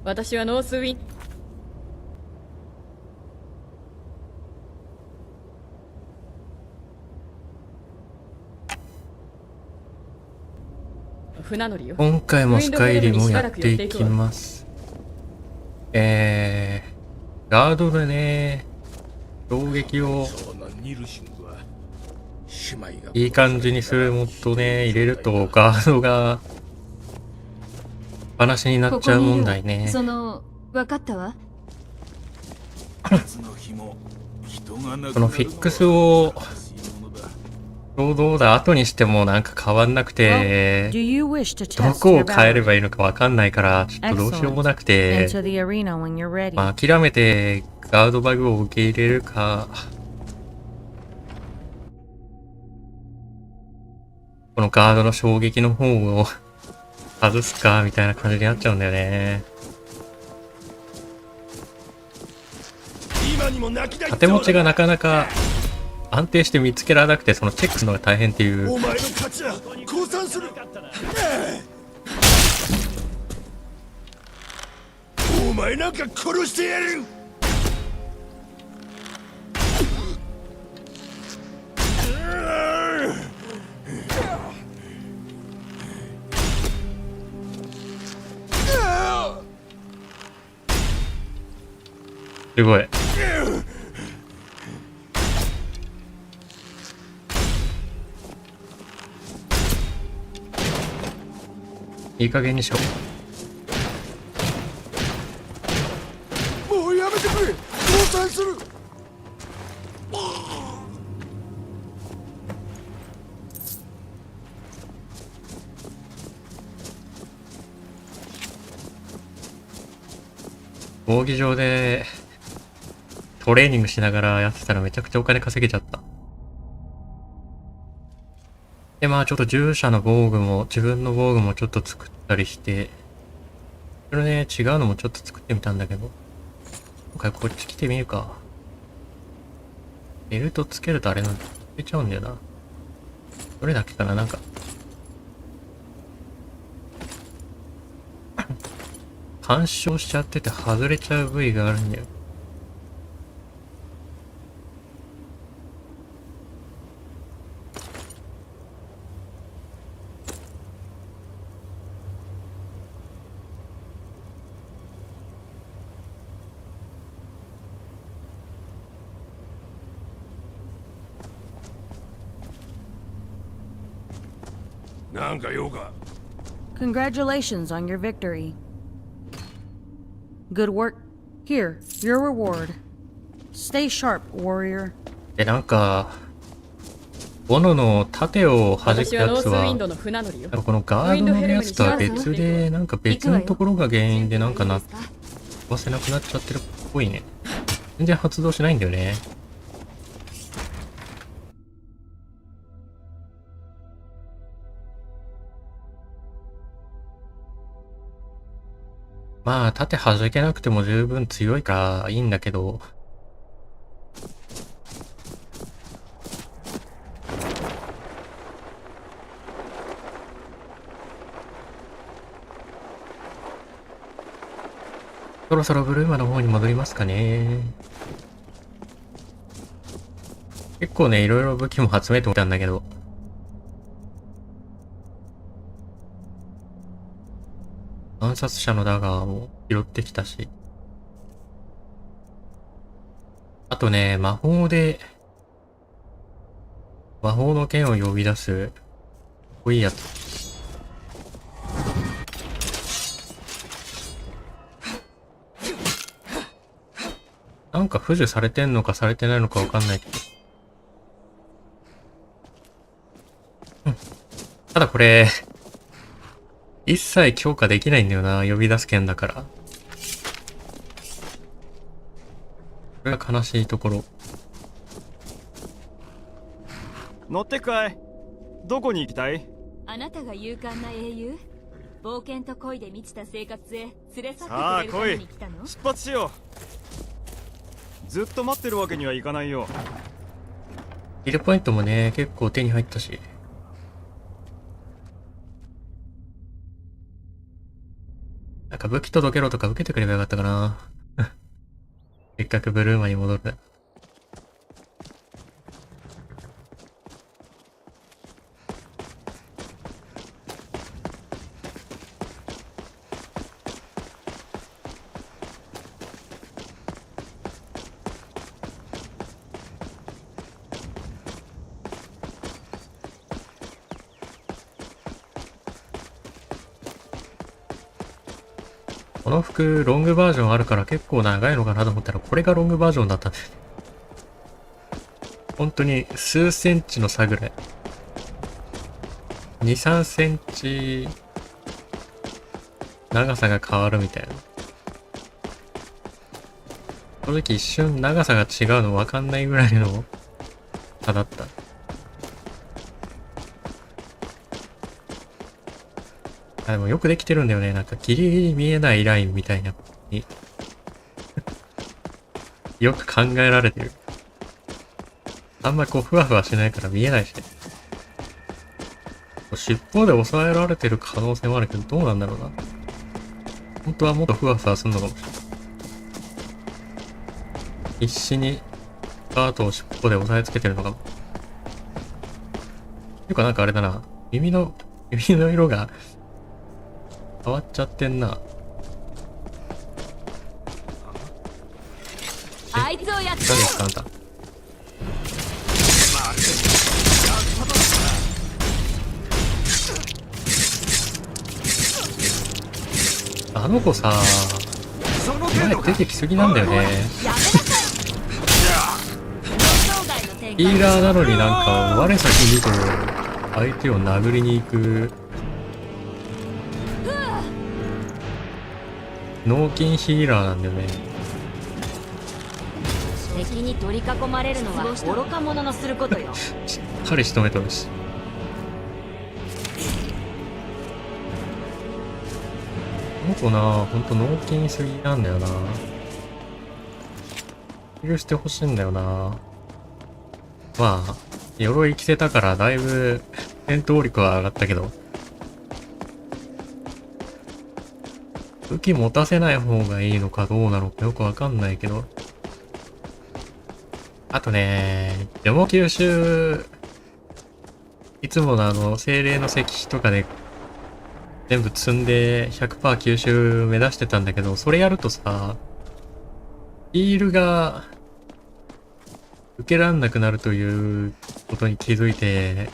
私はノースウィン。船乗りよ。今回もスカイリムをやっていきます。ガードでね、衝撃をいい感じにするモッドね、入れるとガードが話になっちゃう問題ね。その、分かったわ。そのフィックスをちょうどだ後にしてもなんか変わんなくて、どこを変えればいいのかわかんないからちょっとどうしようもなくて、まあ諦めてガードバグを受け入れるか、このガードの衝撃の方を外すかみたいな感じになっちゃうんだよね。縦持ちがなかなか安定して見つけられなくて、そのチェックするのが大変っていう。お前の勝ちだ。降参する。お前なんか殺してやる。すごい。いい加減にしろ。もうやめてくれ。降参する。闘技場でトレーニングしながらやってたらめちゃくちゃお金稼げちゃった。で、まあちょっと従者の防具も、自分の防具もちょっと作ったりして、それね、違うのもちょっと作ってみたんだけど、今回こっち来てみるか。ベルトつけるとあれなんだ。出ちゃうんだよな。どれだっけかな、なんか。干渉しちゃってて外れちゃう部位があるんだよ。なんか用か。 Congratulations on your victory. Good work. Here, your reward. Stay sharp, warrior. で、なんか、斧の盾を弾くやつは、なんかこのガードのやつとは別で、なんか別のところが原因でなんか飛ばせなくなっちゃってるっぽいね。全然発動しないんだよね。まあ、盾弾けなくても十分強いからいいんだけど、そろそろブルーマの方に戻りますかね。結構ね、いろいろ武器も集めておいたんだけど、暗殺者のダガーも拾ってきたし。あとね、魔法の剣を呼び出す、かっこいいやつ。なんか付属されてんのかされてないのかわかんないけど。ただこれ、一切強化できないんだよな、呼び出す剣だから。これが悲しいところ。乗ってくかい。どこに行きたい？あなたが勇敢な英雄？冒険と恋で満ちた生活へ連れ去ってくれるために来たの？出発しよう。ずっと待ってるわけにはいかないよ。ヒルポイントもね、結構手に入ったし。か武器届けろとか受けてくればよかったかな。せっかくブルーマに戻る。この服、ロングバージョンあるから結構長いのかなと思ったら、これがロングバージョンだった。本当に数センチの差ぐらい。2、3センチ長さが変わるみたいな。正直一瞬長さが違うの分かんないぐらいの差だった。でもよくできてるんだよね。なんかギリギリ見えないラインみたいなによく考えられてる。あんまこうふわふわしないから見えないしね。尻尾で押さえられてる可能性もあるけど、どうなんだろうな。本当はもっとふわふわするのかもしれない。必死にスカートを尻尾で押さえつけてるのかも。ていうかなんかあれだな。耳の色が変わっちゃってんな。あいつをやっ何ですかあんた。あの子さ、前出てきすぎなんだよね。やめなさい。ヒーラーなのになんか我先にと相手を殴りに行く脳筋ヒーラーなんだよね。敵に取り囲まれるのは愚か者のすることよ。しっかり仕留めとるし。この子な、ほんと脳筋すぎなんだよな。許してほしいんだよな。まあ、鎧着せたからだいぶ戦闘力は上がったけど、武器持たせない方がいいのかどうなのかよくわかんないけど。あとね、デモ吸収、いつもの精霊の石碑とかで全部積んで 100% 吸収目指してたんだけど、それやるとさ、ヒールが受けらんなくなるということに気づいて、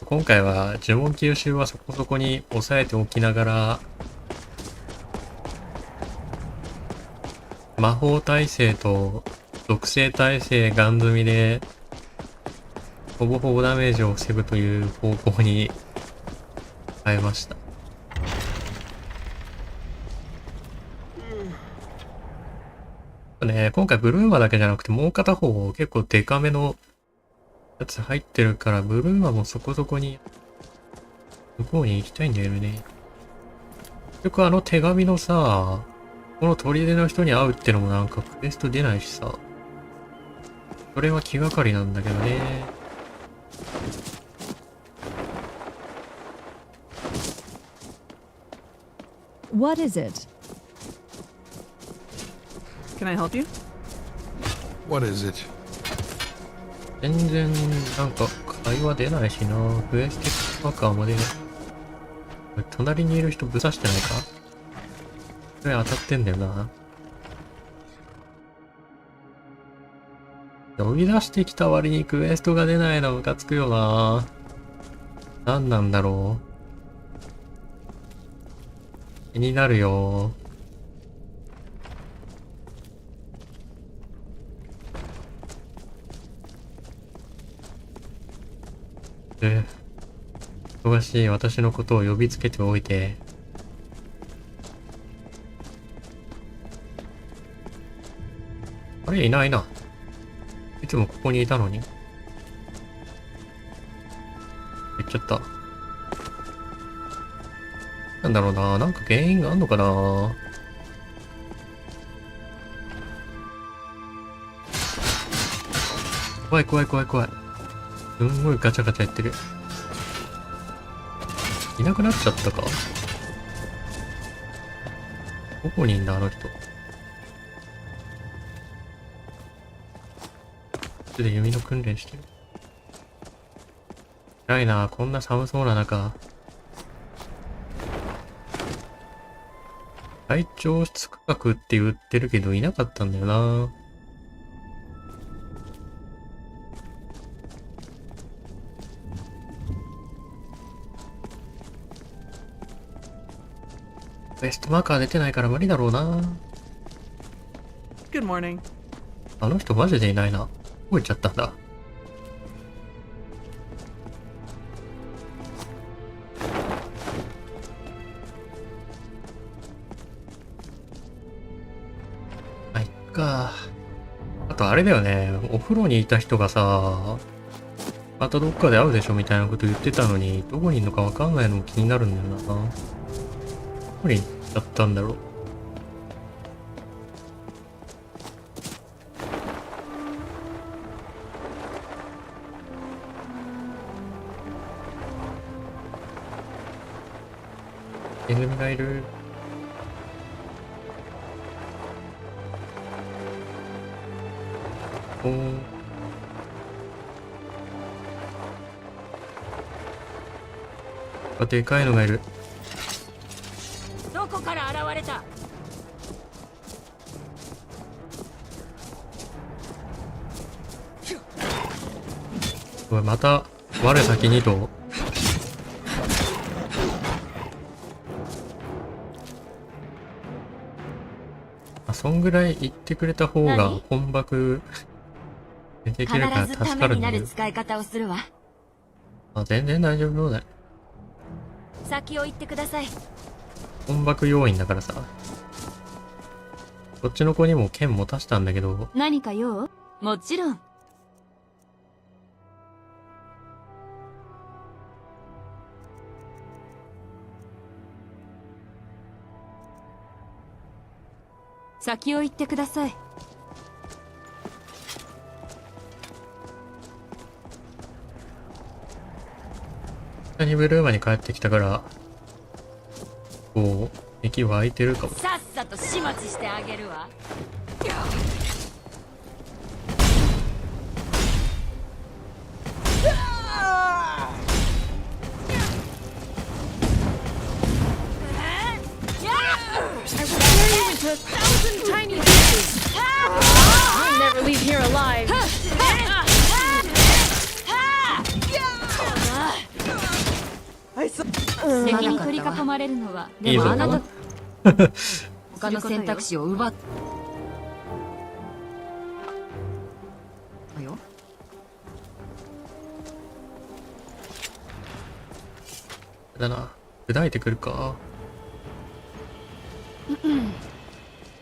今回は呪文吸収はそこそこに抑えておきながら、魔法耐性と属性耐性ガン積みでほぼほぼダメージを防ぐという方向に変えました。ね、今回ブルーマだけじゃなくてもう片方結構デカめのやつ入ってるから、ブルーマもそこそこに向こうに行きたいんだよね。結局あの手紙のさ、この砦の人に会うってのもなんかクエスト出ないしさ、それは気がかりなんだけどね。What is it? Can I help you? What is it? 全然なんか会話出ないしな。クエストワーカーも出ない。隣にいる人ぶさしてないか？それ当たってんだよな。呼び出してきた割にクエストが出ないのムカつくよな。何なんだろう。気になるよ。忙しい私のことを呼びつけておいて、あれいないな。いつもここにいたのに。行っちゃった。なんだろうな。なんか原因があんのかな。怖い怖い怖い怖い。すんごいガチャガチャやってる。いなくなっちゃったか。どこにいんだ、あの人。で弓の訓練してる。偉いな、こんな寒そうな中。最長出区画って言ってるけどいなかったんだよな。ベストマーカー出てないから無理だろうな。Good morning. あの人マジでいないな。どこ行っちゃったんだ。あ、いっか。あとあれだよね。お風呂にいた人がさ、またどっかで会うでしょみたいなこと言ってたのに、どこにいるのかわかんないのも気になるんだよな。どこに行っちゃったんだろう。ネズミがいる。おー。あ、でかいのがいる。どこから現れた？おい、また我先にと。あ、そんぐらい言ってくれた方が何本爆できるから必ず助ためになかるんだけど。る使い方をするわ。あ、全然大丈夫そうだよ。先を言ってください。本爆要員だからさ。こっちの子にも剣持たしたんだけど、何か用？もちろん。先を言ってください。下にブルーマに帰ってきたから、こう、敵湧いてるかも。さっさと始末してあげるわ。Into 1,000 tiny pieces. I'll never leave here alive. 敵に取り囲まれるのは、いいぞでもあなた他の選択肢を奪っよ。だな。砕いてくるか。ま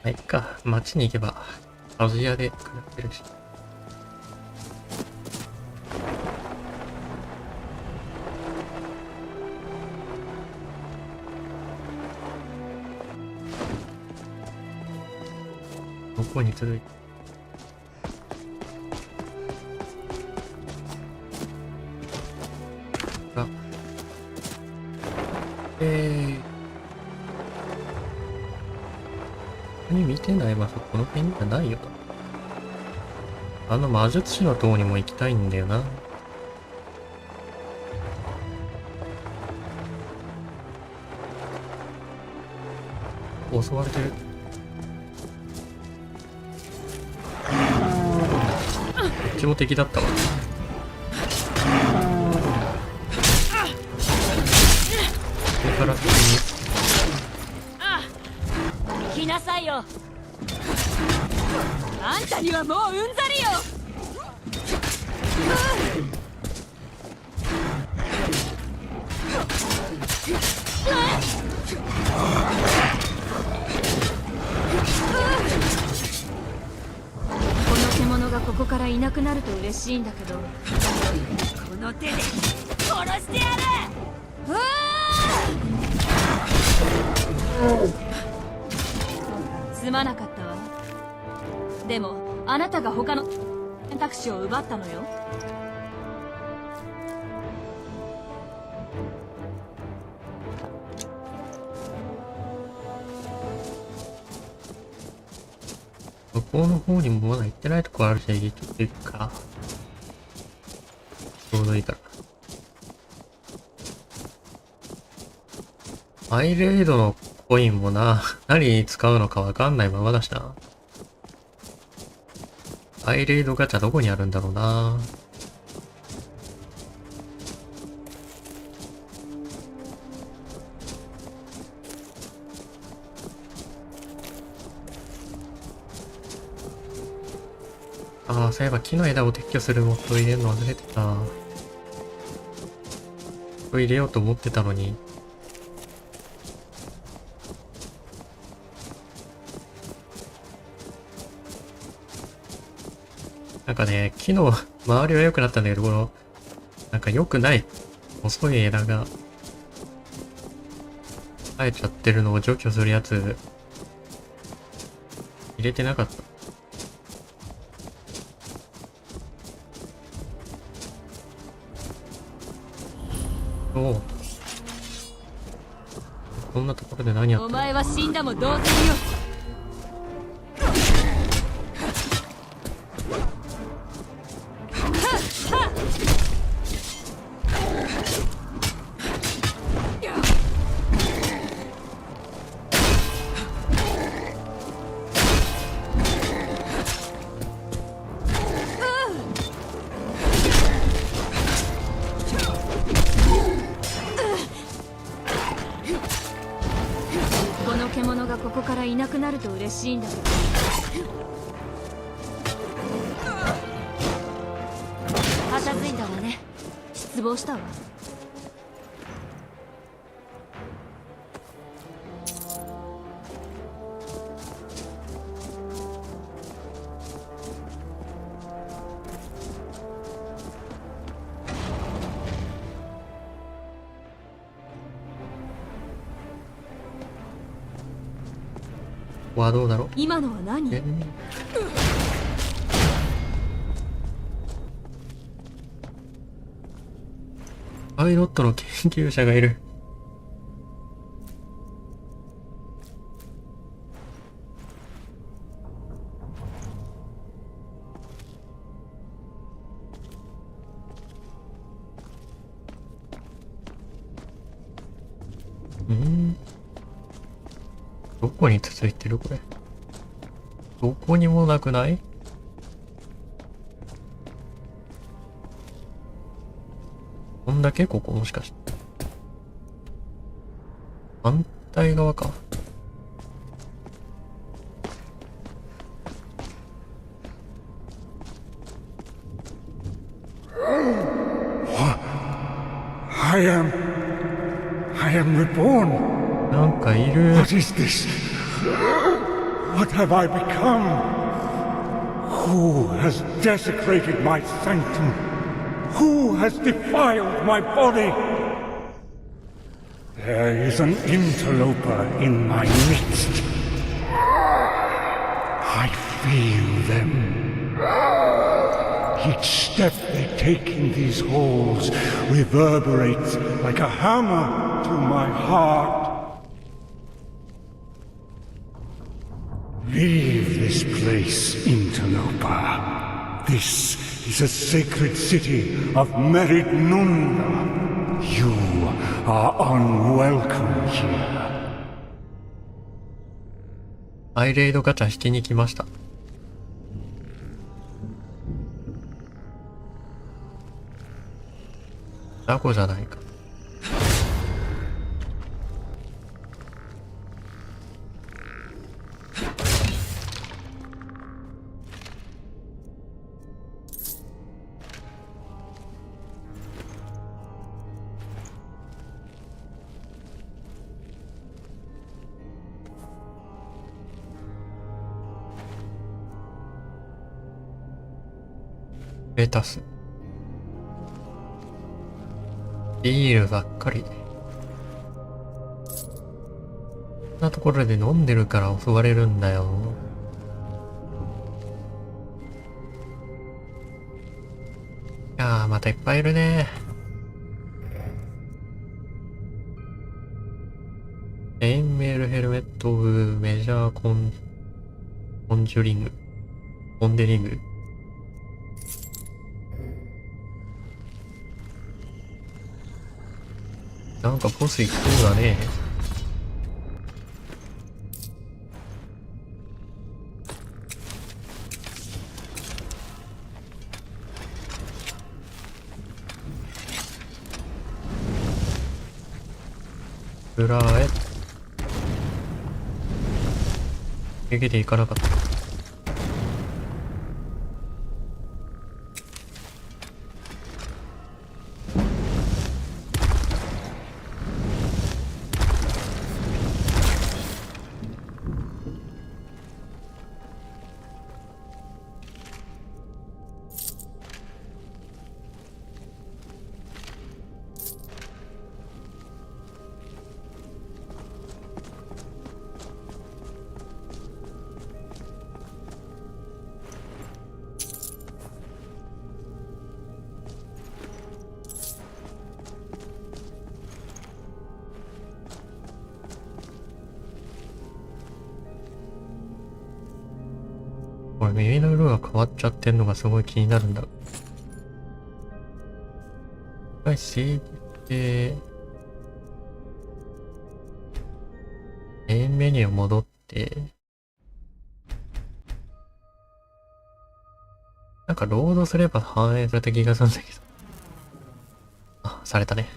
あ、いっか。町に行けば、アジアで食らってるし。どこに続いてあ、ここに見てない場所、この辺じゃないよな。あの魔術師の塔にも行きたいんだよな。襲われてる。こっちも敵だったわ。ここから先に来なさいよ。あんたにはもううんざりよ。この獣がここからいなくなると嬉しいんだけど、この手で殺してやる。すまなかったわ。でもあなたが他の選択肢を奪ったのよ。向の方にもまだ行ってないとこあるし、ちょっと行くか。ちょうどいいから。アイレイドのコインもな、何に使うのかわかんないままだしな。アイレイドガチャどこにあるんだろうな。ああ、そういえば木の枝を撤去するモッドを入れるの忘れてた。これ入れようと思ってたのに。なんかね、木の周りは良くなったんだけど、この、なんか良くない細い枝が生えちゃってるのを除去するやつ、入れてなかった。おう。こんなところで何やっておる前は死んだも同然よ。この獣がここからいなくなると嬉しいんだけど。片付いたわね。失望したわ。はどうだろう。今のは何？パイロットの研究者がいる。どこに続いてるこれ。どこにもなくない？こんだけここもしかして。反対側か。I am reborn. なんかいる。 What is this? What have I become? Who has desecrated my sanctum? Who has defiled my body? There is an interloper in my midst. I feel them. Each step they take in these halls reverberates like a hammer to my heart. Leave this place, interloper. This is a sacred city of Meridnunda. You are unwelcome here. アイレイドガチャ引きに来ました。ダコじゃないか。レタス。ビールばっかり。こんなところで飲んでるから襲われるんだよ。いやー、またいっぱいいるね。エインメールヘルメットオブメジャーコンジュリング。ポンデリング。なんかボスいきそうだね。裏へ。逃げていかなかった。これ耳の色が変わっちゃってんのがすごい気になるんだ。はい、セーブで、メインメニュー戻って、なんかロードすれば反映された気がするんだけど。あ、されたね。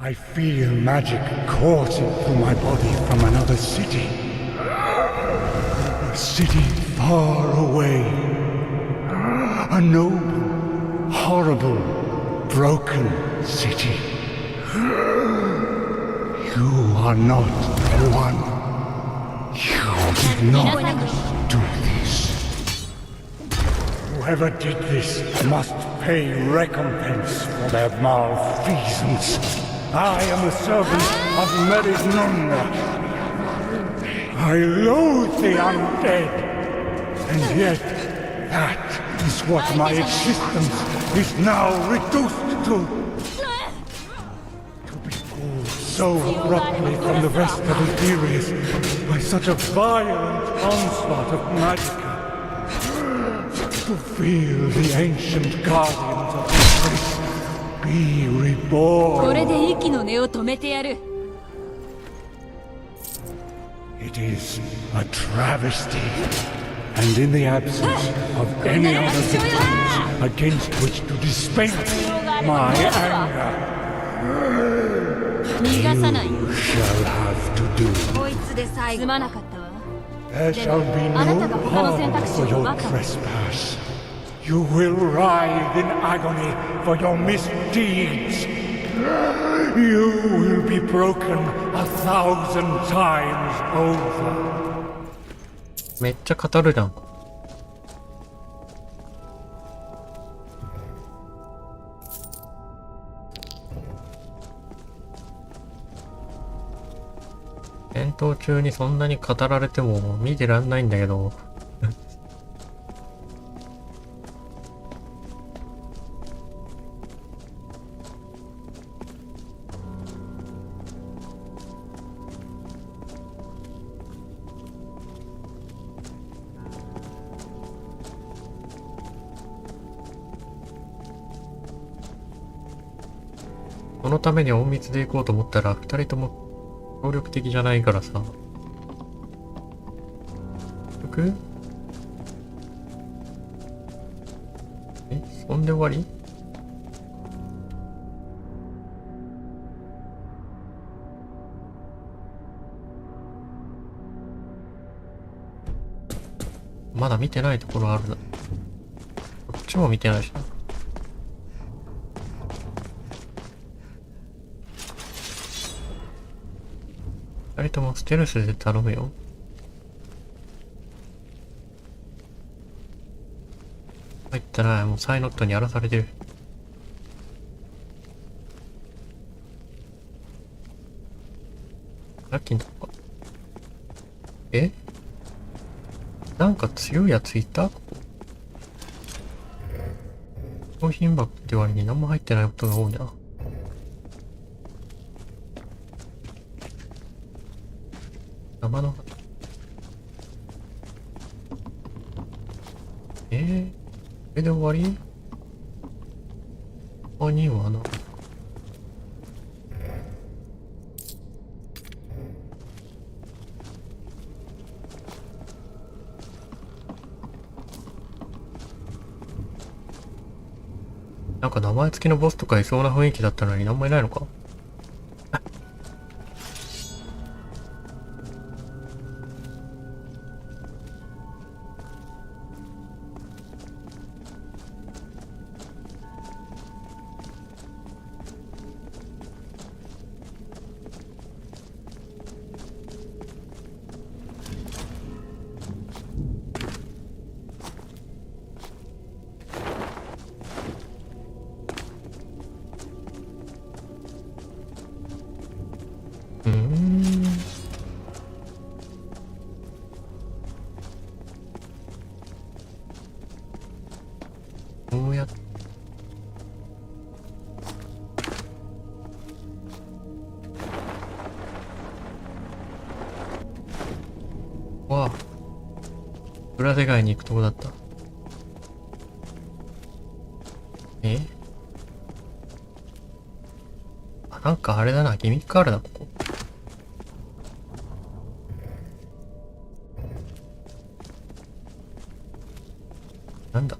I feel magic coursing through my body from another city. A city far away. A noble, horrible, broken city. You are not the one. You did not do this. Whoever did this must pay recompense for their malfeasance. I am a servant of Meridnonna. I loathe the undead. And yet, that is what my existence is now reduced to. To be pulled so abruptly from the rest of Ethereus by such a violent onslaught of magicka. To feel the ancient guardians of the place be reborn. これで息の根を止めてやる。It is a travesty, and in the absence of any other victims against which to dispense my anger, 逃がさない。 you shall have to do. こいつで最後。すまなかったわ。 There shall be no pardon for your trespass. You will writhe in agony for your misdeeds. You will be broken 1,000 times over. めっちゃ語るじゃん。戦闘中にそんなに語られても見てらんないんだけど。そのために隠密で行こうと思ったら二人とも協力的じゃないからさ。そんで終わり？まだ見てないところあるな。こっちも見てないしな。二人ともステルスで頼むよ。入ってない。もうサイノットに荒らされてる。ラッキーのとこか。え？なんか強いやついた？ここ。商品箱って割に何も入ってないことが多いな。のこれで終わり？他にはな。なんか名前付きのボスとかいそうな雰囲気だったのに何もいないのか？こうやってわあ、裏手街に行くとこだった。あ、なんかあれだな、ギミックあるな、ここ。なんだ？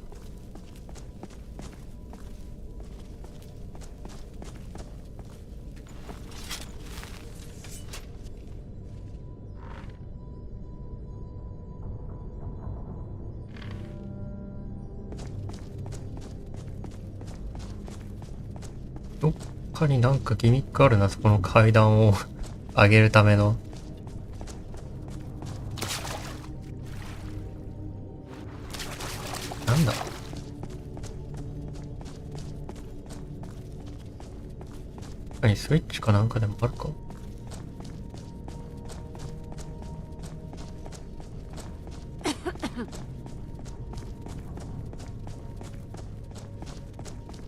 どっかになんかギミックあるな、そこの階段を上げるための。なんだ？何スイッチかなんかでもあるか？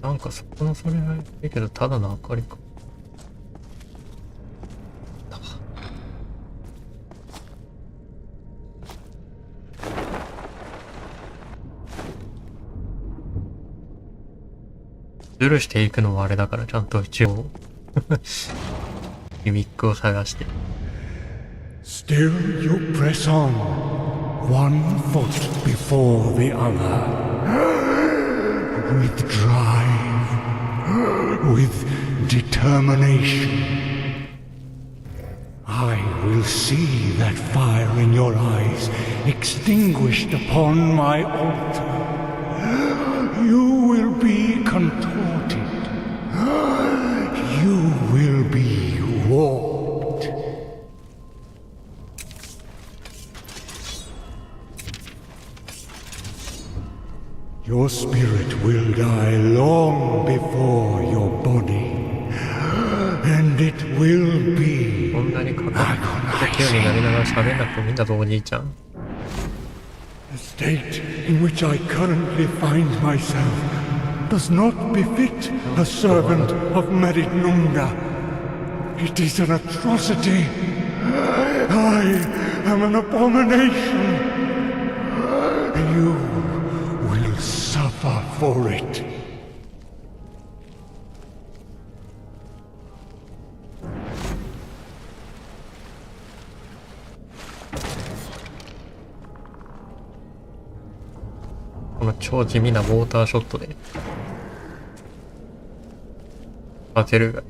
なんかそこのそれはいいけど、ただの明かりか。ズルしていくのはあれだから、ちゃんと一応ギミックを探して。Still you press on, one foot before the other, with drive, with determination. I will see that fire in your eyes extinguished upon my altar. You will be contorted. You will be warped. Your spirit will die long before your body, and it will be こんなにかかって急になりながら喋んなくてもいいんだぞ、おじいちゃん。The state in which I currently find myself does not befit a servant of Meridnunga. It is an atrocity. I am an abomination. You will suffer for it. This この超地味なウォーターショットで当てるが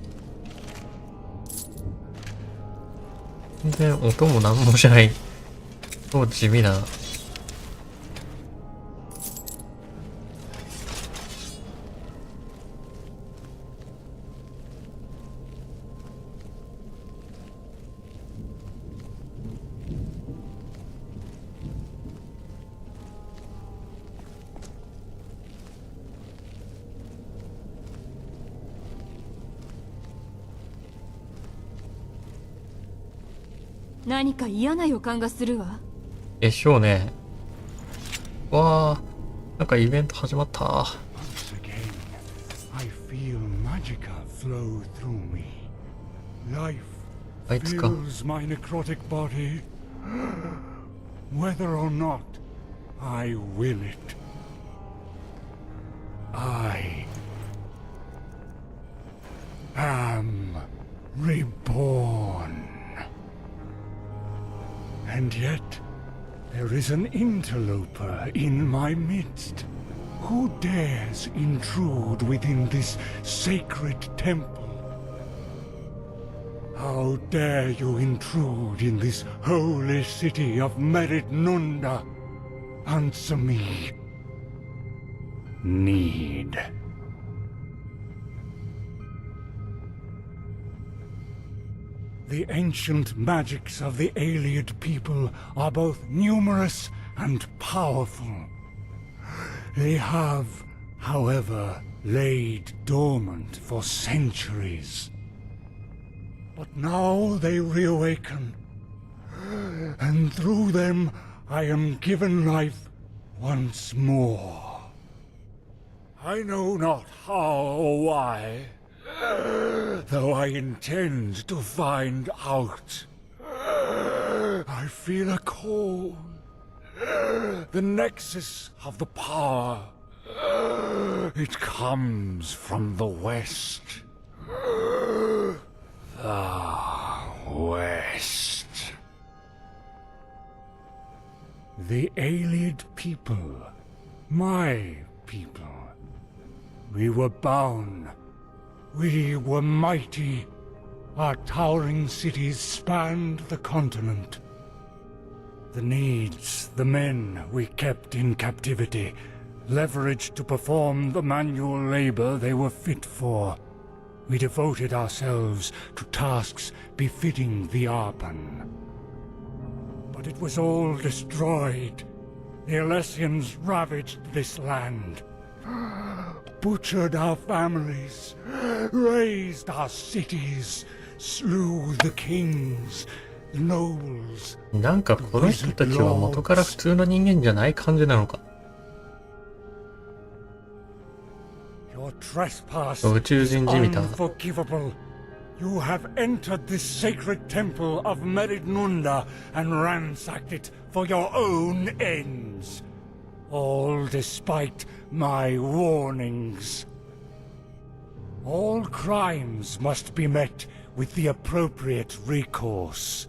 全然音もなんもしない超地味な何か嫌な予感がするわ。でしょうね。わあ、なんかイベント始まった。Once again, I feel magica flow through me. Life あいつか。fills my necrotic body, Whether or not I will it, I am reborn. And yet, there is an interloper in my midst. Who dares intrude within this sacred temple? How dare you intrude in this holy city of Merit Nunda? Answer me. Need. The ancient magics of the Ayleid people are both numerous and powerful. They have, however, laid dormant for centuries. But now they reawaken, and through them I am given life once more. I know not how or why, though I intend to find out. I feel a call, the nexus of the power. It comes from the west. The west. The Ayleid people, my people. We were bound. We were mighty. Our towering cities spanned the continent. The needs, the men we kept in captivity, leveraged to perform the manual labor they were fit for. We devoted ourselves to tasks befitting the Arpan. But it was all destroyed. The Alessians ravaged this land, butchered our families, razed our cities, slew the kings, the nobles. なんかこの人たちは元から普通の人間じゃない感じなのか。宇宙人じみた。You have entered this sacred temple of Meridnunda and ransacked it for your own ends. All despite my warnings. All crimes must be met with the appropriate recourse.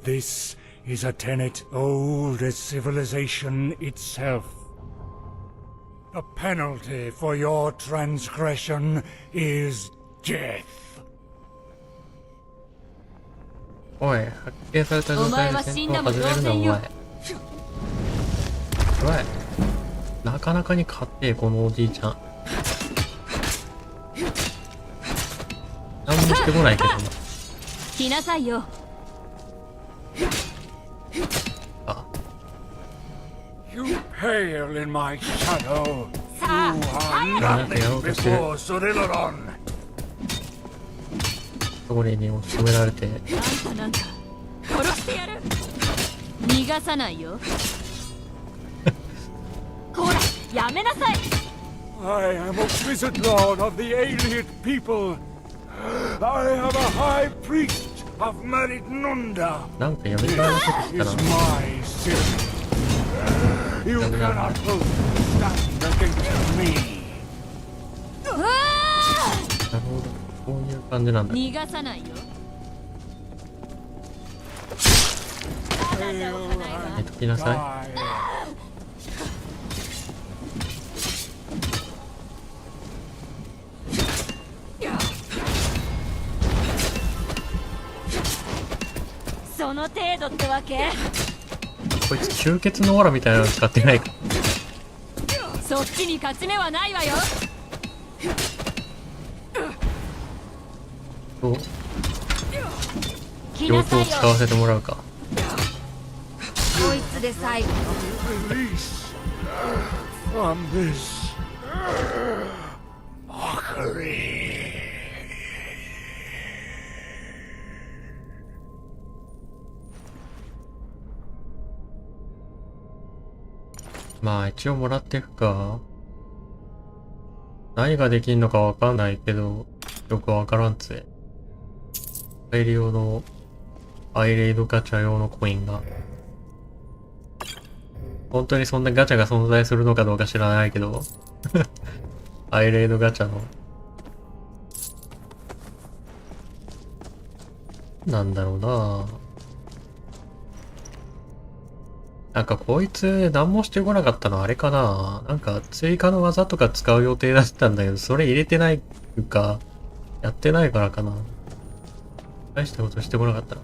This is a tenet old as civilization itself. The penalty for your transgression is death. おい、発見された状態で戦闘を始めるんだお前。おい、なかなかに勝ってこのおじいちゃん。何もしてこないけどな。来なさいよ。あ。You pale in my shadow. You さあ、 are なんかやろ nothing うとしてる。 before Surilaron. そこに押し止められて。あんたなんか殺してやる。逃がさないよ。こら、やめなさい。I am a wizard lord of the Ayleid people. I am a high priest of Meridnunda. なんかやめてやることし Is たな。 my sin. You cannot both stand against me. うわなるほど。こういう感じなんだ。逃がさないよ。寝ときなさい。その程度ってわけ。こいつ吸血のオーラみたいなの使ってないか。そっちに勝ち目はないわよ。そう。来両なさいよ。方使わせてもらうか。こいつで最後。 Release from this mockery. まあ一応もらっていくか。何ができんのかわかんないけど、よくわからんつえ。大量のアイレイドガチャ用のコインが。本当にそんなガチャが存在するのかどうか知らないけど。アイレイドガチャの。なんだろうな。なんかこいつ何もしてこなかったのあれかな。なんか追加の技とか使う予定だったんだけど、それ入れてないか、やってないからかな。大したことしてこなかったな。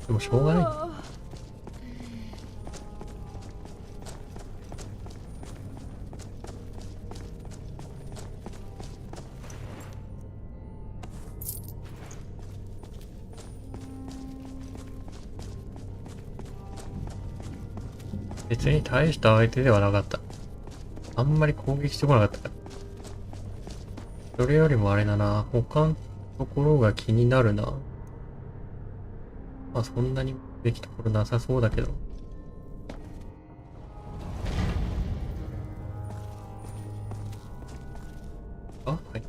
でもしょうがない。別に大した相手ではなかった。あんまり攻撃してこなかったから。それよりもあれだな、他のところが気になるな。まあそんなにべきところなさそうだけど。あ、はい。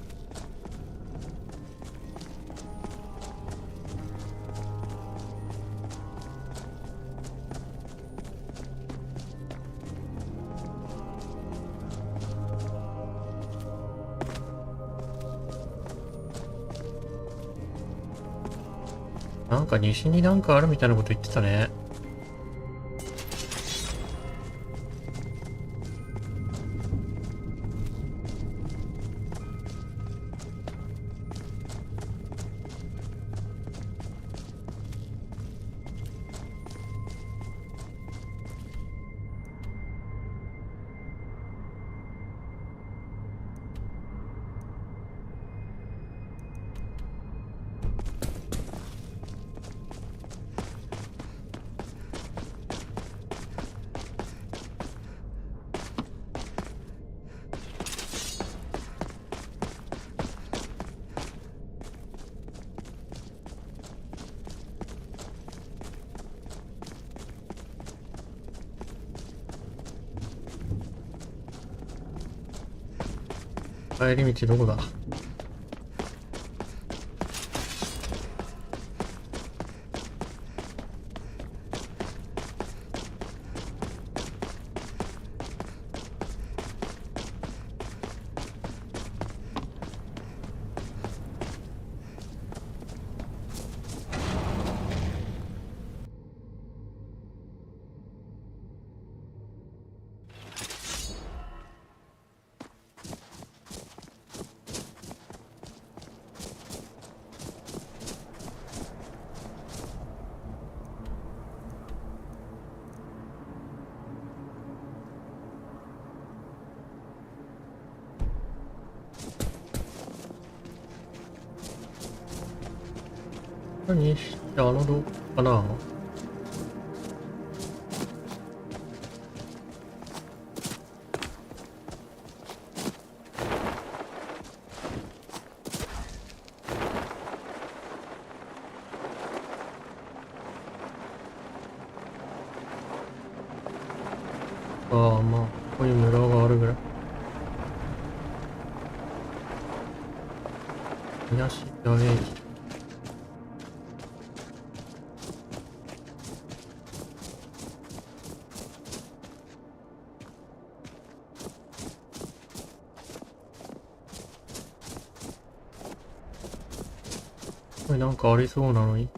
なんか西になんかあるみたいなこと言ってたね。帰り道どこだ？何してあのどこかな。ああ、まあここに村があるぐらい。東ダメージ。これなんかありそうなのに。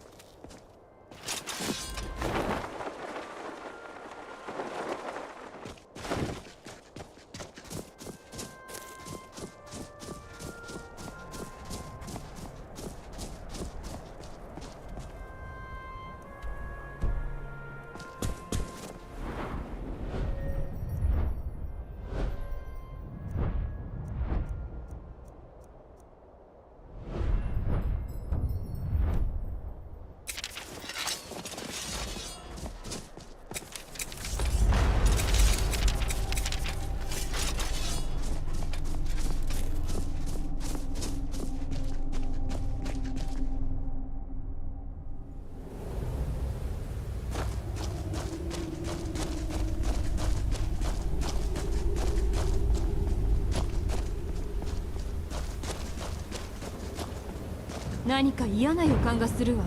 何か嫌な予感がするわ。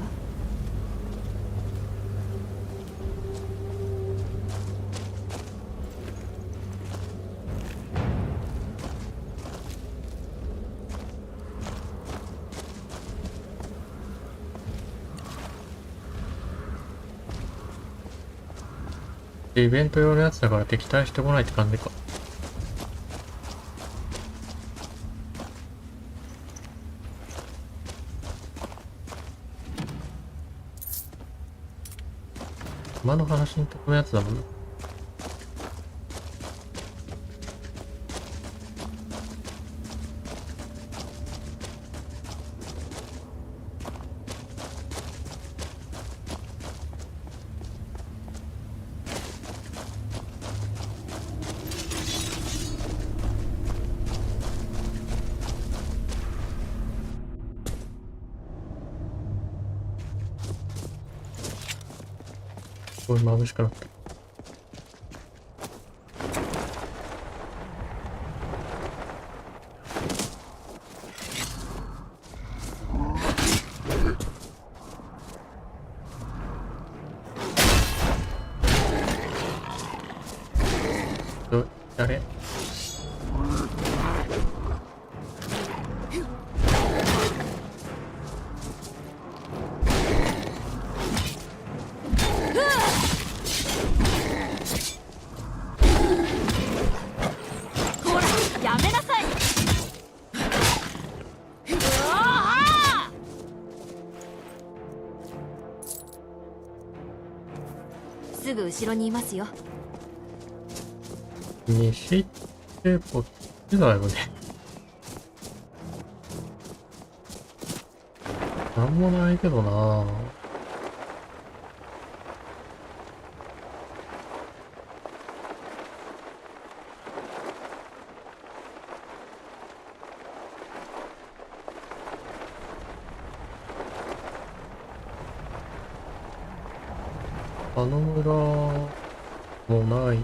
イベント用のやつだから敵対してこないって感じか。馬の話に飛ぶやつだもんな。すごい眩しくなった。あれすぐ後ろにいますよ。西ってこっちだよね。なんもないけどな。あの村もない。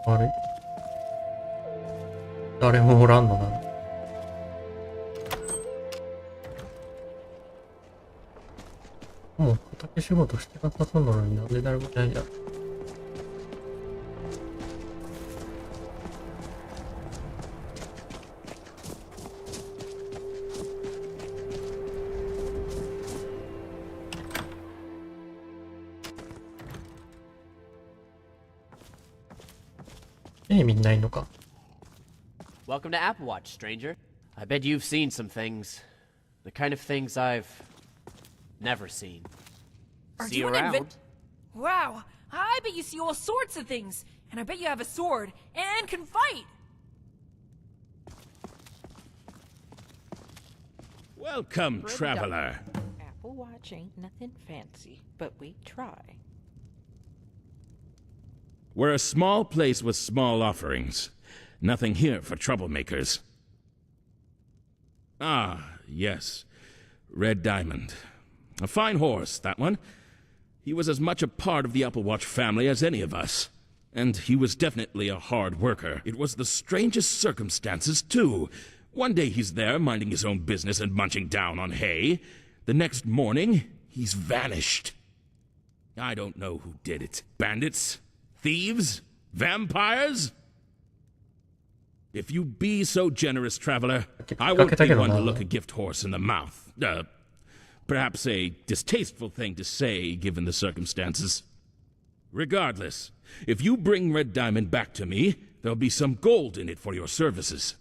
あれ誰もおらんのな。もう畑仕事してなさそうなのになんで誰もいないんだ。みんないんのか。 Welcome to Apple Watch, stranger. I bet you've seen some things. The kind of things I've never seen. See you around. Wow, I bet you see all sorts of things, and I bet you have a sword and can fight. Welcome, traveler. Apple Watch ain't nothing fancy, but we try. We're a small place with small offerings. Nothing here for troublemakers. Ah, yes. Red Diamond. A fine horse, that one. He was as much a part of the Apple Watch family as any of us. And he was definitely a hard worker. It was the strangest circumstances, too. One day he's there, minding his own business and munching down on hay. The next morning, he's vanished. I don't know who did it. Bandits? Thieves? Vampires? If you be so generous, traveler, I won't be one to look a gift horse in the mouth. Perhaps a distasteful thing to say, given the circumstances. Regardless, if you bring Red Diamond back to me, there'll be some gold in it for your services.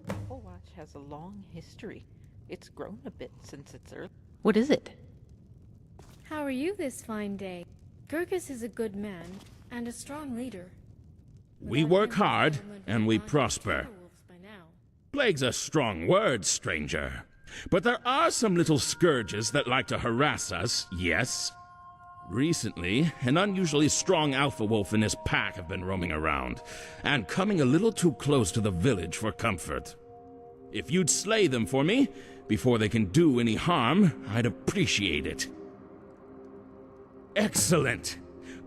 Apple Watch has a long history. It's grown a bit since its early. What is it? How are you this fine day? Gurgis is a good man and a strong leader. We work hard, and we prosper. Plague's a strong word, stranger. But there are some little scourges that like to harass us, yes. Recently, an unusually strong alpha wolf and his pack have been roaming around, and coming a little too close to the village for comfort. If you'd slay them for me, before they can do any harm, I'd appreciate it. Excellent!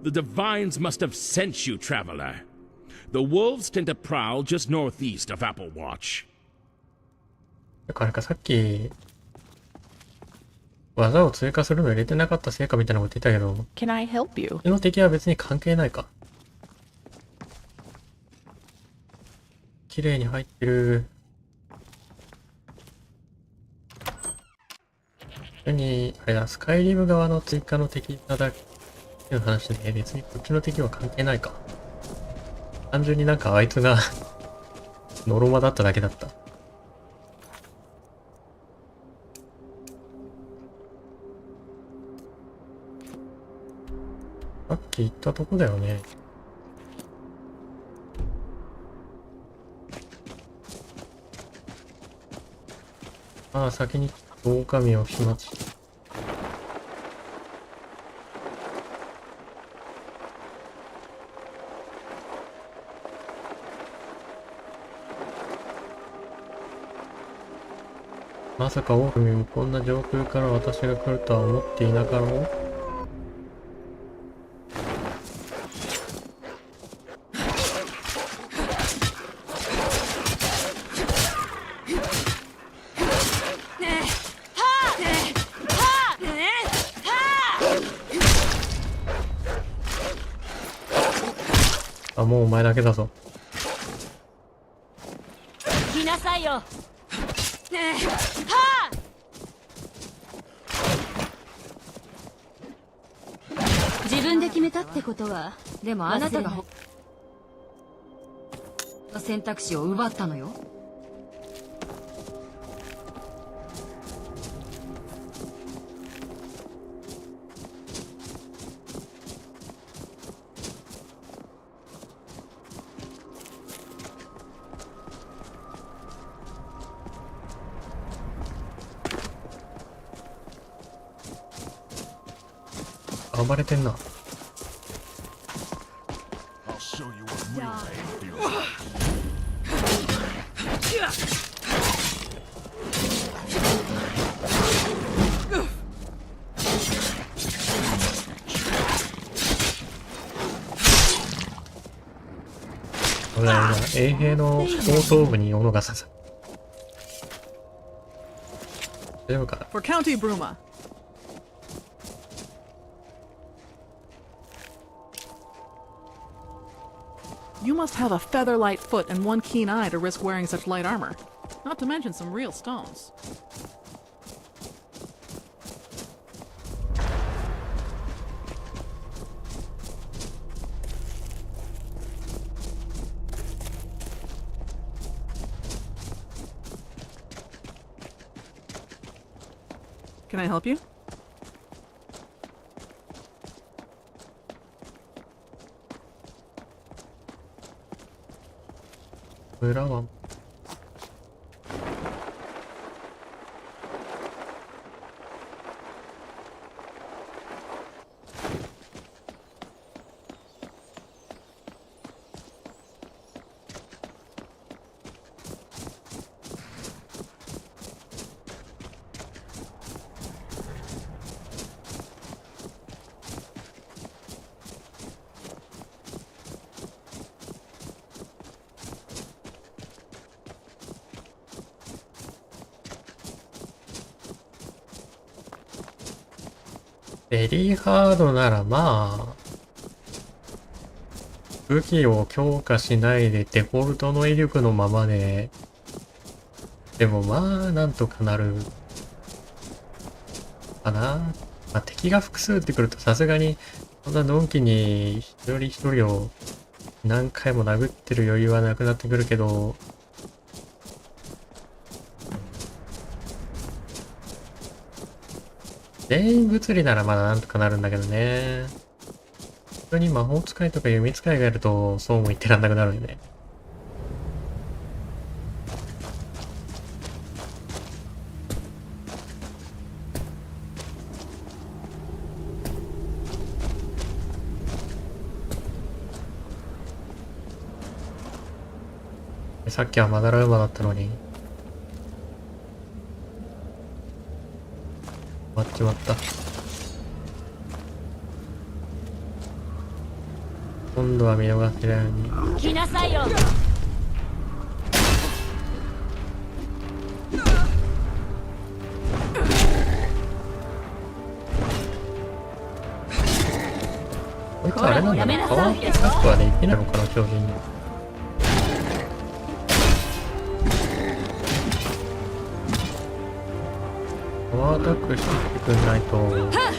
The Divines must have sent you, traveler. The wolves tend to prowl just northeast of Applewatch. だからさっき技を追加するの入れてなかったせいかみたいなこと言ってたけど、Can I help you? うちの敵は別に関係ないか。綺麗に入ってる。普通にあれだ、スカイリム側の追加の敵なだけの話で、別にこっちの敵は関係ないか。単純になんかあいつがノロマだっただけだった。さっき言ったとこだよね。ああ、先に狼を始末して。まさか狼もこんな上空から私が来るとは思っていなかろう。あ、もうお前だけだぞ。来なさいよ。自分で決めたってことは、でもあなたが選択肢を奪ったのよ。暴れてんな。俺は今衛兵の後頭部に斧が刺さる。大丈夫か。 For County Bruma. You must have a feather-light foot and one keen eye to risk wearing such light armor. Not to mention some real stones. Can I help you?裏はベリーハードならまあ武器を強化しないでデフォルトの威力のままで、でもまあなんとかなるかな。まあ、敵が複数ってくるとさすがにそんなのんきに一人一人を何回も殴ってる余裕はなくなってくるけど、全員物理ならまだなんとかなるんだけどね。普通に魔法使いとか弓使いがいるとそうも言ってらんなくなるよね。さっきはまだら馬だったのに。終わっちまった。今度は見逃せないように。来なさいよ。こいつあれなんだね。パワーアップはできないのかな、巨人に。パワーアタックしてきてくんないと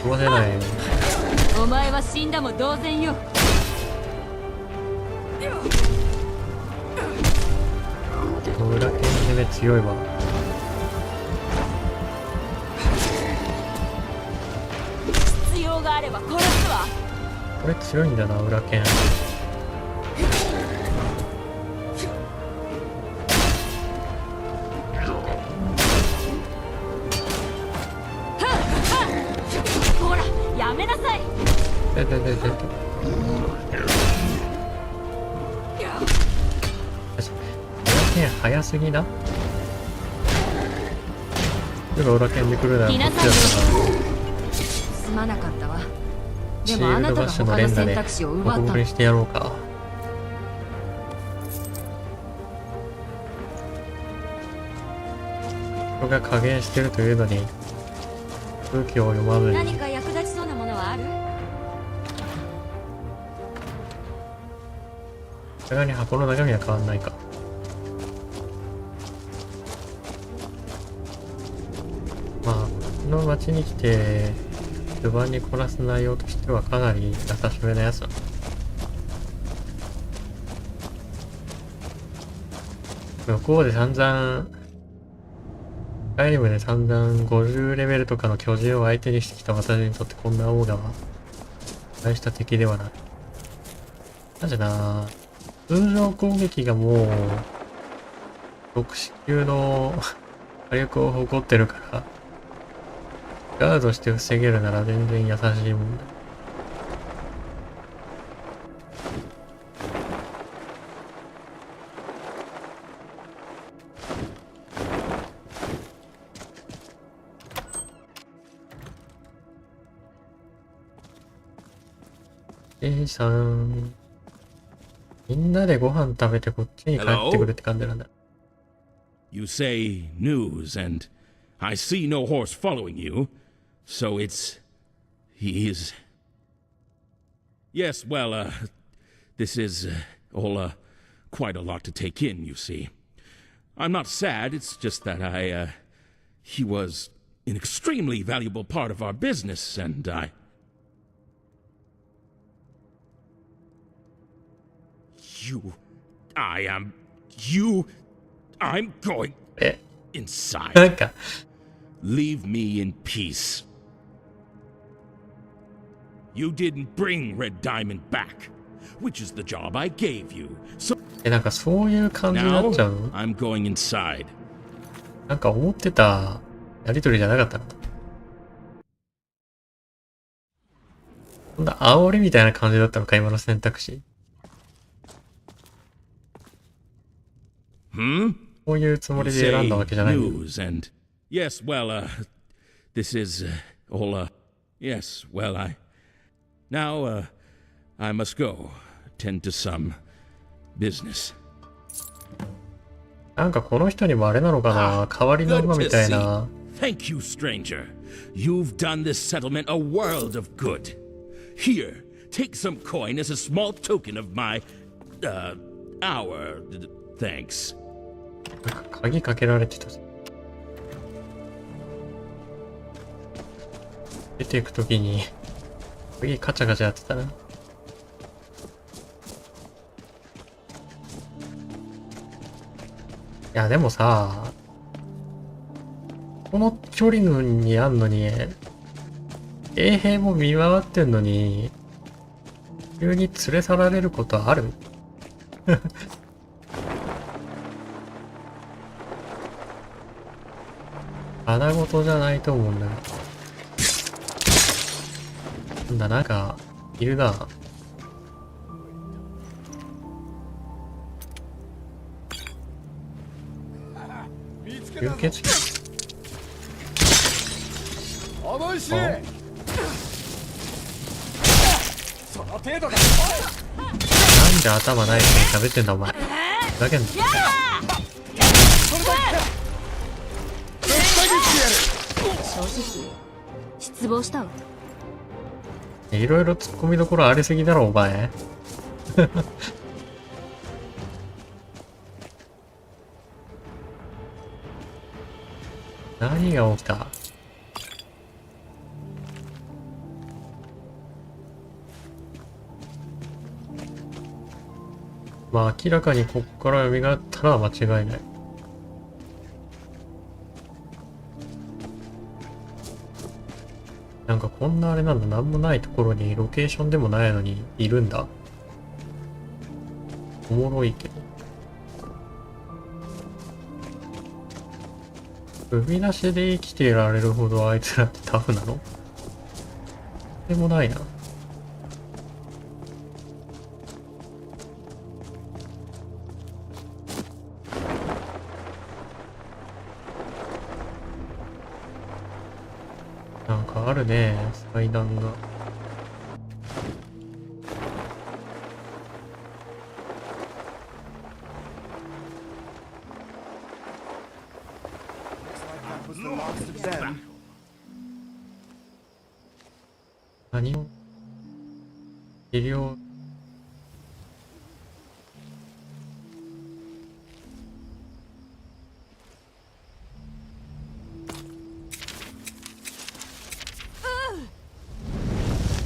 飛ばせない。お前は死んだも同然よ。裏剣攻め強いわ。必要があれば殺すわ。これ強いんだな、裏剣。ほら、やめなさい。裏剣早すぎな。すぐ裏剣で来るならこっちだったな。すまなかったわ。シールドバッシュの連打でボコボコにしてやろうか。人が加減してるというのに空気を読まずに。何か役立ちそうなものはある？さすがに箱の中身は変わんないか。まあこの町に来て序盤にこなす内容としてはかなり優しめなやつだ。向こうで散々スカイリムで散々50レベルとかの巨人を相手にしてきた私にとってこんなオーガは大した敵ではない。なぜな、通常攻撃がもう特殊級の火力を誇ってるからガードして防げるなら全然優しいもんだ。A さん、みんなでご飯食べてこっちに帰ってくるって感じなんだ。You say news, and I see no horse following you. So he's... Yes, well, this is all quite a lot to take in, you see. I'm not sad, it's just that he was an extremely valuable part of our business, and I'm going inside. なんか Leave me in peace. You didn't bring Red Diamond back, which is the job I gave you. So なんかそういう感じになっちゃうの？ I'm going inside. なんか思ってたやりとりじゃなかったの？こんな煽りみたいな感じだったのか、今の選択肢。こういうつもりで選んだわけじゃない。News and yes, well, this is all. Yes, well, now I must go tend to some business. なんかこの人にもあれなのかな、代わりの馬みたいな。Thank you, stranger. You've done this settlement a world of good. Here, take some coin as a small token of my, our thanks. なんか鍵かけられてた。出ていくときに鍵カチャカチャやってたな。いやでもさ、この距離のにあんのに衛兵も見回ってんのに急に連れ去られることある？穴ごとじゃないと思うんだよ。なんだ、なんかいるな。吸血鬼。思いしその程度だ。なんで頭ないのに喋ってんだお前。ふざけんな。正直失望したわ。いろいろ突っ込みどころありすぎだろお前。何が起きた？まあ明らかにこっから蘇ったら間違いない。なんかこんなあれなんだ、なんもないところにロケーションでもないのにいるんだ。おもろいけど。首なしで生きていられるほどあいつらってタフなの？でもないな。なんかあるね、祭壇が。何を医療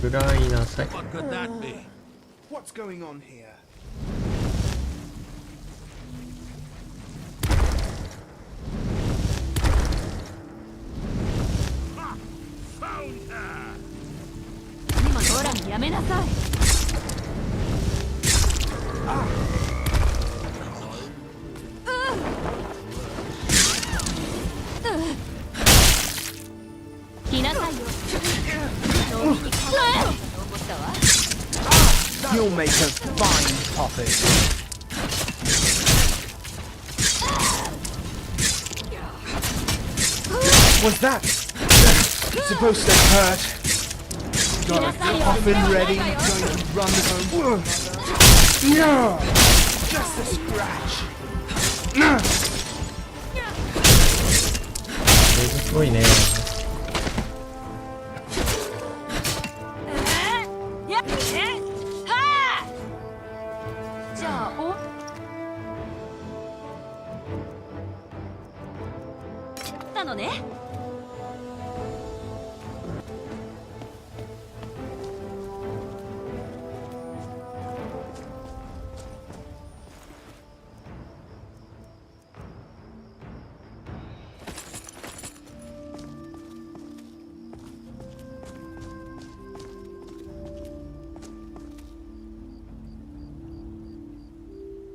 くらいなさい。 What could that be? What's going on here? Found her! 今ほらやめなさい。来なさいよ。You'll make a fine puppet. Was that supposed to hurt? Got a coffin ready, going to run home. No, just a scratch. すごいね。じゃあなのね。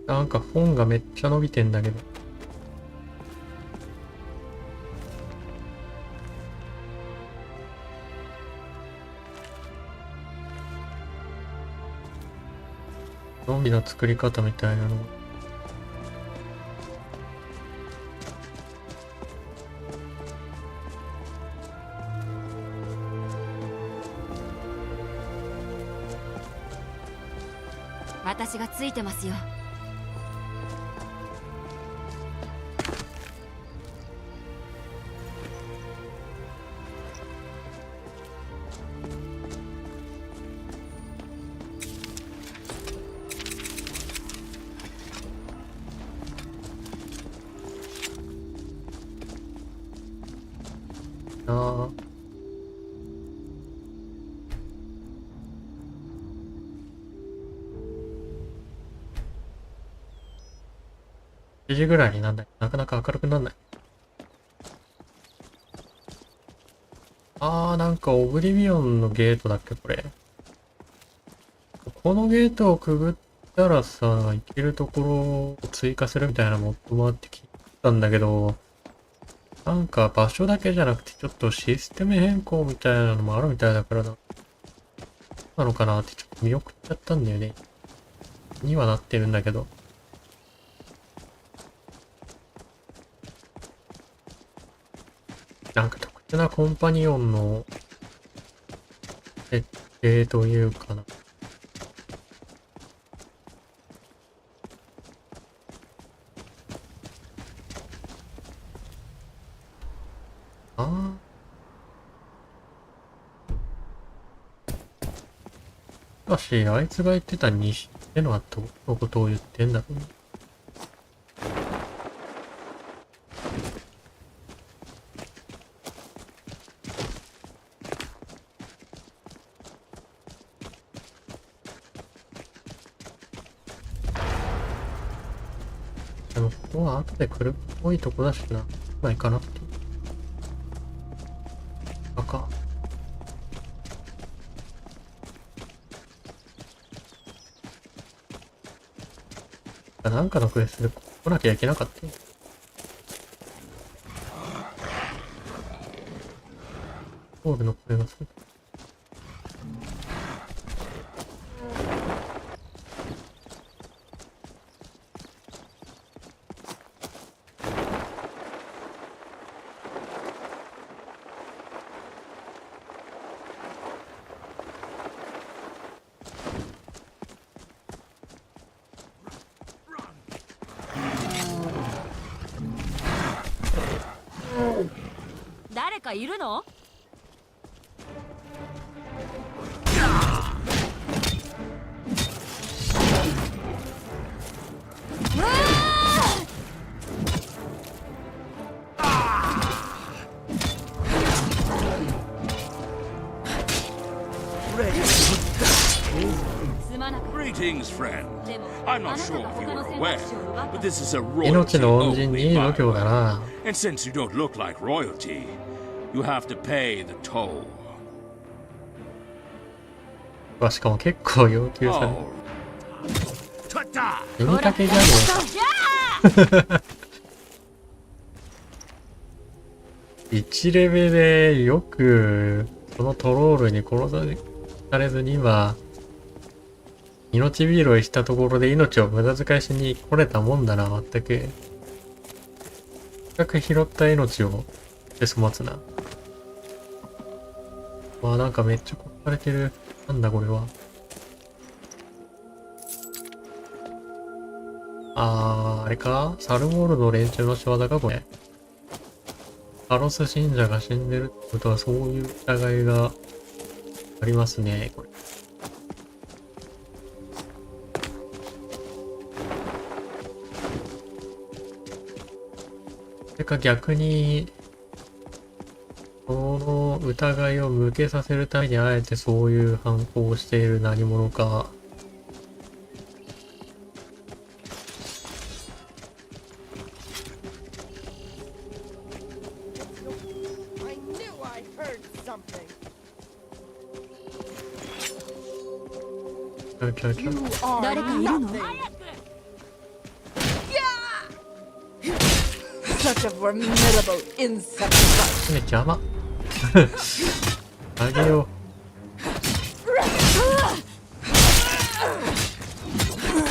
なんか本がめっちゃ伸びてんだけど。ゾンビの作り方みたいなの。私がついてますよ。あ7時ぐらいになんない。なかなか明るくなんない。なんかオブリビオンのゲートだっけこれ。このゲートをくぐったらさ、行けるところを追加するみたいなモッドもあって聞いたんだけど、なんか場所だけじゃなくてちょっとシステム変更みたいなのもあるみたいだからなのかなってちょっと見送っちゃったんだよね。にはなってるんだけど。別なコンパニオンの設定というかな。しかし、あいつが言ってた西ってのはどのことを言ってんだろうね。でも、ここは後で来るっぽいとこだしな。まあ、行かなくていい。赤。なんかのクエストで来なきゃいけなかった。ホールの声がする。誰かいるの？Greetings, friend. I'm not sure if you were aware, but this is a 命 royalty の恩人 only に度胸だ firework. な。 And since you don't look like royalty, you have to pay the toll. しかも結構要求される。 Oh. Ta-ta! 読みかけじゃねえか。1レベルでよくそのトロールに殺されずに今命拾いしたところで命を無駄遣いしに来れたもんだな。全くせっかく拾った命をで粗末な。わあ、なんかめっちゃ殺されてる。なんだこれは。あれかサルウォールの連中の仕業かこれ。カロス信者が死んでるってことはそういう疑いがありますね、これ。それか逆に、その疑いを向けさせるためにあえてそういう犯行をしている何者か。誰かいるの？Such a formidable insect. 邪魔。あげよう。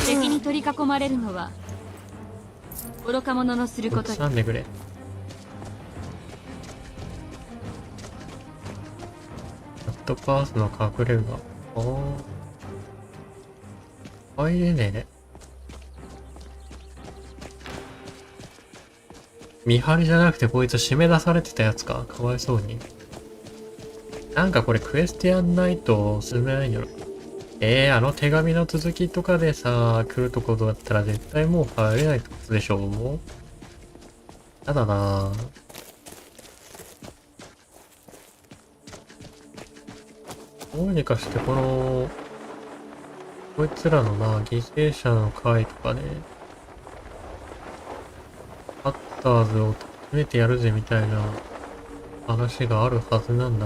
敵に取り囲まれるのは愚か者のすることなんでくれ。ラットパースの隠れ家。入れねえ。見張りじゃなくてこいつ締め出されてたやつか。かわいそうに。なんかこれクエストやんないと進めないんやろ。あの手紙の続きとかでさ、来るところだったら絶対もう入れないってことでしょう。やだなぁ。どうにかしてこいつらのな、犠牲者の会とかね、ハッターズを止めてやるぜみたいな話があるはずなんだ。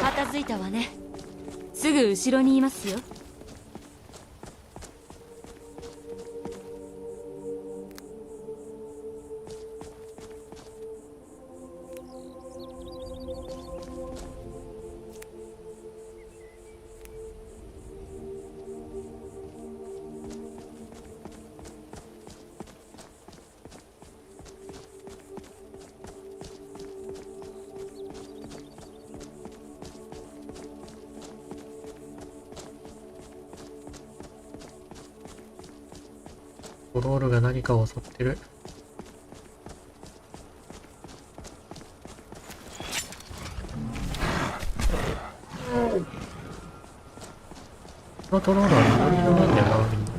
片付いたわね。すぐ後ろにいますよ。トロールが何かを襲ってる。このトロールは緑色なんだよな、みんな。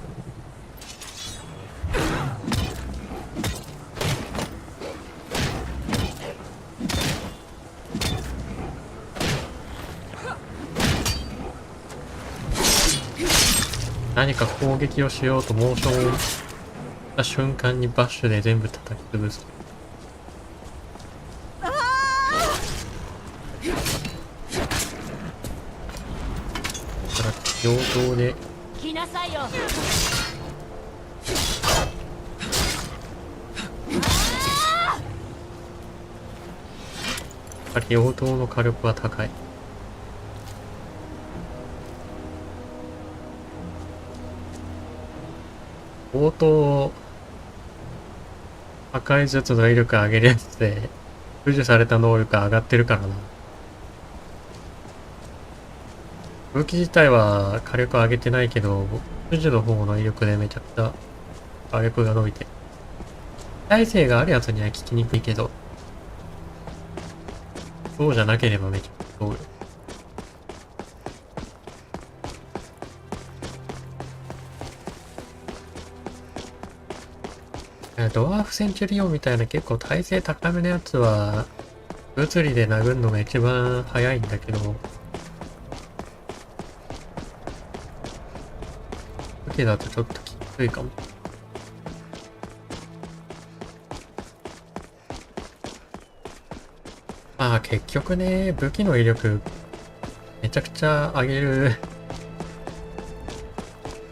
何か攻撃をしようとモーションをした瞬間にバッシュで全部叩き潰す。だから共闘で来なさいよ。両刀の火力は高い。応答破壊術の威力上げるやつで付与された能力が上がってるからな。武器自体は火力上げてないけど、付与の方の威力でめちゃくちゃ火力が伸びて、耐性があるやつには効きにくいけど、そうじゃなければめちゃくちゃそうよ。ドワーフセンチュリオンみたいな結構耐性高めのやつは物理で殴るのが一番早いんだけど、武器だとちょっときついかも。まあ結局ね、武器の威力めちゃくちゃ上げる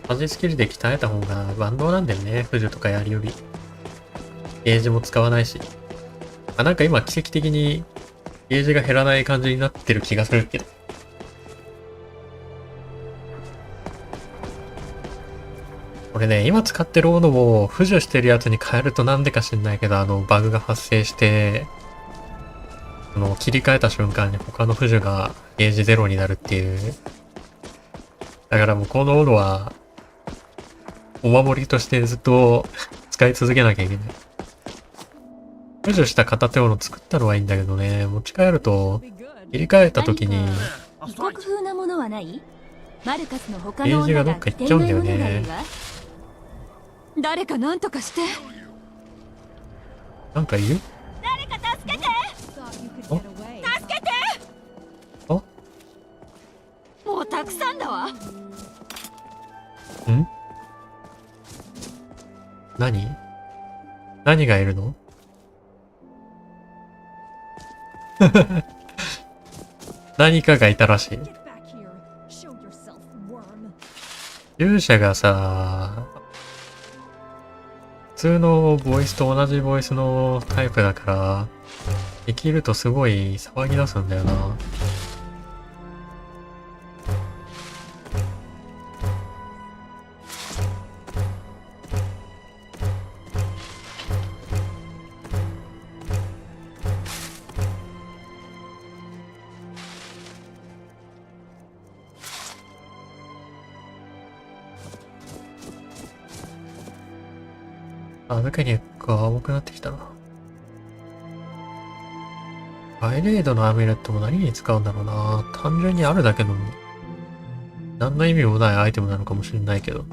マジスキルで鍛えた方が万能なんだよね、付属とか槍より。ゲージも使わないし。なんか今奇跡的にゲージが減らない感じになってる気がするけど。これね、今使ってる斧を付与してるやつに変えるとなんでか知んないけど、バグが発生して、切り替えた瞬間に他の付与がゲージゼロになるっていう。だからもうこの斧は、お守りとしてずっと使い続けなきゃいけない。付与した片手斧作ったのはいいんだけどね、持ち帰ると、切り替えた時に、異国風なものはない？マルカスの他ゲージの女ががどっか行っちゃうんだよね。誰か何とかして。なんかいる？誰か助けて！お？助けて！お？もうたくさんだわ。ん？何がいるの？何かがいたらしい。勇者がさ、普通のボイスと同じボイスのタイプだから、できるとすごい騒ぎ出すんだよな。抜けに行くか重くなってきたな。アイレイドのアミュレットも何に使うんだろうな。単純にあるだけの何の意味もないアイテムなのかもしれないけど。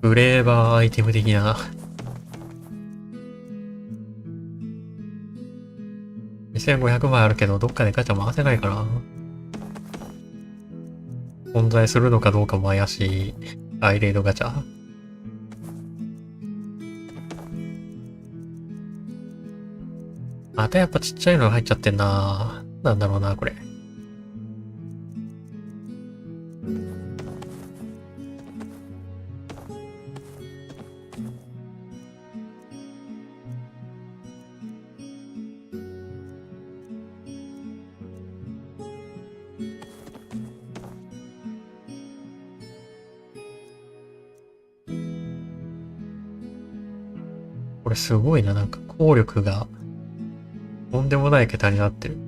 ブレーバーアイテム的な。2500枚あるけどどっかでガチャ回せないかな。存在するのかどうかも怪しいアイレイドガチャ。またやっぱちっちゃいのが入っちゃってんな。なんだろうなこれ。これすごいな、なんか効力がとんでもない桁になってる。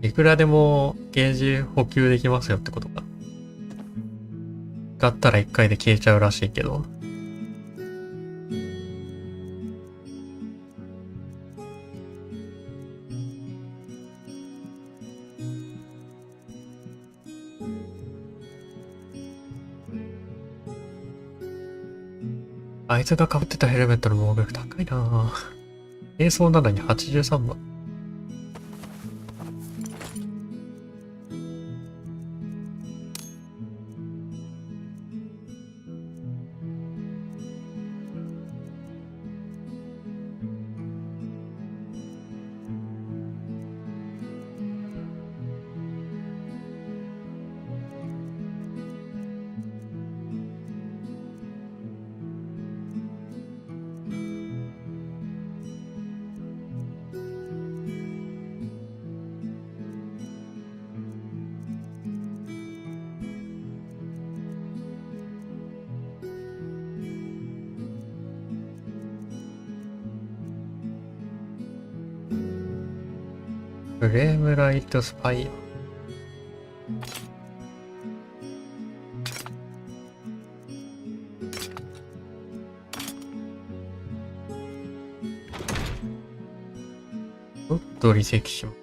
いくらでもゲージ補給できますよってことか。使ったら1回で消えちゃうらしいけど。あいつが被ってたヘルメットの防御力高いなぁ。軽装なのに83万。フレームライトスパイア。ちょっと離席します。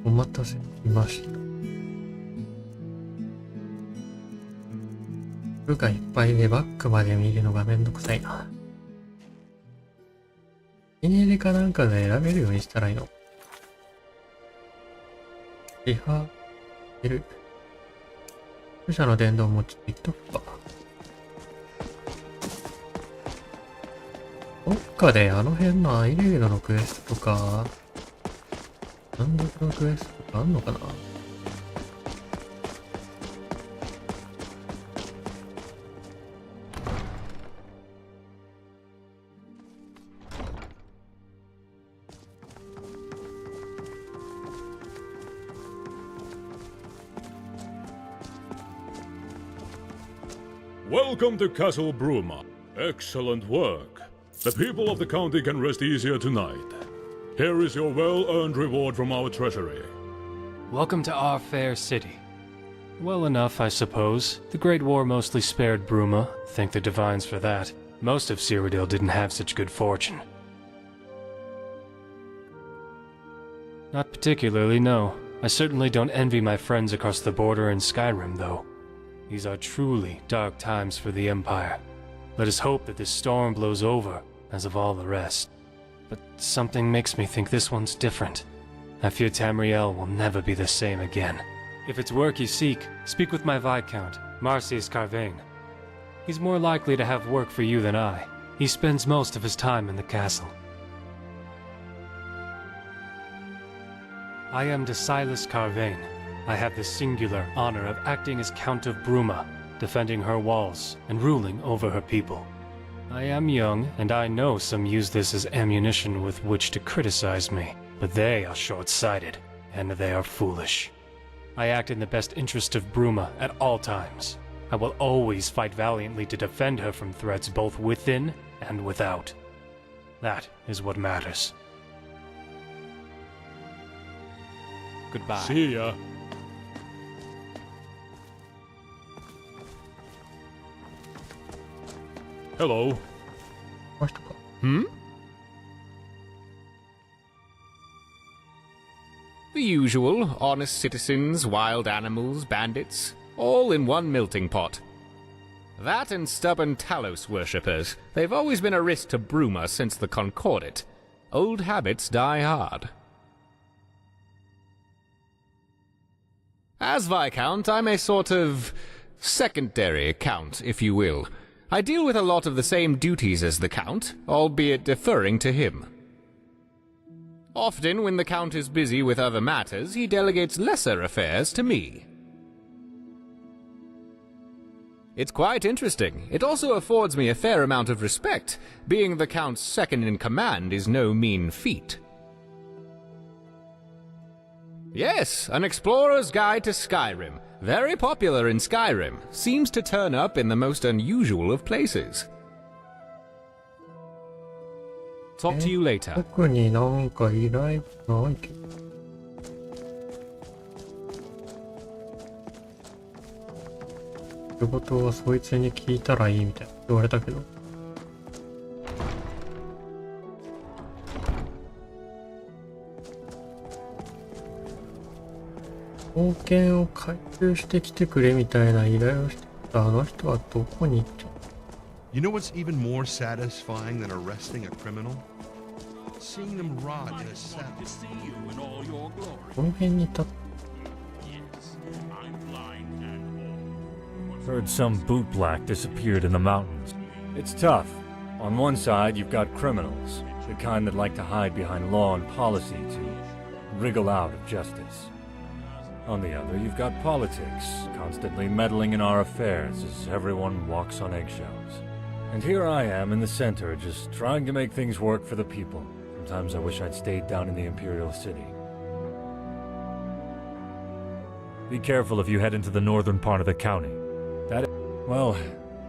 お待たせしました。部がいっぱいでバックまで見るのがめんどくさいな。手入れかなんかで選べるようにしたらいいの。リハール。著者の伝道もちょっと言っとくか。どっかであの辺のアイレードのクエストとか、単独のクエストとかあんのかな。Welcome to Castle Bruma. Excellent work. The people of the county can rest easier tonight. Here is your well-earned reward from our treasury. Welcome to our fair city. Well enough, I suppose. The Great War mostly spared Bruma. Thank the divines for that. Most of Cyrodiil didn't have such good fortune. Not particularly, no. I certainly don't envy my friends across the border in Skyrim, though. These are truly dark times for the Empire. Let us hope that this storm blows over, as of all the rest. But something makes me think this one's different. I fear Tamriel will never be the same again. If it's work you seek, speak with my Viscount, Marcius Carvain. He's more likely to have work for you than I. He spends most of his time in the castle. I am Decilis Carvain. I have the singular honor of acting as Count of Bruma, defending her walls and ruling over her people. I am young, and I know some use this as ammunition with which to criticize me, but they are short-sighted, and they are foolish. I act in the best interest of Bruma at all times. I will always fight valiantly to defend her from threats both within and without. That is what matters. Goodbye. See ya. Hello. Hmm? The usual, honest citizens, wild animals, bandits, all in one melting pot. That and stubborn Talos worshippers. They've always been a risk to Bruma since the Concordat. Old habits die hard. As Viscount, I'm a sort of secondary count, if you will. I deal with a lot of the same duties as the Count, albeit deferring to him. Often, when the Count is busy with other matters, he delegates lesser affairs to me. It's quite interesting. It also affords me a fair amount of respect. Being the Count's second-in-command is no mean feat. Yes, an explorer's guide to Skyrim. Very popular in Skyrim. Seems to turn up in the most unusual of places. Talk to you later. 特になんか依頼ないけど。仕事はそいつに聞いたらいいみたいな言われたけど。冒険を回収してきてくれみたいな依頼をしてたあの人はどこに行っちゃう？ You know what's even more satisfying than arresting a criminal? Seeing them rot in a cell. この辺にいた。 Heard some bootblack disappeared in the mountains. It's tough. On one side, you've got criminals, the kind that like to hide behind law and policy to wriggle out of justice. On the other, you've got politics, constantly meddling in our affairs as everyone walks on eggshells. And here I am in the center, just trying to make things work for the people. Sometimes I wish I'd stayed down in the Imperial City. Be careful if you head into the northern part of the county. Well,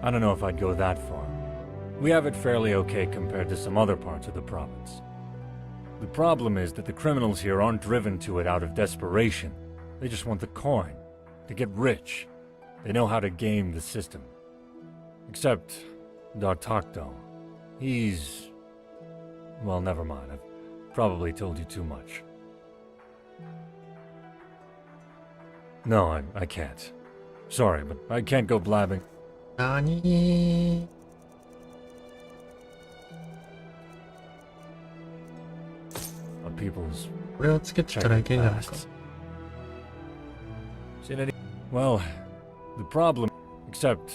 I don't know if I'd go that far. We have it fairly okay compared to some other parts of the province. The problem is that the criminals here aren't driven to it out of desperation. They just want the coin, to get rich. They know how to game the system. Except Dartakdo. He's... well, never mind. I've probably told you too much. No, I can't. Sorry, but I can't go blabbing. NANI? People's... これをつけてたらいけんじゃないか。 Well, the problem... except...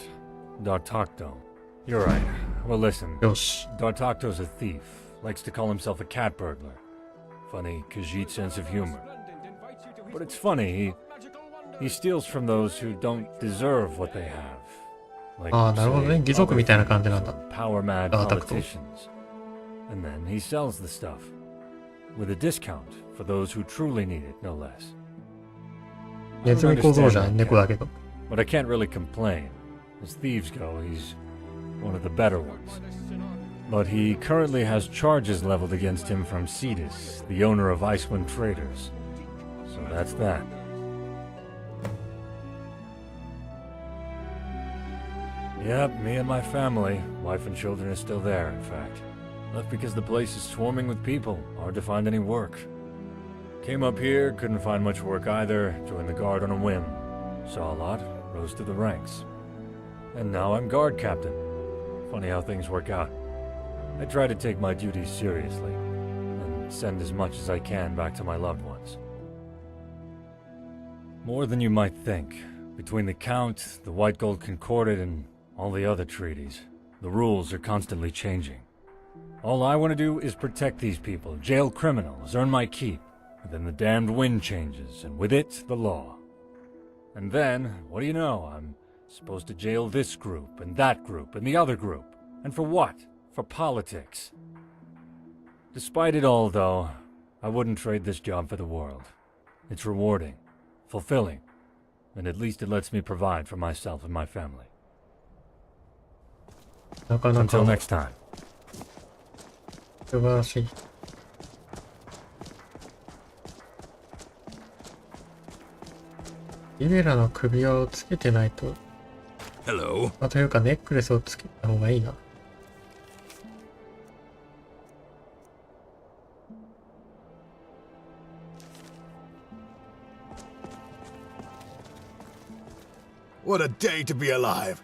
Dartakdo. You're right. well listen. よし。 Dartakto's a thief. Likes to call himself a cat burglar. Funny Khajiit sense of humor. But it's funny, he steals from those who don't deserve what they have. Like, ああ、なるほどね。義族みたいな感じなんだ。 power-mad ダータクト。 politicians. And then he sells the stuff. With a discount for those who truly need it, no less. ネズミ小僧じゃん、猫だけど。 But I can't really complain. As thieves go, he's one of the better ones. But he currently has charges leveled against him from Cetus, the owner of Icewind Traders. So that's that. Yep, me and my family, wife and children are still there, in fact. Left because the place is swarming with people, hard to find any work. Came up here, couldn't find much work either, joined the guard on a whim. Saw a lot, rose to the ranks. And now I'm guard captain. Funny how things work out. I try to take my duties seriously, and send as much as I can back to my loved ones. More than you might think. Between the Count, the White Gold Concordat, and all the other treaties, the rules are constantly changing. All I want to do is protect these people, jail criminals, earn my keep. And then the damned wind changes, and with it, the law. And then, what do you know, I'm supposed to jail this group, and that group, and the other group. And for what? For politics. Despite it all, though, I wouldn't trade this job for the world. It's rewarding, fulfilling, and at least it lets me provide for myself and my family. Until next time. 素晴らしい。リベラの首輪をつけてないと。Hello. まあ、というかネックレスをつけた方がいいな。What a day to be alive.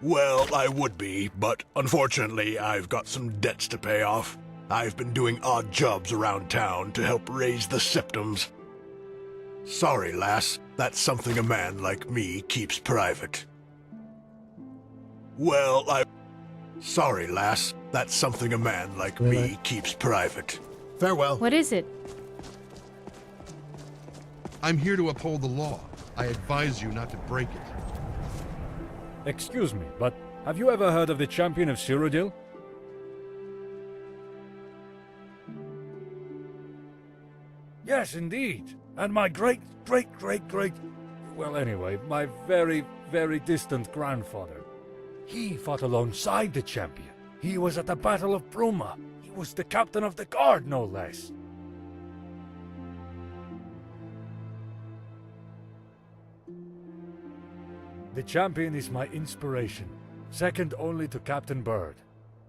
Well, I would be, but unfortunately I've got some debts to pay off. I've been doing odd jobs around town to help raise the septums. Sorry, lass, that's something a man like me keeps private. Well, Sorry, lass, that's something a man like me keeps private. Farewell. What is it? I'm here to uphold the law. I advise you not to break it. Excuse me, but have you ever heard of the champion of Cyrodiil? Yes, indeed. And my great... Well, anyway, my very, very distant grandfather. He fought alongside the champion. He was at the Battle of Bruma. He was the captain of the guard, no less. The champion is my inspiration, second only to Captain Bird.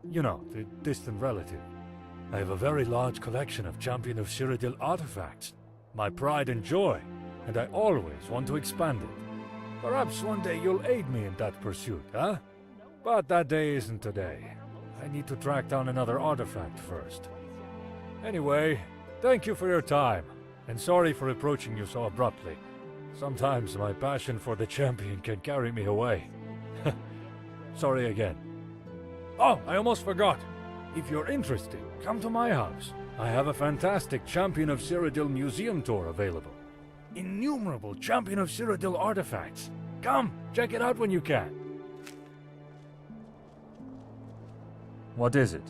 You know, the distant relative. I have a very large collection of Champion of Cyrodiil artifacts, my pride and joy, and I always want to expand it. Perhaps one day you'll aid me in that pursuit, huh? But that day isn't today. I need to track down another artifact first. Anyway, thank you for your time, and sorry for approaching you so abruptly. Sometimes my passion for the champion can carry me away. Sorry again. Oh, I almost forgot. If you're interested, come to my house. I have a fantastic Champion of Cyrodiil museum tour available. Innumerable Champion of Cyrodiil artifacts. Come, check it out when you can. What is it?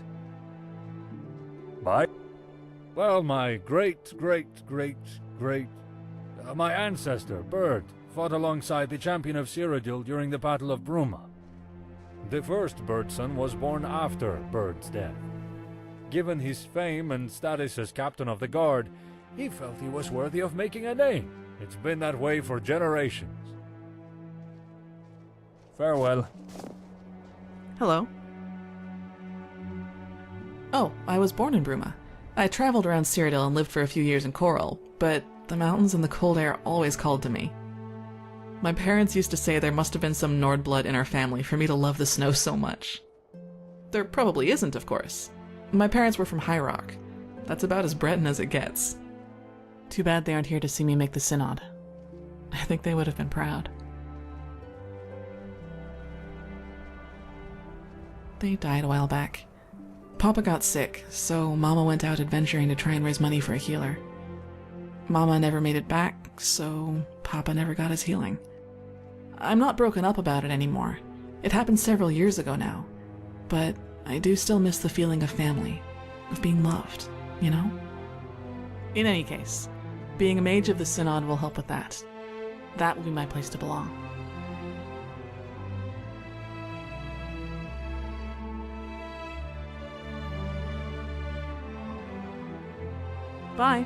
Bye? Well, my my ancestor, Bird, fought alongside the Champion of Cyrodiil during the Battle of Bruma. The first Birdson was born after Bird's death. Given his fame and status as captain of the guard, he felt he was worthy of making a name. It's been that way for generations. Farewell. Hello. Oh, I was born in Bruma. I traveled around Cyrodiil and lived for a few years in Coral, but the mountains and the cold air always called to me. My parents used to say there must have been some Nord blood in our family for me to love the snow so much. There probably isn't, of course. My parents were from High Rock. That's about as Breton as it gets. Too bad they aren't here to see me make the synod. I think they would have been proud. they died a while back. Papa got sick, so Mama went out adventuring to try and raise money for a healer. Mama never made it back, so Papa never got his healing. I'm not broken up about it anymore. It happened several years ago now. But I do still miss the feeling of family, of being loved, you know? In any case, being a mage of the Synod will help with that. That will be my place to belong. Bye.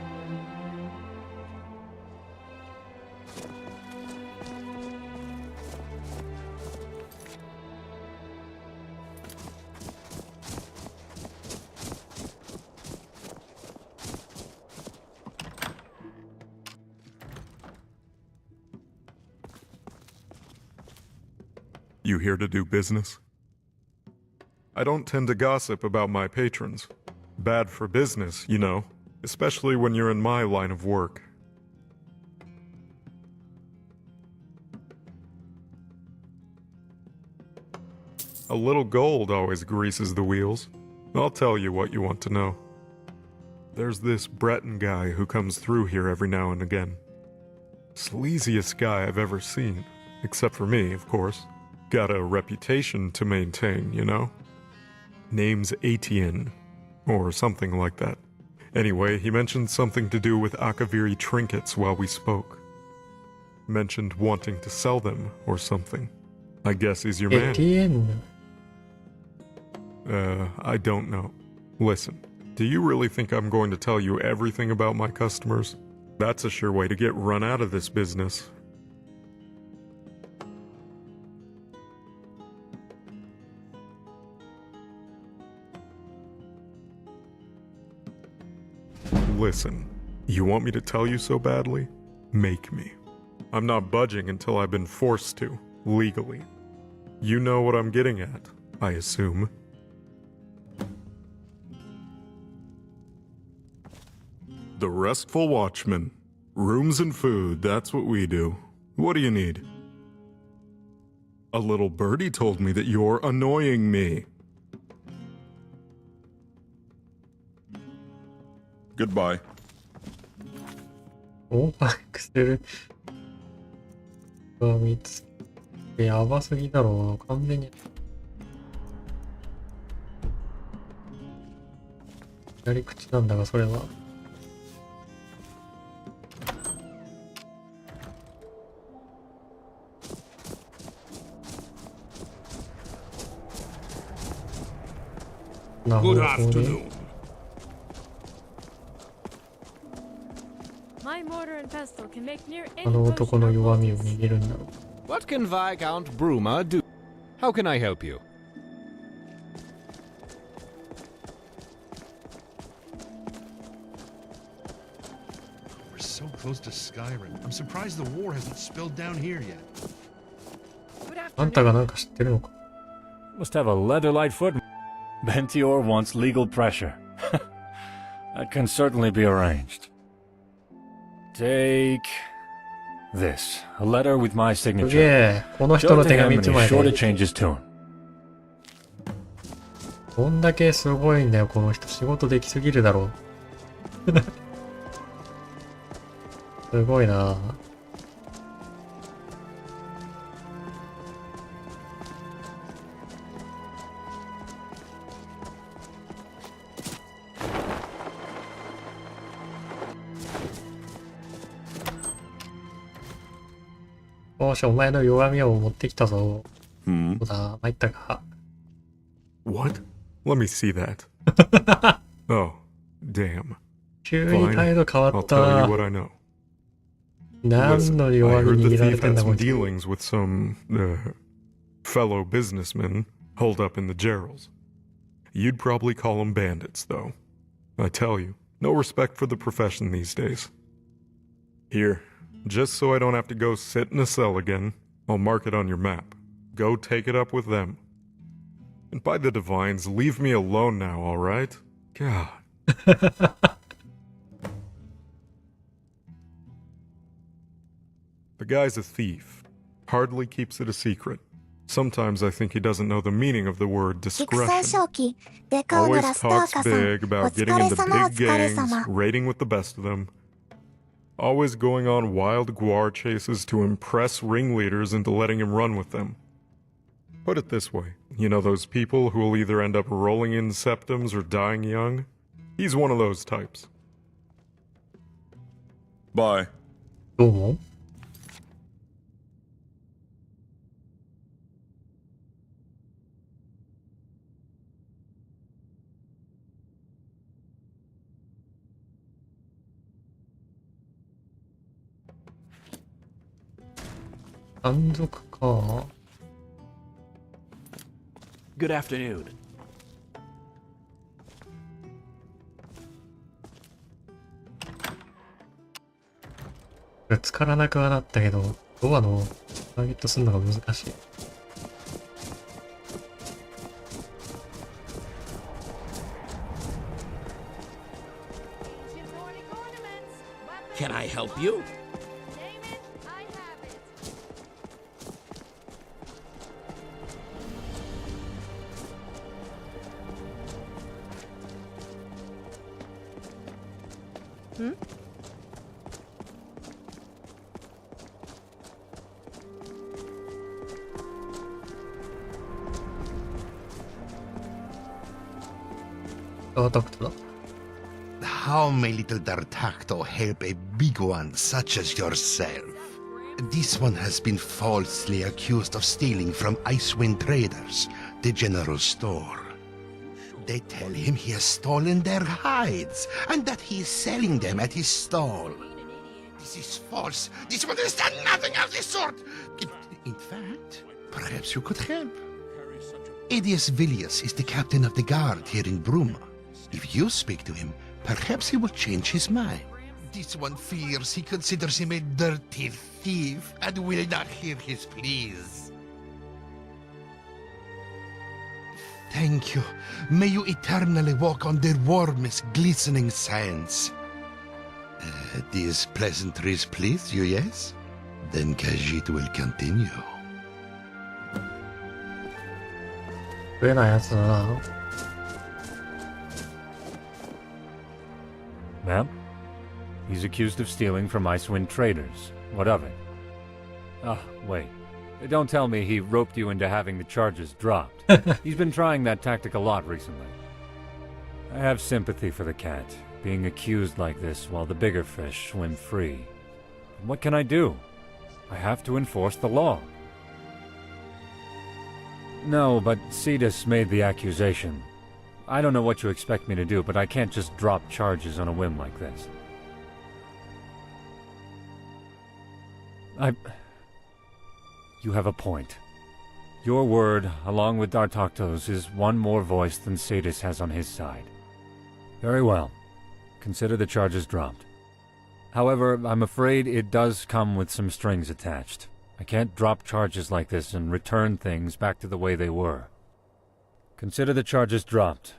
You here to do business? I don't tend to gossip about my patrons. Bad for business, you know, especially when you're in my line of work. A little gold always greases the wheels. I'll tell you what you want to know. There's this Breton guy who comes through here every now and again. Sleaziest guy I've ever seen. Except for me, of course. Got a reputation to maintain, you know? Name's Etienne, or something like that. Anyway, he mentioned something to do with Akaviri trinkets while we spoke. Mentioned wanting to sell them, or something. I guess he's your man. Etienne. I don't know. Listen, do you really think I'm going to tell you everything about my customers? That's a sure way to get run out of this business. Listen, you want me to tell you so badly? Make me. I'm not budging until I've been forced to, legally. You know what I'm getting at, I assume. The Restful Watchman. Rooms and food, that's what we do. What do you need? A little birdie told me that you're annoying me. Goodbye. オーバークする。見つけやばすぎだろう。完全に。やり口なんだが、それは。なるほどね。あの男の弱みを握るんだろう。What can Viscount Bruma do? How can I help you? We're so close to Skyrim. I'm surprised the war hasn't spilled down here yet. あんたがなんか知ってるのか。Must have a leather-light foot. Bentior wants legal pressure. That can certainly be arranged. Take this. A letter with my signature. すげえ。この人の手紙1枚で。どんだけすごいんだよ、この人。仕事できすぎるだろう。すごいな。よし、お前の弱みを持ってきたぞ。そうだ、参ったか。What? Let me see that. Oh, damn. 急に態度変わった。I'll tell you what I know. 何の弱み握られてんだ、こいつ。dealings with some, fellow businessmen holed up in the Gerals. You'd probably call them bandits, though. I tell you, no respect for the profession these days. Here. Just so I don't have to go sit in a cell again, I'll mark it on your map. Go take it up with them. And by the divines, leave me alone now, alright? God. The guy's a thief. Hardly keeps it a secret. Sometimes I think he doesn't know the meaning of the word 戦 discretion. 正気デカウヌ Always ラスターカ talks さん big お about 疲 getting れ into 様お big 疲れ gangs, 様 raiding with the best of them. Always going on wild guar chases to impress ringleaders into letting him run with them. Put it this way, you know those people who will either end up rolling in septums or dying young? He's one of those types. Bye. どうも山賊か。Good afternoon. ぶつからなくはなったけど、ドアのターゲットするのが難しい。Can I help you? Hmm? How may little D'Artagnan help a big one such as yourself? This one has been falsely accused of stealing from Icewind Traders, the general store. They tell him he has stolen their hides and that he is selling them at his stall. This is false. This one has done nothing of the sort. In fact, perhaps you could help. Adius Villius is the captain of the guard here in Bruma. If you speak to him, perhaps he will change his mind. This one fears he considers him a dirty thief and will not hear his pleas. Thank you. May you eternally walk on the warmest, glistening sands. These pleasantries please you, yes? Then Khajiit will continue. 食えないやつだな。Ma'am? He's accused of stealing from Icewind Traders. What of it? Ah, wait. Don't tell me he roped you into having the charges dropped. He's been trying that tactic a lot recently. I have sympathy for the cat, being accused like this while the bigger fish swim free. What can I do? I have to enforce the law. No, but Cetus made the accusation. I don't know what you expect me to do, but I can't just drop charges on a whim like this. You have a point. Your word, along with D'Artagna's, is one more voice than Cetus has on his side. Very well. Consider the charges dropped. However, I'm afraid it does come with some strings attached. I can't drop charges like this and return things back to the way they were. Consider the charges dropped,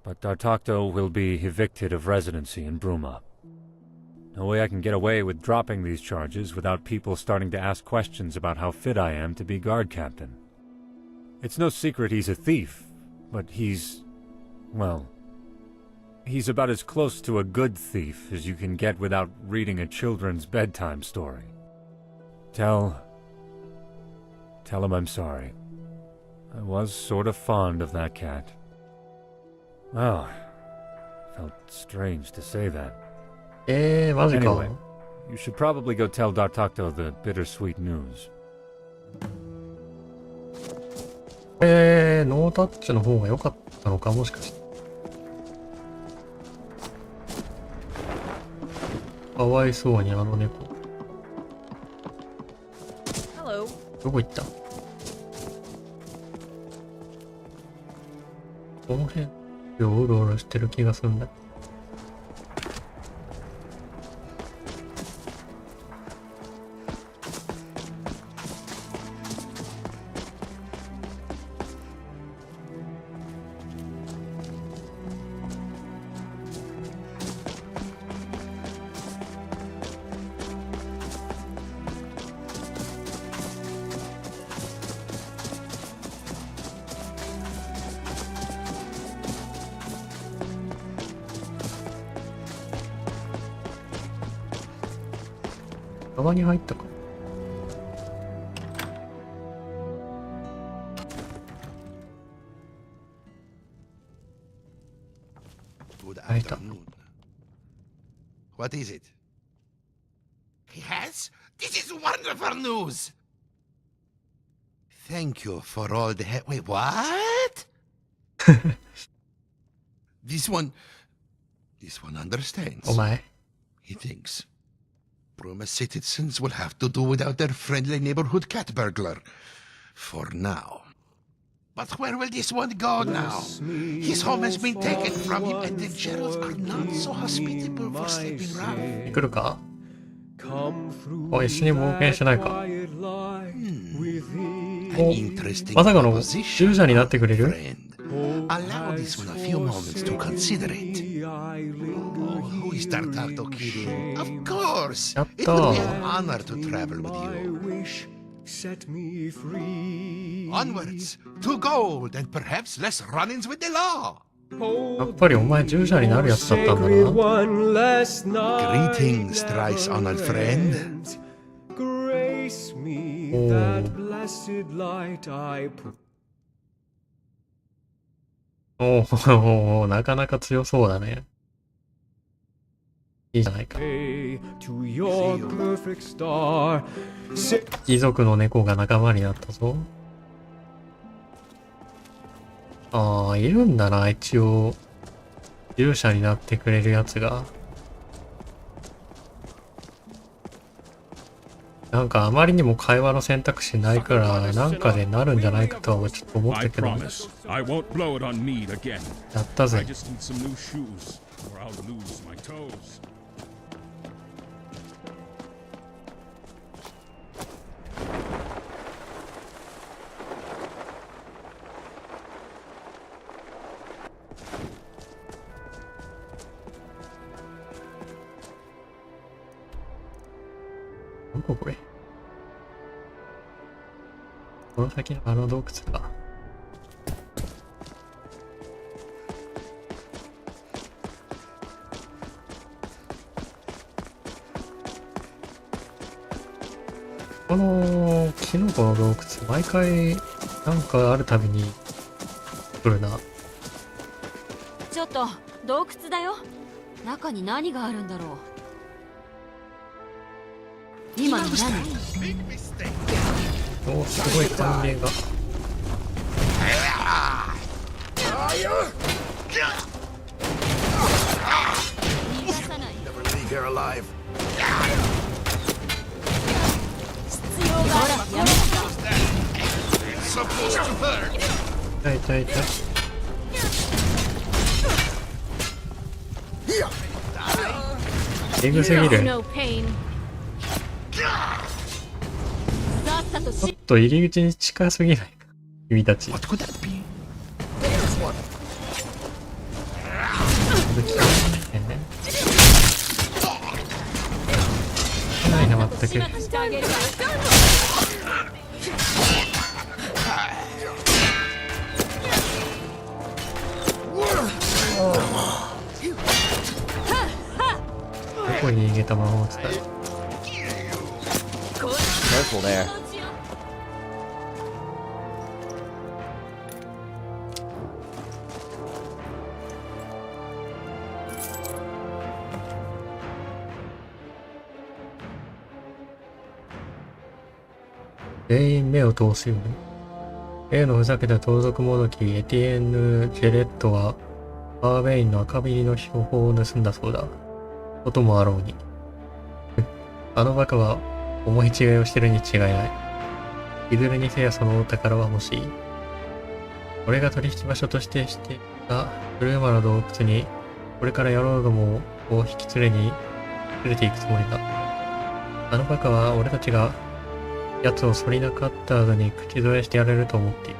but D'Artagnan will be evicted of residency in Bruma. No way I can get away with dropping these charges without people starting to ask questions about how fit I am to be guard captain. It's no secret he's a thief, but he's about as close to a good thief as you can get without reading a children's bedtime story. Tell him I'm sorry. I was sort of fond of that cat. Well, felt strange to say that. Anyway, you should probably go tell D'Artagnan the bittersweet news. ノータッチの方が良かったのか、もしかして。かわいそうにあの猫。どこ行った？この辺、うろうろしてる気がするんだ。川に入ったか。入った。What is it? Yes? This is wonderful news! Thank you for all the help. Wait, what? This one understands. お前。He thinks Bruma citizens will have to do without their friendly neighborhood cat burglar. For now. But where will this one go now? His home has been taken from him, and the jails are not so hospitable for sleeping around. 来るか？お、一緒に冒険しないか。お、まさかの従者になってくれる？ Allow this one a few moments to consider it. Oh, who is Tartarto kidding? Of course! It would be an honor to travel with you. Set me free. Onwards to gold and perhaps less run-ins with the law. やっぱりお前従者になるやつだったんだな。Greetings, thrice honored friend. Grace me that blessed light I put. おお、なかなか強そうだね。いいじゃないか。貴族の猫が仲間になったぞ。ああ、いるんだな、一応。従者になってくれるやつが。なんかあまりにも会話の選択肢ないから、なんかでなるんじゃないかとはちょっと思ったけど。やったぜ。どここれ？この先のあの洞窟か。このキノコの洞窟、毎回なんかあるたびに来るな。ちょっと洞窟だよ。中に何があるんだろう。今の何？おお、すごい歓迎が。痛い痛い痛い。エグすぎる。ちょっと入り口に近すぎないか、君たち。ないな、まったく。どこに逃げたまま落ちた。Careful there.「全員目を通すように。例のふざけた盗賊もどきエティエンヌ・ジェレットはバーベインの赤ビリの標本を盗んだそうだ。こともあろうに。あのバカは思い違いをしてるに違いない。いずれにせよそのお宝は欲しい。俺が取引場所としてしていたブルーマの洞窟にこれから野郎どもを引き連れて行くつもりだ。あのバカは俺たちが奴をソリナカッターズに口添えしてやれると思っている。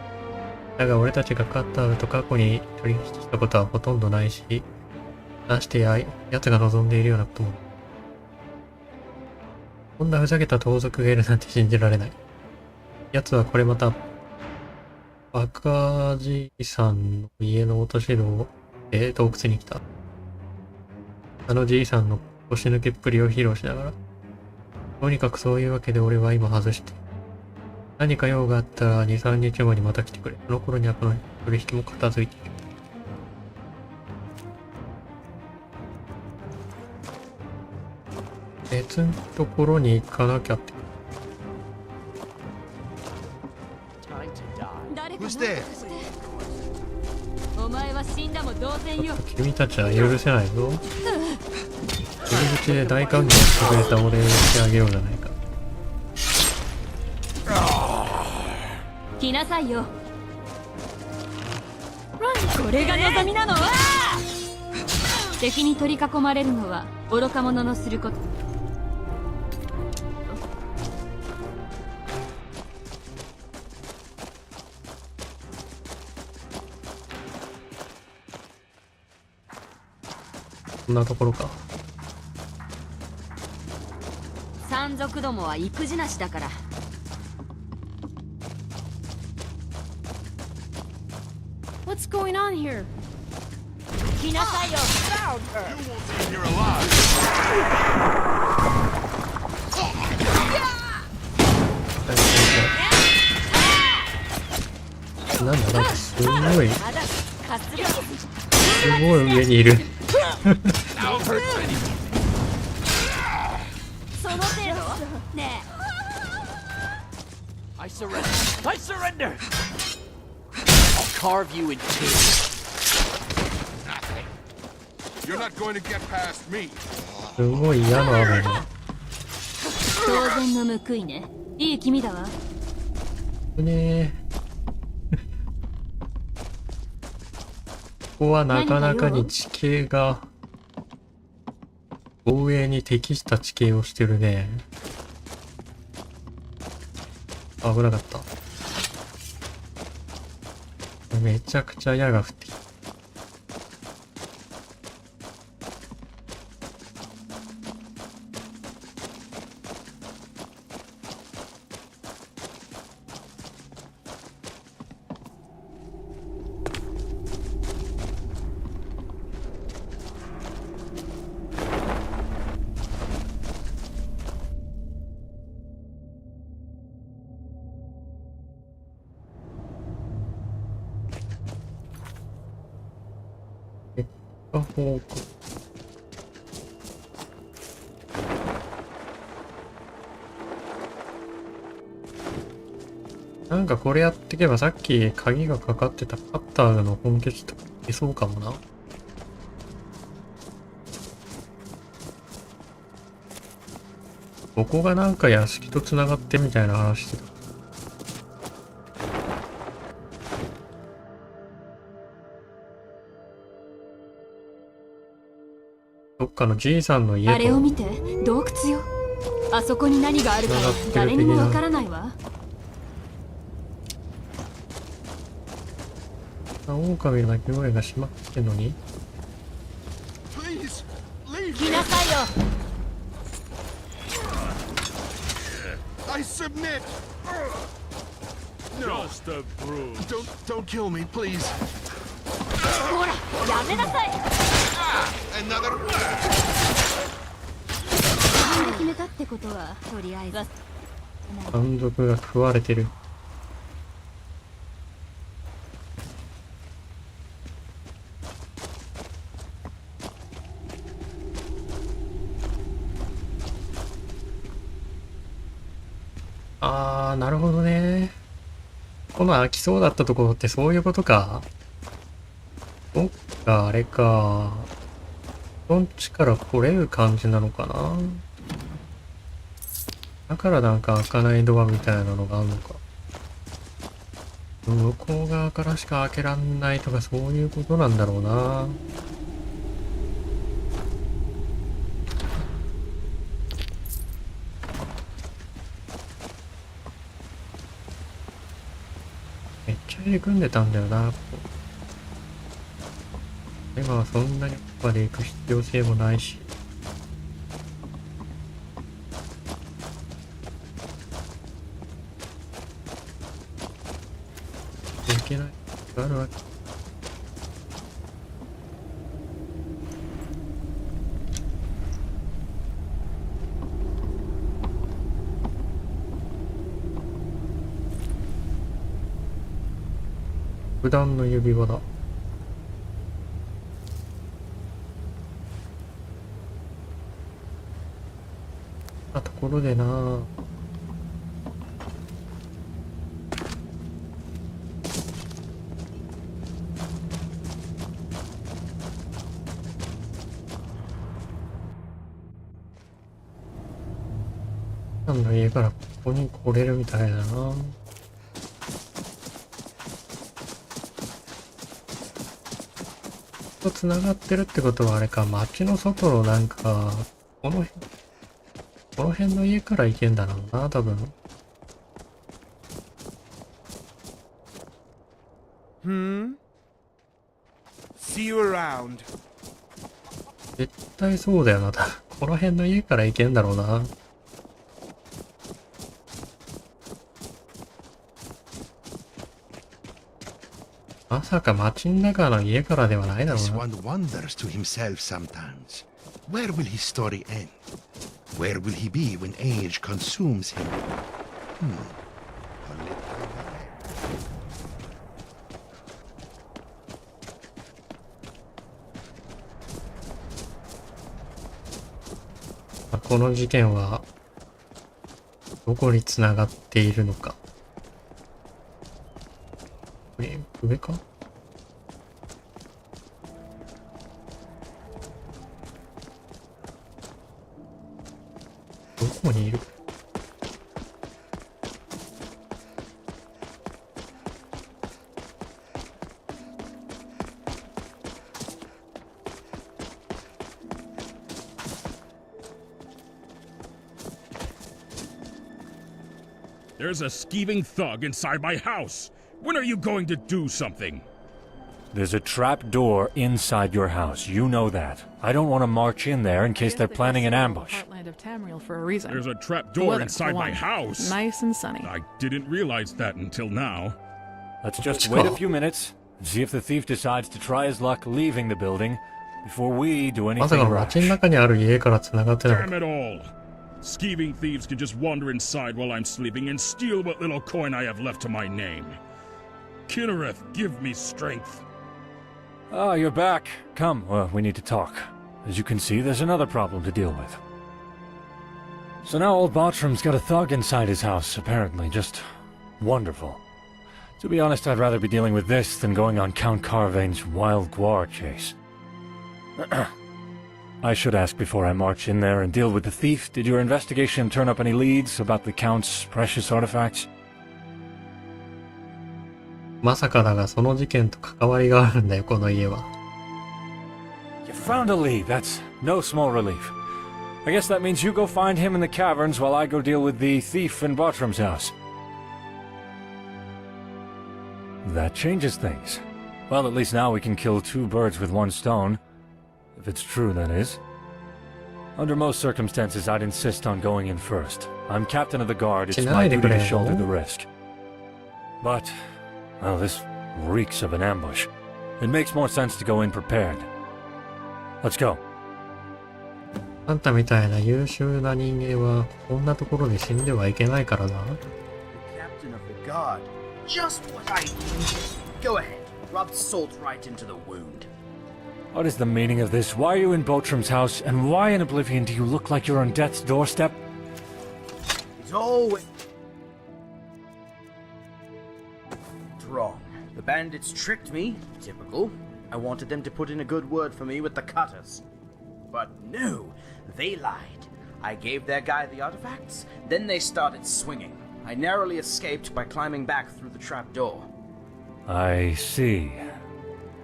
だが俺たちがカッターズと過去に取引したことはほとんどないし、ましてや奴が望んでいるようなことも。こんなふざけた盗賊がいるなんて信じられない。奴はこれまた、バカじいさんの家の落とし戸で洞窟に来た。あのじいさんの腰抜けっぷりを披露しながら、とにかくそういうわけで俺は今外して。何か用があったら2、3日後にまた来てくれ。その頃にはこの取引も片付いている。別のところに行かなきゃって。Who's there? お前は死んだも同然よ。君たちは許せないぞ。入り口で大歓迎してくれたお礼をしてあげようじゃないか。来なさいよ。これが望みなの。敵に取り囲まれるのは愚か者のすること。こんなところか。山賊どもは育児なしだから。What's going on here? 来なさいよ。なんだ、なんかすごい上にいる。その程度ねえ。I surrender. I surrender. I'll carve you in two. Nothing. You're not going to get past me. すごい嫌な雨だ。当然の報いね。いい気味だわ。ここはなかなかに地形が防衛に適した地形をしてるね。危なかった。めちゃくちゃ矢が降ってきた。なんかこれやっていけばさっき鍵がかかってたカッターの本拠地とかいけそうかもな。ここがなんか屋敷と繋がってみたいな話してた。どっかのじいさんの家と。あれを見て、洞窟よ。あそこに何があるかは誰にもわからないわ。狼の鳴き声がしまってんのに。来なさいよ。I submit. No. Just a bruise. Don't kill me, please. ほら、やめなさい。Another. 自分で決めたってことは、とりあえず。山賊が食われてる。なるほどね。この空きそうだったところってそういうことか。そっか、あれか。こっちから来れる感じなのかな。だからなんか開かないドアみたいなのがあるのか。向こう側からしか開けらんないとかそういうことなんだろうな。入り組んでたんだよな。今はそんなにここまで行く必要性もないし。いけないがあるわけ。普段の指輪だ。ところでな、なんの家からここに来れるみたいだな。と繋がってるってことはあれか、街の外のなんかこの辺の家から行けんだろうな、多分。See you around. 絶対そうだよな。この辺の家から行けんだろうな。まさか街の中の家からではないだろうな。This one wonders to himself sometimes. Where will his story end? Where will he be when age consumes him? A この事件はどこに繋がっているのか。上か？どこにいる？There's a skeeving thug inside my house. When are you going to do something? There's a trap door inside your house. You know that. I don't want to march in there in case they're planning an ambush. Heartland of Tamriel for a reason. There's a trap door inside my house. Nice and sunny. I didn't realize that until now. Let's just wait a few minutes and see if the thief decides to try his luck leaving the building before we do まさか anything 街の rash. 中にある家から繋がってない。 Damn it all. Skeeving thieves can just wander inside while I'm sleeping and steal what little coin I have left to my name. Kinnereth, give me strength. Ah, you're back. Come, we need to talk. As you can see, there's another problem to deal with. So now old Bartram's got a thug inside his house, apparently. Just wonderful. To be honest, I'd rather be dealing with this than going on Count Carvain's wild guar chase. I should ask before I march in there and deal with the thief. Did your investigation turn up any leads about the Count's precious artifacts? まさかだがその事件と関わりがあるんだよ、この家は。You found a lead. That's no small relief. I guess that means you go find him in the caverns while I go deal with the thief in Bartram's house. That changes things. Well, at least now we can kill two birds with one stone. If it's true, that is. Under most circumstances, I'd insist on going in first. I'm captain of the guard. It's my duty to shoulder the risk. But, well, this reeks of an ambush. It makes more sense to go in prepared. Let's go. あんたみたいな優秀な人間はこんなところで死んではいけないからな。 Captain of the guard. Just what I needed. Go ahead. Rub salt right into the wound. What is the meaning of this? Why are you in Bartram's house, and why in Oblivion do you look like you're on death's doorstep? It's always wrong. The bandits tricked me. Typical. I wanted them to put in a good word for me with the cutters. But no, they lied. I gave their guy the artifacts, then they started swinging. I narrowly escaped by climbing back through the trap door. I see.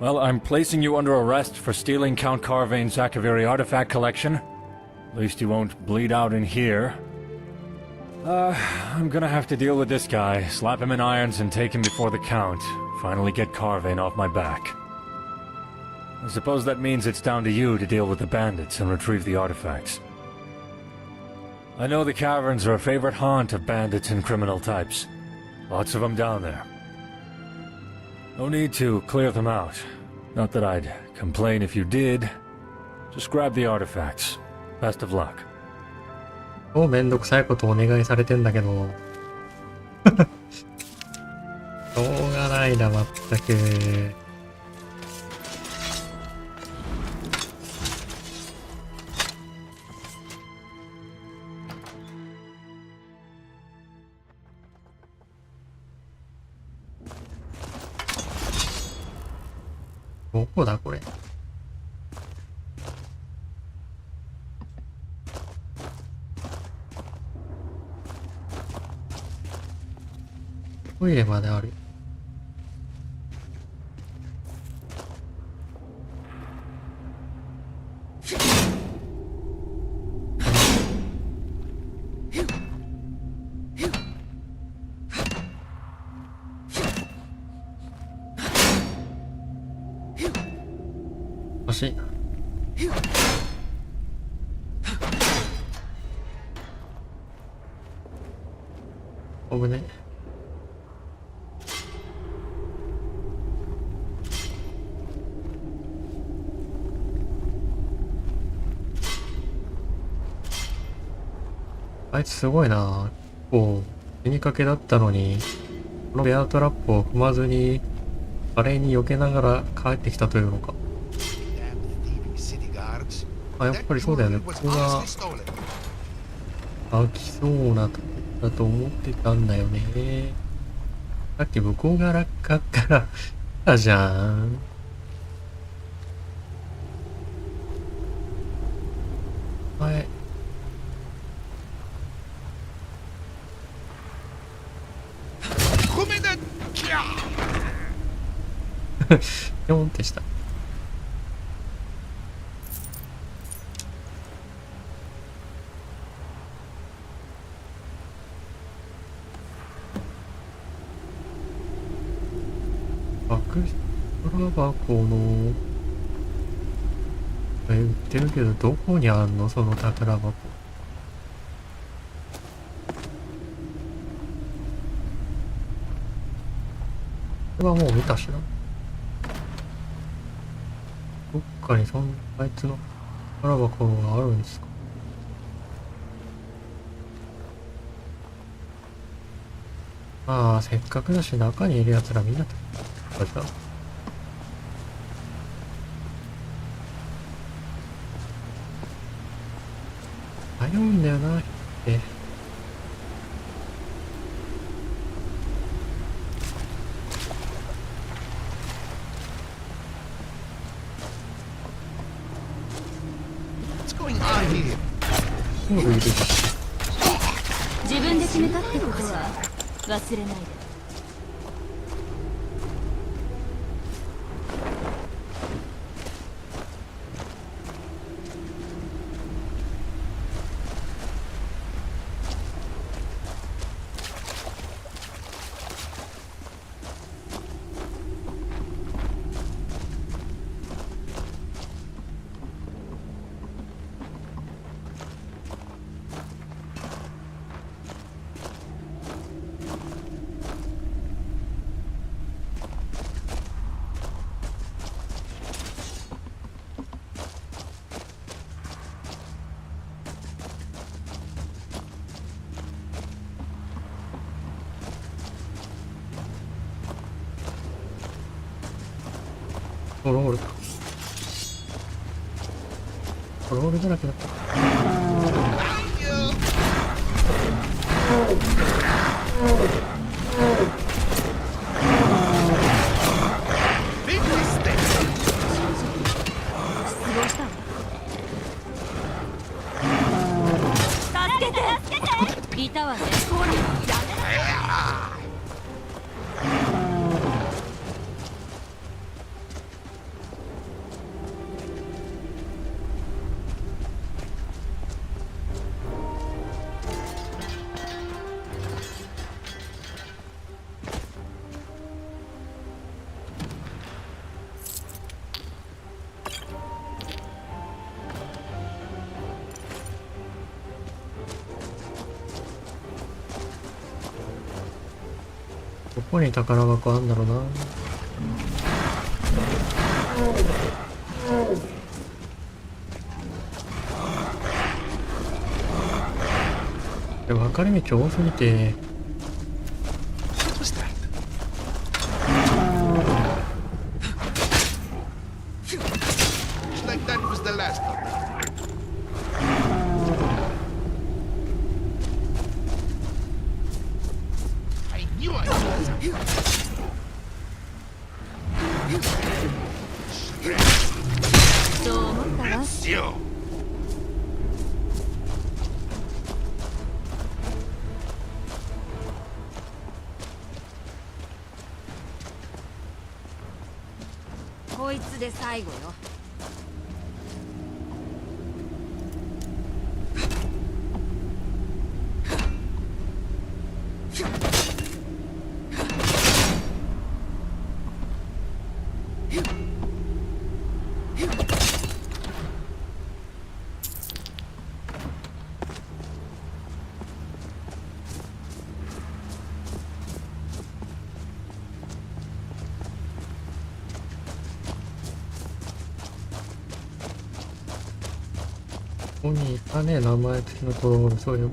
Well, I'm placing you under arrest for stealing Count Carvain's Akaviri artifact collection. At least you won't bleed out in here. I'm gonna have to deal with this guy, slap him in irons and take him before the Count. Finally get Carvain off my back. I suppose that means it's down to you to deal with the bandits and retrieve the artifacts. I know the caverns are a favorite haunt of bandits and criminal types. Lots of them down there. No need to clear them out. Not that I'd complain if you did. Just grab the artifacts. Best of luck. もうめんどくさいことお願いされてんだけど。しょうがないな、まったく。どこだこれ。トイレまである。欲しいな。危ね。あいつすごいな。こう死にかけだったのに、このベアトラップを踏まずに華麗に避けながら帰ってきたというのか。あ、やっぱりそうだよね。ここが開きそうなとこだと思ってたんだよね。さっき向こう側から来たじゃん。はい。ピョンってした。宝箱の売ってるけどどこにあんのその宝箱。これはもう見たしな。どっかにあいつの宝箱があるんですか。まあせっかくだし中にいるやつらみんなとじゃ迷うんだよなって。自分で決めたってことは忘れないで。ロールだ。ロールだらけだった。いたわね。どこに宝箱あんだろうな。分かれ道多すぎてそう思ったわ。こいつで最後よ。ここにいたね、名前付きのトロール、そういえば。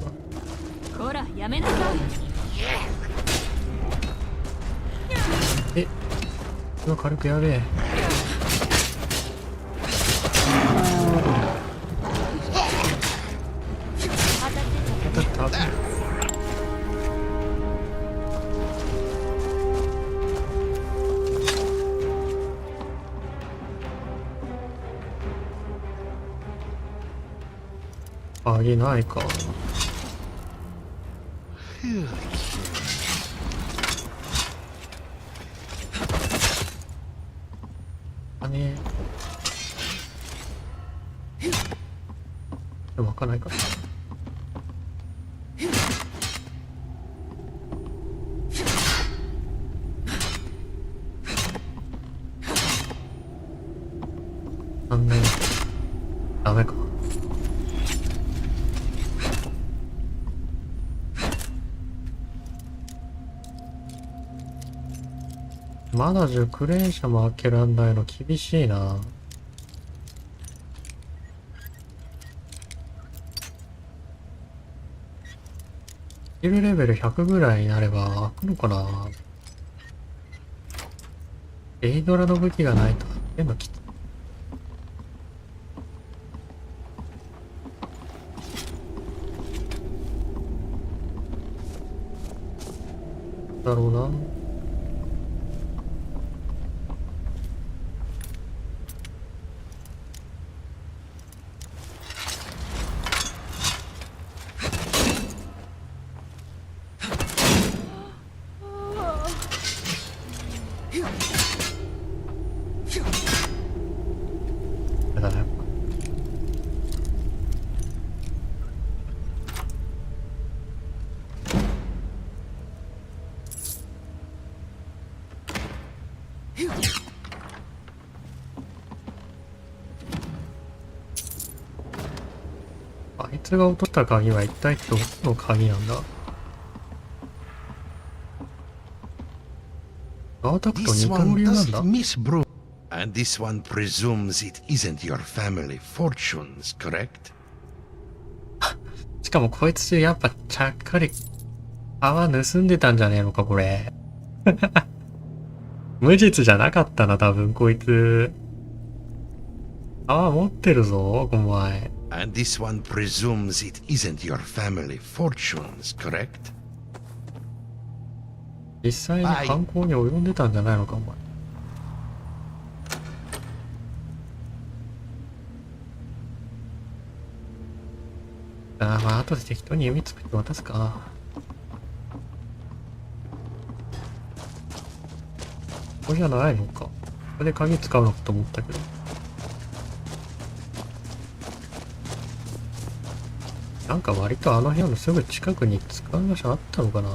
ほら、やめなさい。え、今軽くやべえ。当たった。鍵ないか。あねでも開かないか。残念。ダメか。まだ熟練者も開けらんないの厳しいな。スキルレベル100ぐらいになれば開くのかな。エイドラの武器がないと開けんのきつい。だろうな。だね。あいつが落とした鍵は一体どこの鍵なんだ。アータクト二刀流なんだ。And this one presumes it isn't your family fortunes, correct? しかもこいつやっぱちゃっかり泡盗んでたんじゃねえのかこれ。無実じゃなかったな多分こいつ。泡持ってるぞお前。And this one presumes it isn't your family fortunes, correct? 実際に犯行に及んでたんじゃないのかお前。ああ、まあ後で適当に弓作って渡すか。ここじゃないのか。これで鍵使うのかと思ったけど。なんか割とあの部屋のすぐ近くに使う場所あったのかな。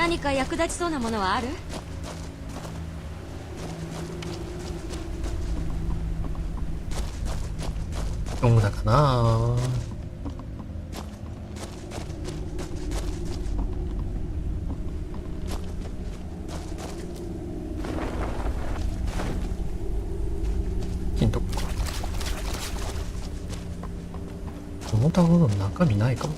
何か役立ちそうなものはある？どうだかな。ヒント。このタグの中身ないかも。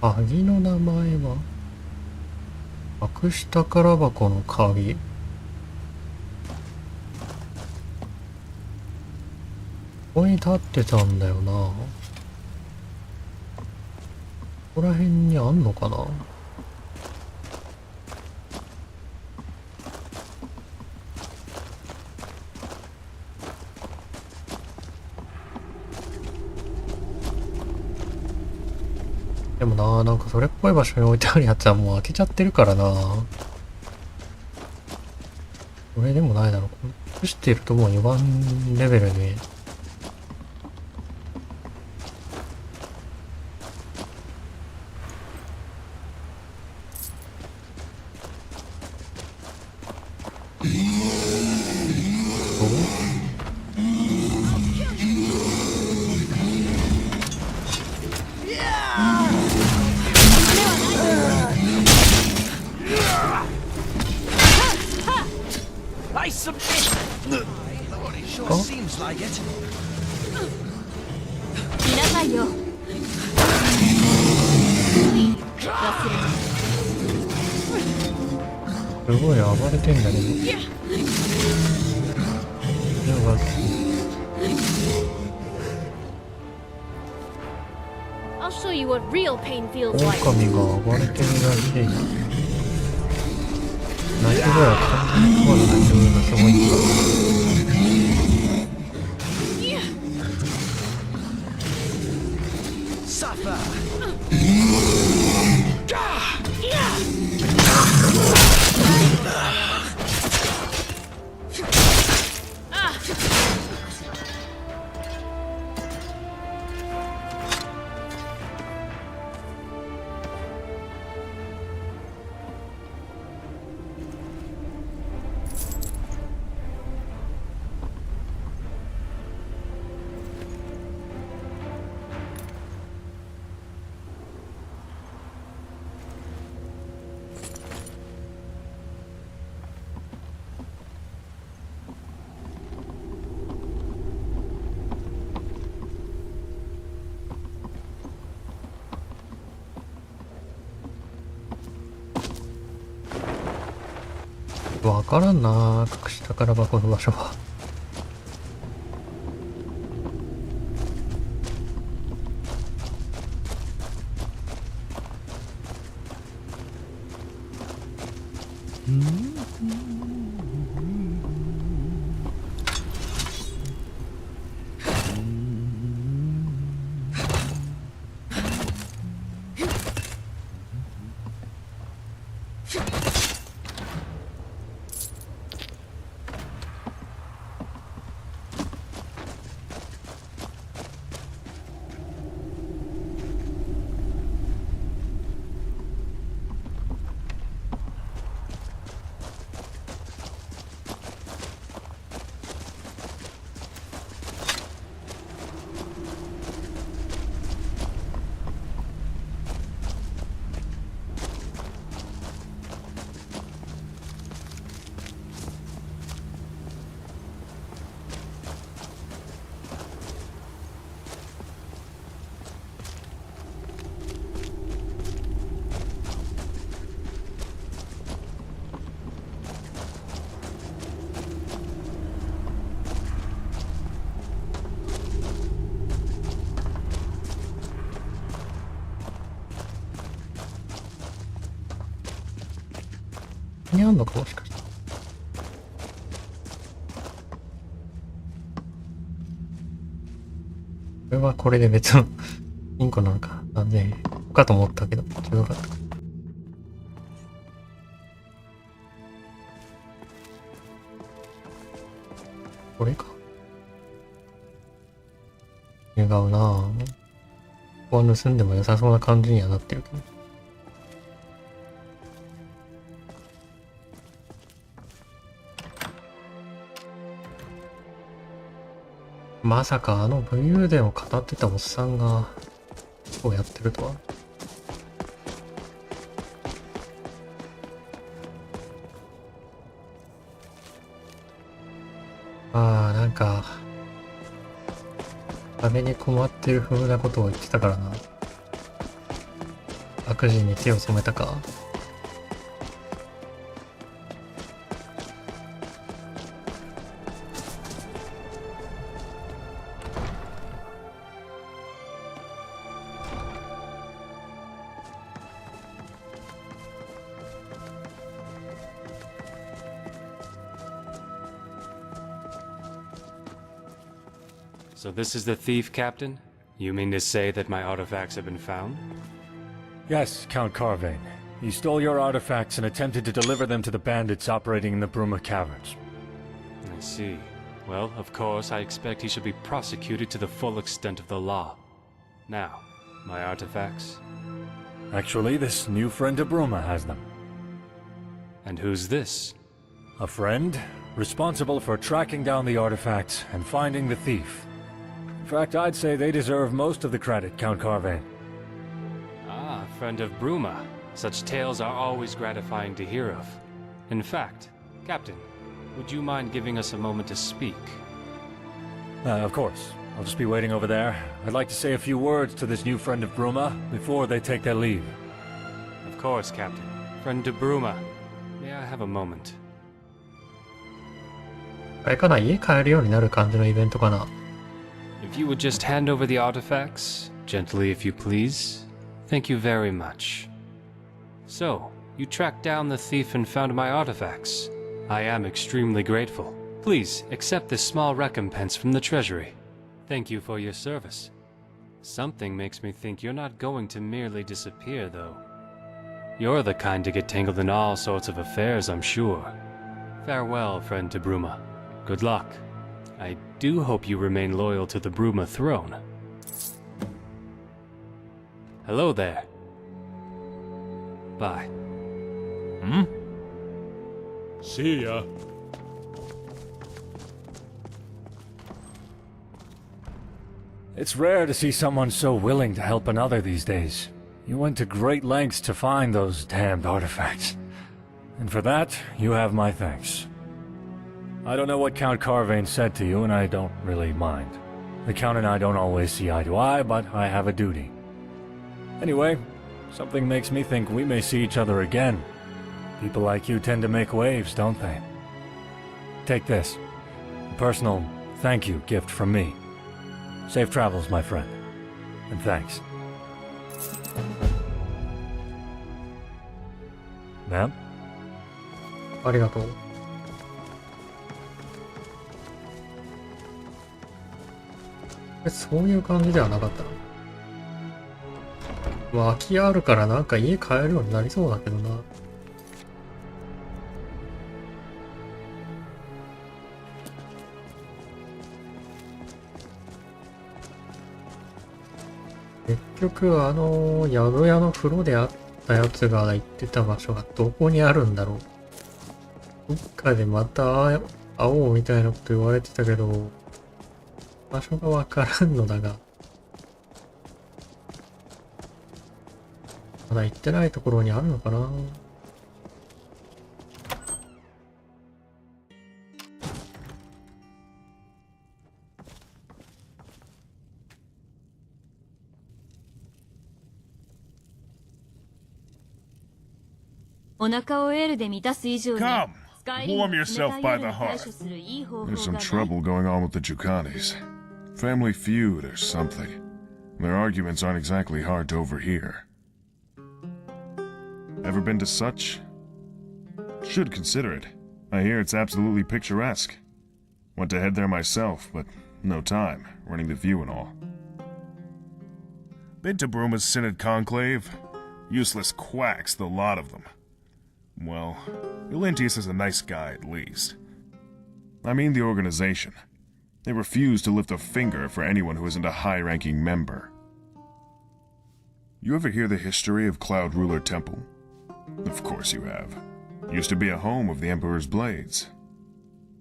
鍵の名前は隠し宝箱の鍵。ここに立ってたんだよな。ここら辺にあんのかな。でもな、なんかそれっぽい場所に置いてあるやつはもう開けちゃってるからな。これでもないだろ。隠してるともう4番レベルに。I submit. Lord, it sure seems like it. 見なさいよ。すごい暴れてんだけど。I'll show you what real pain feels like. 狼が暴れてるらしいな。ナイフぐらい完全にコアのナイフがすごいんだ。Suffer.わからんな、隠し宝箱の場所は。こにあんのか、もしかして。これはこれで別のインコなのか。なんで、かと思ったけど、違うかった。これか。違うなぁ。ここは盗んでも良さそうな感じにはなってるけど。まさかあの武勇伝を語ってたおっさんがこうやってるとは。なんか金に困ってる風なことを言ってたからな。悪事に手を染めたか。So this is the thief, Captain? You mean to say that my artifacts have been found? Yes, Count Carvane. He stole your artifacts and attempted to deliver them to the bandits operating in the Bruma Caverns. I see. Well, of course, I expect he should be prosecuted to the full extent of the law. Now, my artifacts? Actually, this new friend of Bruma has them. And who's this? A friend, responsible for tracking down the artifacts and finding the thief. In fact, I'd say they deserve most of the credit, Count Carvane. Ah, friend of Bruma. Such tales are always gratifying to hear of. In fact, Captain, would you mind giving us a moment to speak? Of course. I'll just be waiting over there. I'd like to say a few words to this new friend of Bruma before they take their leave. Of course, Captain. Friend of Bruma, may I have a moment? あれかな、家帰るようになる感じのイベントかな。If you would just hand over the artifacts, gently if you please. Thank you very much. So, you tracked down the thief and found my artifacts. I am extremely grateful. Please, accept this small recompense from the treasury. Thank you for your service. Something makes me think you're not going to merely disappear, though. You're the kind to get tangled in all sorts of affairs, I'm sure. Farewell, friend to Bruma. Good luck. I do hope you remain loyal to the Bruma throne. Hello there. Bye. See ya. It's rare to see someone so willing to help another these days. You went to great lengths to find those damned artifacts. And for that, you have my thanks. I don't know what Count Carvane said to you, and I don't really mind. The Count and I don't always see eye to eye, but I have a duty. Anyway, something makes me think we may see each other again. People like you tend to make waves, don't they? Take this. A personal thank you gift from me. Safe travels, my friend. And thanks. Ma'am? ありがとう。そういう感じではなかったな。まあ、空き家あるからなんか家買えるようになりそうだけどな。結局宿屋の風呂であったやつが言ってた場所がどこにあるんだろう。どっかでまた会おうみたいなこと言われてたけど、場所がわからんのだが、まだ行ってないところにあるのかな。お腹をエールで満たす以上に Come, warm yourself by the hearth. There's some trouble going on with the Jukanis. Family feud or something. Their arguments aren't exactly hard to overhear. Ever been to such? Should consider it. I hear it's absolutely picturesque. Want to head there myself, but no time, running the view and all. Been to Bruma's Synod Conclave? Useless quacks, the lot of them. Well, Ilentius is a nice guy at least. I mean the organization. They refuse to lift a finger for anyone who isn't a high-ranking member. You ever hear the history of Cloud Ruler Temple? Of course you have. Used to be a home of the Emperor's blades.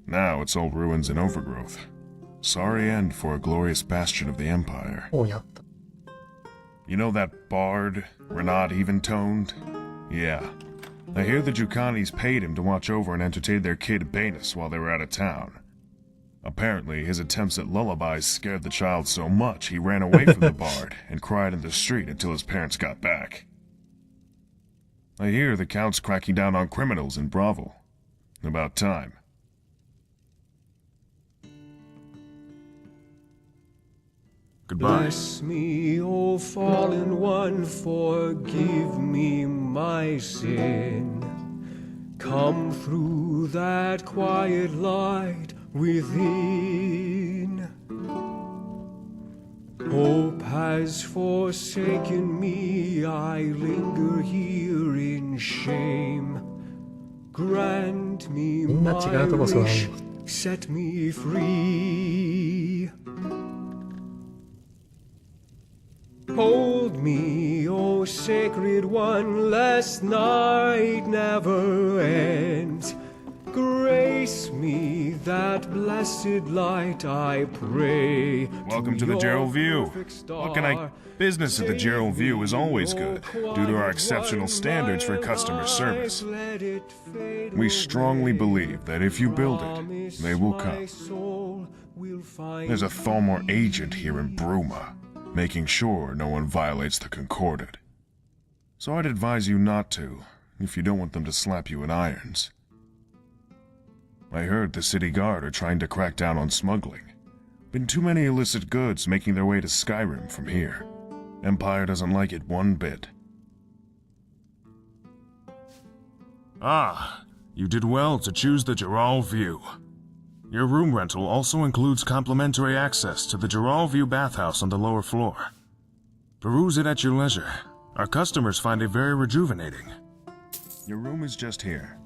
Now it's all ruins and overgrowth. Sorry end for a glorious bastion of the Empire. Oh, yeah. You know that bard, Renard Eventoned? Yeah. I hear the Jukanis paid him to watch over and entertain their kid Banus while they were out of town. Apparently, his attempts at lullabies scared the child so much he ran away from the bard and cried in the street until his parents got back. I hear the Count's cracking down on criminals in Bravo. About time. Goodbye. Bless me, O fallen one, forgive me my sin. Come through that quiet light within. Hope has forsaken me, I linger here in shame. Grant me my wish, set me free. Hold me, O sacred one, lest night never ends. Grace me that blessed light, I pray. Welcome to the Gerald View. What can I... Business at the Gerald View is always good, due to our exceptional standards for customer service. We strongly believe that if you build it, they will come. There's a Thalmor agent here in Bruma, making sure no one violates the Concordat. So I'd advise you not to, if you don't want them to slap you in irons. I heard the city guard are trying to crack down on smuggling. Been too many illicit goods making their way to Skyrim from here. Empire doesn't like it one bit. Ah, you did well to choose the Gerald View. Your room rental also includes complimentary access to the Gerald View bathhouse on the lower floor. Peruse it at your leisure. Our customers find it very rejuvenating. Your room is just here.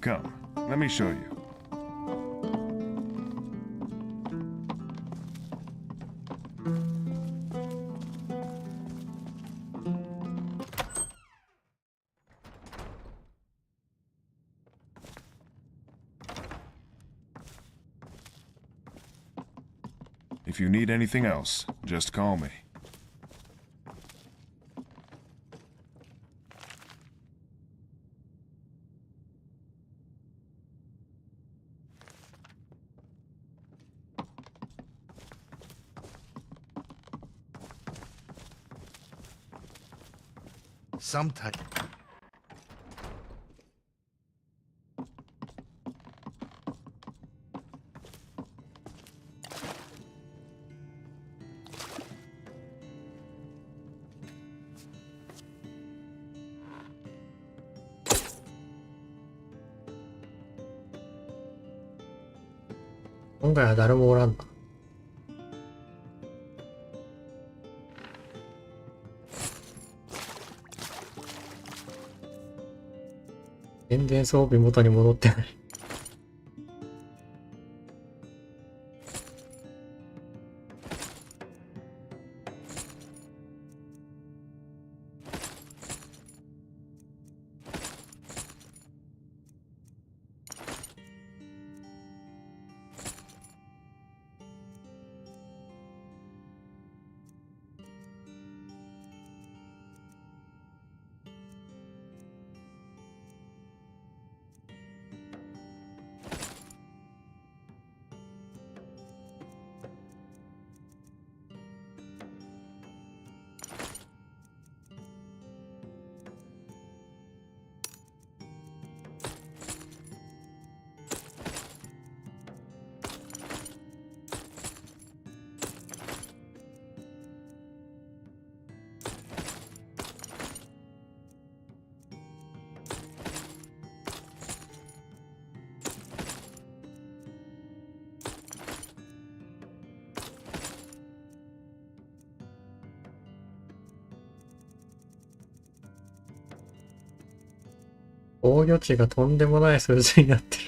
Come, let me show you. If you need anything else, just call me. Sometimes.今回は誰もおらんな。全然装備元に戻ってない。防御値がとんでもない数字になってる。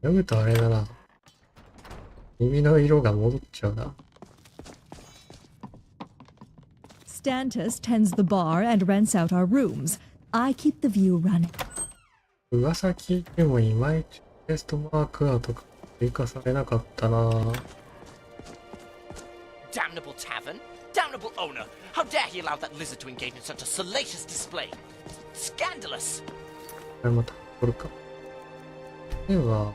読むとあれだな。耳の色が戻っちゃうな。Stantus tends the bar and rents out our rooms. I keep the view running. 噂聞いてもいまいちテストマークアウトが追加されなかったな。Damnable tavern! Damnable owner! How dare he allow that lizard to engage in such a salacious display? Scandalous! これまた取るか。では、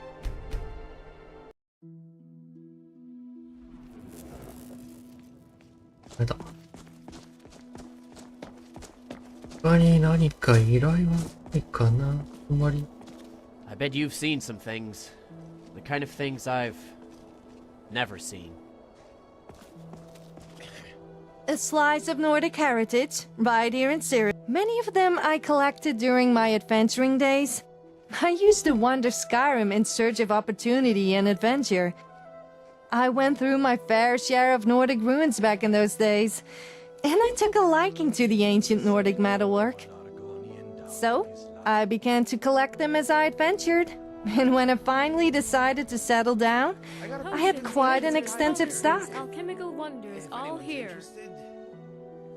あれだ。他に何か依頼はないかな。あんまり。I bet you've seen some things. The kind of things I've never seen. A slice of Nordic heritage, right here in Syria. Many of them I collected during my adventuring days. I used to wander Skyrim in search of opportunity and adventure. I went through my fair share of Nordic ruins back in those days, and I took a liking to the ancient Nordic metalwork. So, I began to collect them as I adventured, and when I finally decided to settle down, I had quite an extensive stock. Alchemical wonders all here.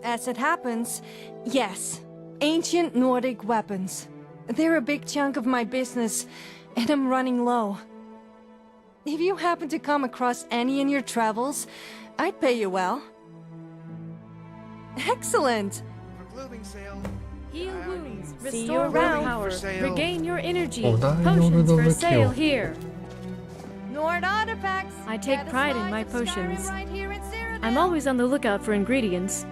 As it happens, yes, ancient Nordic weapons. They're a big chunk of my business, and I'm running low. If you happen to come across any in your travels, I'd pay you well. Excellent! Heal wounds, See you restore around. willpower, regain your energy. Oh, that Potions for is sale cute. here. Nord artifacts! I take pride in my potions. Right here in Cyrodiil. I'm always on the lookout for ingredients.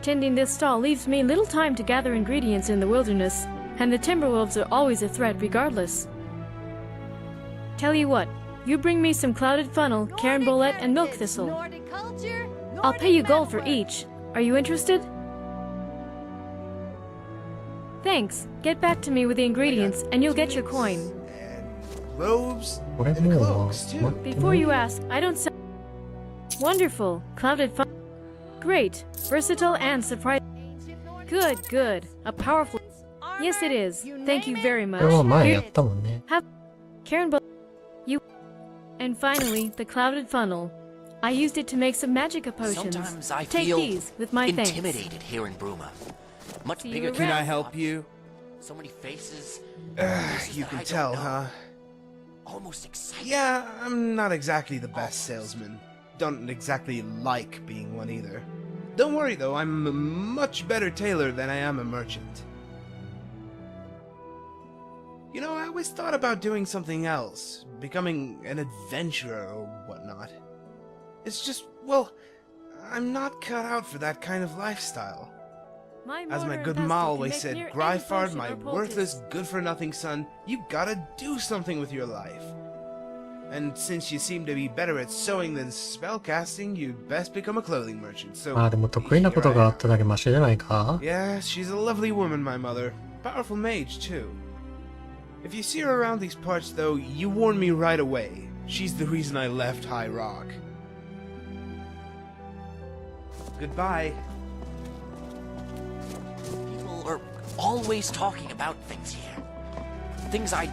Tending this stall leaves me little time to gather ingredients in the wilderness, and the Timberwolves are always a threat regardless. Tell you what, you bring me some clouded funnel, carambolette, and milk thistle. Nordic culture, I'll pay you gold for each. Are you interested? Thanks. Get back to me with the ingredients, and you'll get your coin. Robes これ and もう cloaks 待 too. って Before you ask, I don't sell. Wonderful. Clouded funnel. Great. Versatile and surprising. Good, good. A powerful. Yes, it is. Thank you very much. これは前や Here- ったもんね。 Have Karen you. And finally, the clouded funnel. I used it to make some magic potions. Sometimes I Take feel these with my thanks. intimidated here in Bruma. Much See you bigger. Can I help you? So many faces. You can tell, huh? Almost excited. Yeah, I'm not exactly the best salesman. Don't exactly like being one either. Don't worry though, I'm a much better tailor than I am a merchant. You know, I always thought about doing something else, becoming an adventurer or whatnot. It's just, well, I'm not cut out for that kind of lifestyle. As my good ma always said, Gryfard, my worthless, good-for-nothing son, you gotta do something with your life. And since you seem to be better at sewing than spellcasting, you'd best become a clothing merchant. So, でも得意なことがあっただけマシじゃないか? Yeah, she's a lovely woman, my mother. Powerful mage, too. If you see her around these parts, though, you warn me right away. She's the reason I left High Rock. Goodbye. People are always talking about things here. Things I'd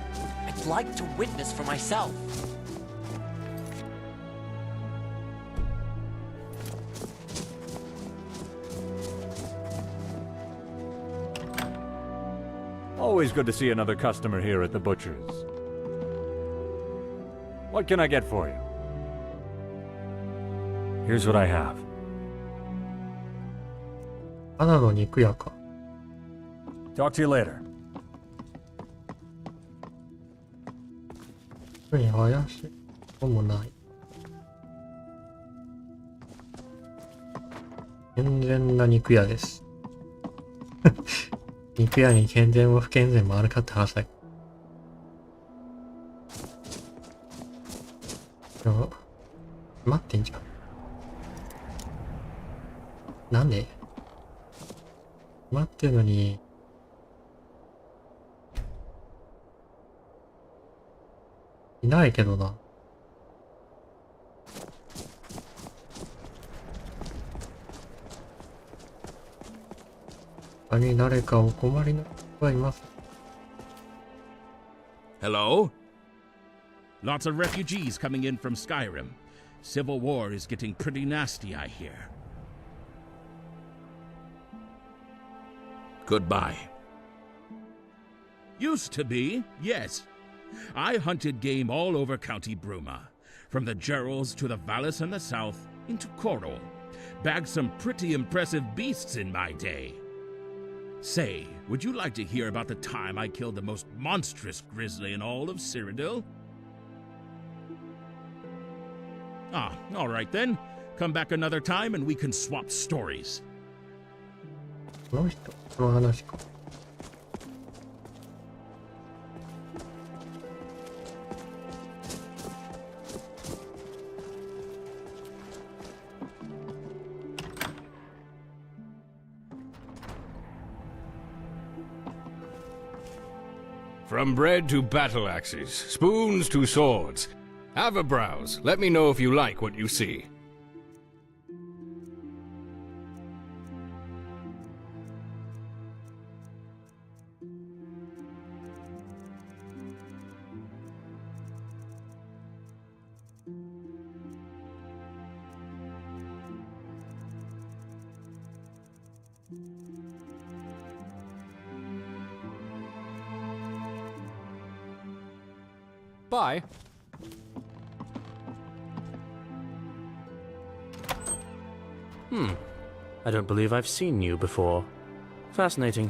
like to witness for myself. Always good to see another customer here at the butcher's. What can I get for you? Here's what I have. ただの肉屋か。Talk to you later. 特に怪しいこともない。健全な肉屋です。肉屋に健全も不健全もあるかって話だけど。待ってんじゃん。なんで待ってるのに。いないけどな。他に誰かお困りの人はいます。Hello? Lots of refugees coming in from Skyrim. Civil war is getting pretty nasty, I hear. Goodbye. Used to be, yes. I hunted game all over County Bruma, from the Gerals to the Vallis and the south, into Corel. Bagged some pretty impressive beasts in my day. Say, would you like to hear about the time I killed the most monstrous grizzly in all of Cyrodiil? Ah, all right then. Come back another time and we can swap stories. この人、この話か。From bread to battle axes, spoons to swords. Have a browse. Let me know if you like what you see. Bye. I don't believe I've seen you before. Fascinating.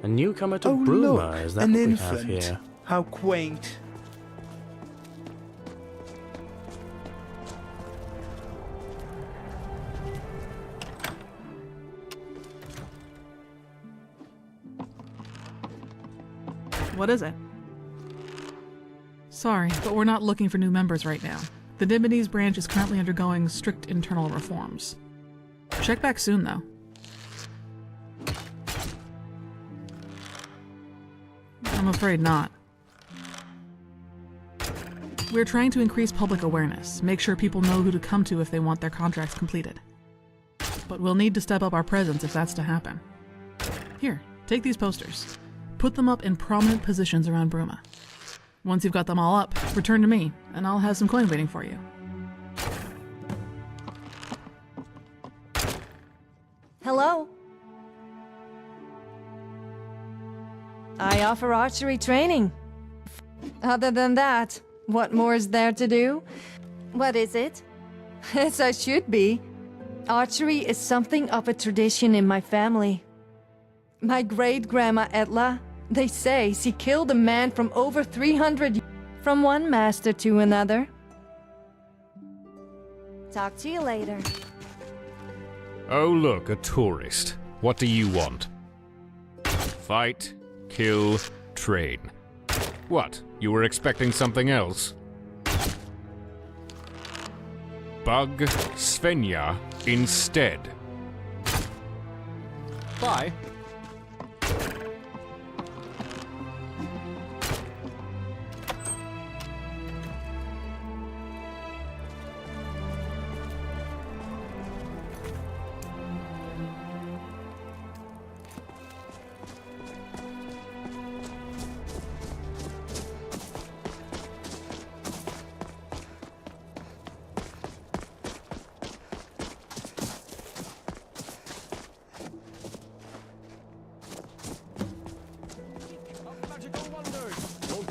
A newcomer to Oh, Bruma, look, is that an what we infant. have here? How quaint. What is it? Sorry, but we're not looking for new members right now. The Dimities branch is currently undergoing strict internal reforms. Check back soon, though. I'm afraid not. We're trying to increase public awareness, make sure people know who to come to if they want their contracts completed. But we'll need to step up our presence if that's to happen. Here, take these posters. Put them up in prominent positions around Bruma. Once you've got them all up, return to me, and I'll have some coin waiting for you. Hello? I offer archery training. Other than that, what more is there to do? What is it? As I should be. Archery is something of a tradition in my family. My great-grandma Etla They say she killed a man from over 300 from one master to another. Talk to you later. Oh look, a tourist. What do you want? Fight, kill, train. What? You were expecting something else? Bug Svenja instead. Bye.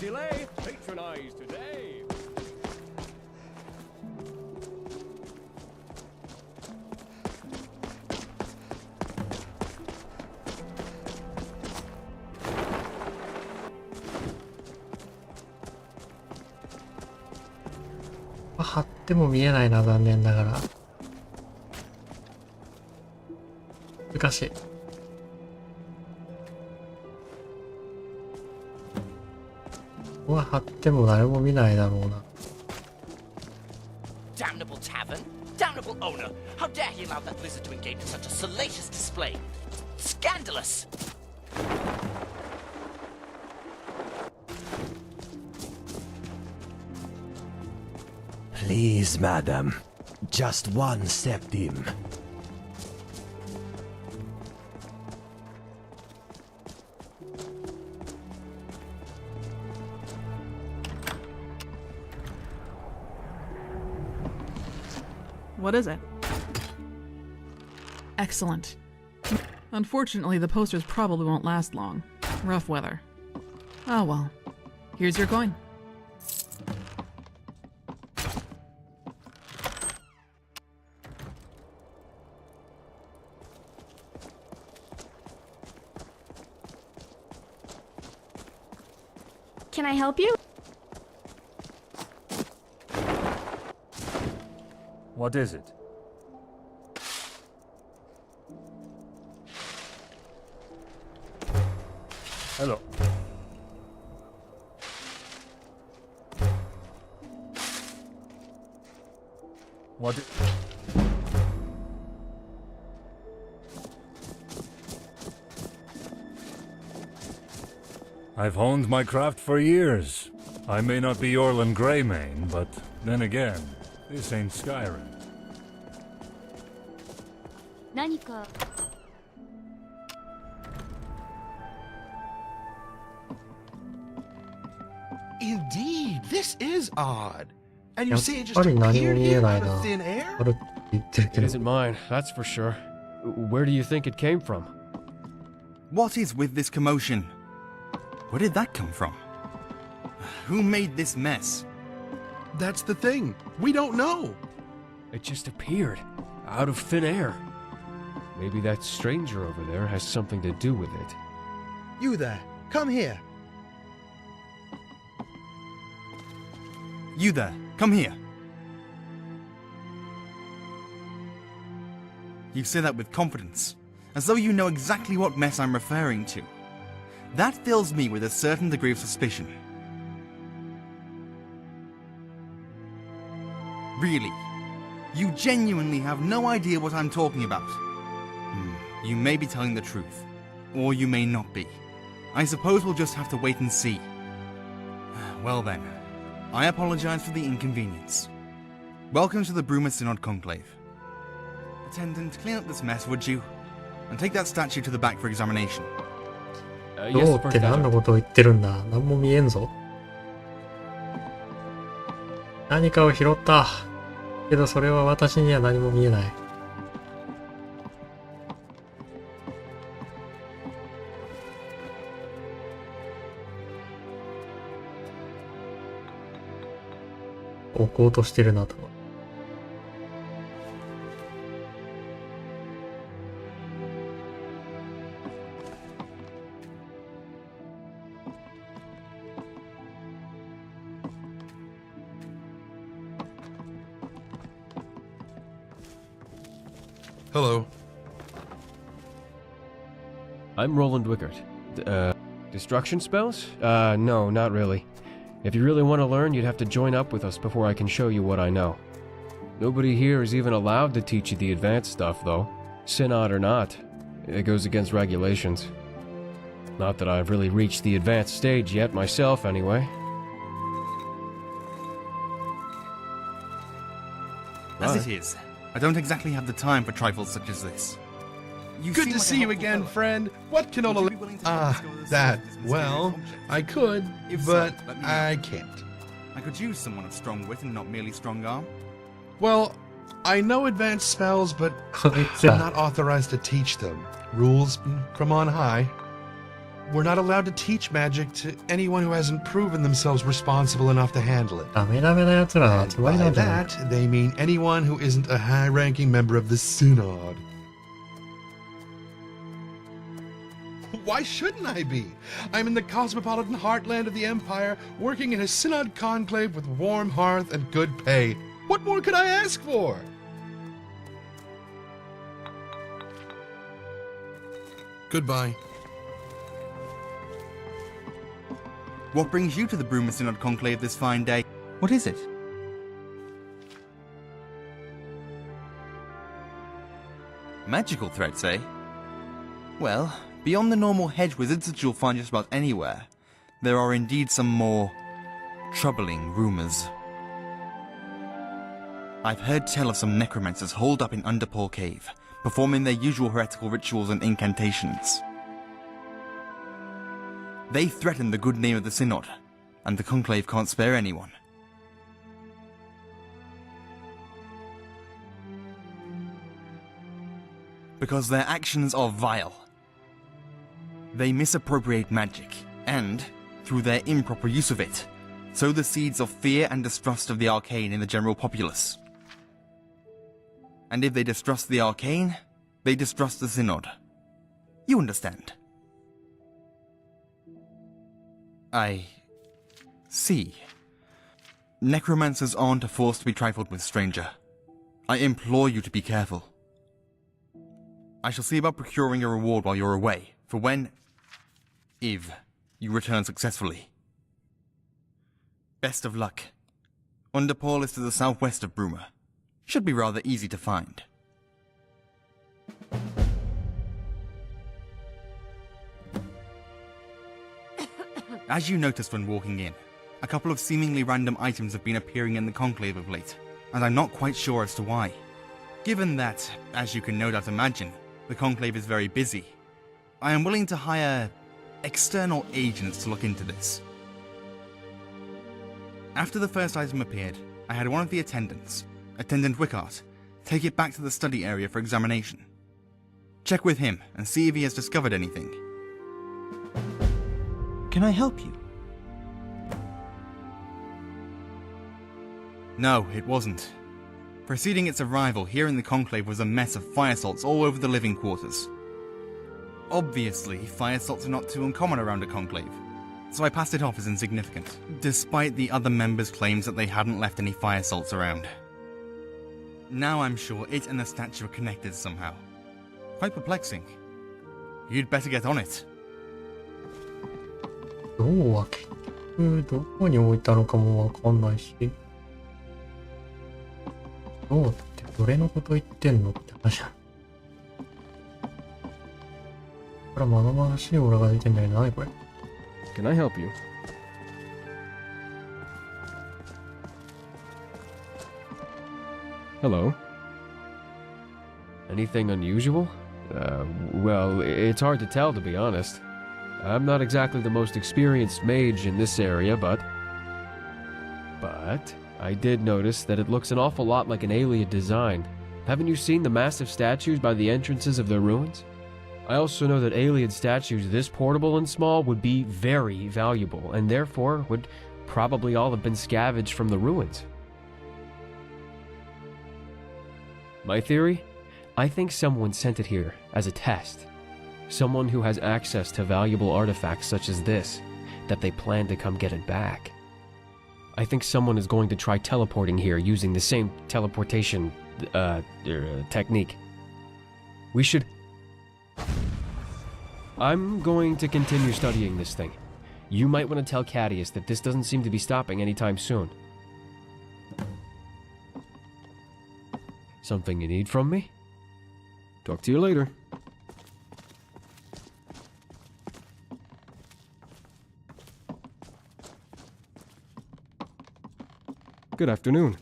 Delay, patronize today.貼っても見えないな、残念ながら。難しい。ここは貼っても誰も見ないだろうな。Damnable tavern! Damnable owner! How dare he allow that lizard to engage in such a salacious display? Scandalous! Please, madam. Just one septim. What is it? Excellent. Unfortunately, the posters probably won't last long. Rough weather. Oh well. Here's your coin. Can I help you? What is it? Hello. What is... I've honed my craft for years. I may not be Orlan Greymane, but then again, this ain't Skyrim. 何か Indeed, this is odd. And you say it just やっぱり何も appeared 見え here ない out な。 of thin air? あるって言ってるけ It ど。 isn't mine, that's for sure. Where do you think it came from? What is with this commotion? Where did that come from? Who made this mess? That's the thing. We don't know. It just appeared, out of thin air. Maybe that stranger over there has something to do with it. You there, come here. You there, come here. You say that with confidence, as though you know exactly what mess I'm referring to. That fills me with a certain degree of suspicion. Really, you genuinely have no idea what I'm talking about. You may be telling the truth, or you may not be. I suppose we'll just have to wait and see. Well then, I apologize for the inconvenience. Welcome to the Bruma Synod Conclave. Attendant, clean up this mess, would you? And take that statue to the back for examination. どうって何のことを言ってるんだ。何も見えんぞ。何かを拾った。けどそれは私には何も見えない。置こうとしてるなと。Hello. I'm Roland Wickert. Destruction spells? No, not really. If you really want to learn, you'd have to join up with us before I can show you what I know. Nobody here is even allowed to teach you the advanced stuff, though. Synod or not, it goes against regulations. Not that I've really reached the advanced stage yet myself, anyway. As it is, I don't exactly have the time for trifles such as this. Good to see you again, friend. What can all well, I could, but I can't. I could use someone of strong wit and not merely strong arm. Well, I know advanced spells, but I'm not authorized to teach them. Rules from on high. We're not allowed to teach magic to anyone who hasn't proven themselves responsible enough to handle it. And by that, they mean anyone who isn't a high-ranking member of the Synod. Why shouldn't I be? I'm in the cosmopolitan heartland of the Empire, working in a Synod conclave with warm hearth and good pay. What more could I ask for? Goodbye. What brings you to the Bruma Synod conclave this fine day? What is it? Magical threats, eh? Well, beyond the normal hedge wizards that you'll find just about anywhere, there are indeed some more troubling rumors. I've heard tell of some necromancers holed up in Underpaw Cave, performing their usual heretical rituals and incantations. They threaten the good name of the Synod, and the conclave can't spare anyone. Because their actions are vile. They misappropriate magic, and, through their improper use of it, sow the seeds of fear and distrust of the arcane in the general populace. And if they distrust the arcane, they distrust the Synod. You understand? I see. Necromancers aren't a force to be trifled with, stranger. I implore you to be careful. I shall see about procuring a reward while you're away, for when, if, you return successfully. Best of luck. Underpaw is to the southwest of Bruma. Should be rather easy to find. As you noticed when walking in, a couple of seemingly random items have been appearing in the conclave of late, and I'm not quite sure as to why. Given that, as you can no doubt imagine, the conclave is very busy, I am willing to hire external agents to look into this. After the first item appeared, I had one of the attendants, Attendant Wickart, take it back to the study area for examination. Check with him and see if he has discovered anything. Can I help you? No, it wasn't. Preceding its arrival here in the conclave was a mess of fire salts all over the living quarters. Obviously, fire salts are not too uncommon around a conclave, so I passed it off as insignificant, despite the other members' claims that they hadn't left any fire salts around. Now I'm sure it and the statue are connected somehow. Quite perplexing. You'd better get on it. 銅は結局どこに置いたのかもわかんないし。銅ってどれのこと言ってんのって話だ。これまだまだしいオーラが出てんだけど何これ Can I help you? Hello. Anything unusual? Well, it's hard to tell, to be honest. I'm not exactly the most experienced mage in this area, but I did notice that it looks an awful lot like an Ayleid design. Haven't you seen the massive statues by the entrances of their ruins? I also know that Ayleid statues this portable and small would be very valuable, and therefore would probably all have been scavenged from the ruins. My theory? I think someone sent it here as a test. Someone who has access to valuable artifacts such as this, that they plan to come get it back. I think someone is going to try teleporting here using the same teleportation technique. We should... I'm going to continue studying this thing. You might want to tell Cadius that this doesn't seem to be stopping anytime soon. Something you need from me? Talk to you later. Good afternoon.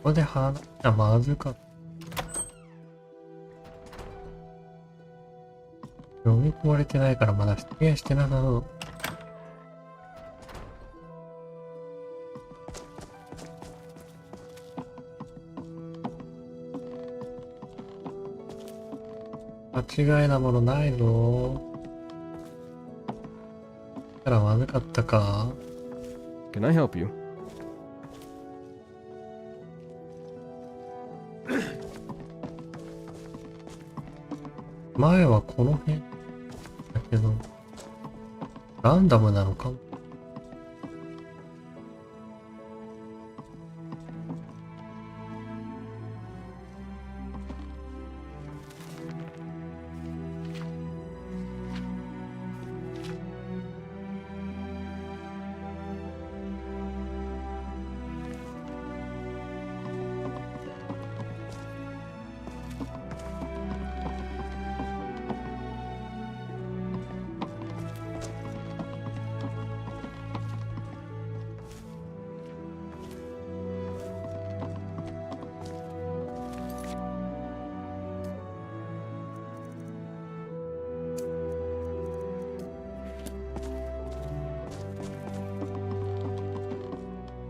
ここで話がまずかった。読み込まれてないからまだ出現してなさそう。間違いなものないぞ。だからまずかったか。Can I help you? 前はこの辺だけど、ランダムなのかも。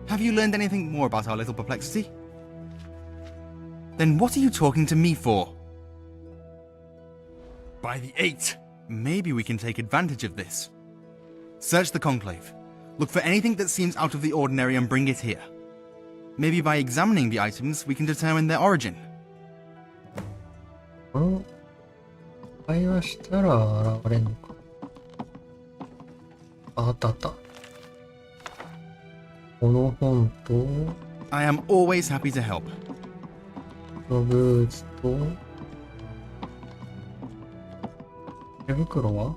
Have you learned anything more about our little perplexity? Then what are you talking to me for? By the 8! Maybe we can take advantage of this. Search the Conclave. Look for anything that seems out of the ordinary and bring it here. Maybe by examining the items, we can determine their origin. 会話したら現れんのか。あったあった。この本と、I am always happy to help. このブーツと、手袋は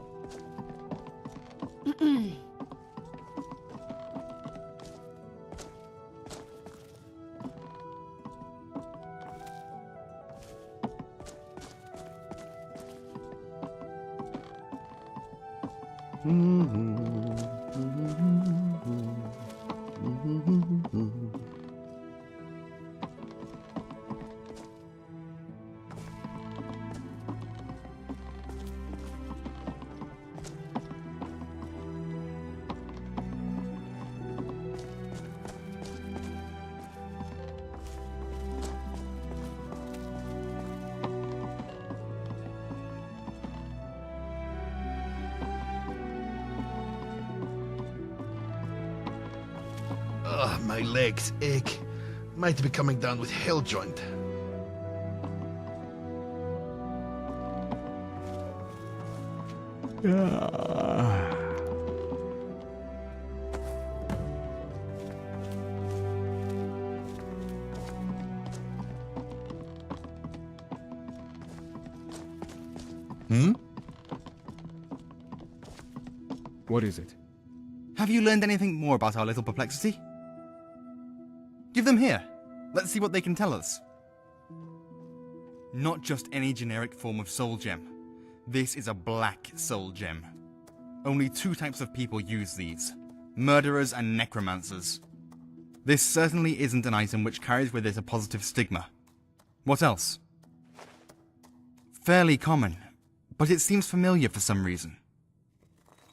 My legs ache. Might be coming down with hell joint. What is it? Have you learned anything more about our little perplexity? Give them here. Let's see what they can tell us. Not just any generic form of soul gem. This is a black soul gem. Only 2 types of people use these. Murderers and necromancers. This certainly isn't an item which carries with it a positive stigma. What else? Fairly common, but it seems familiar for some reason.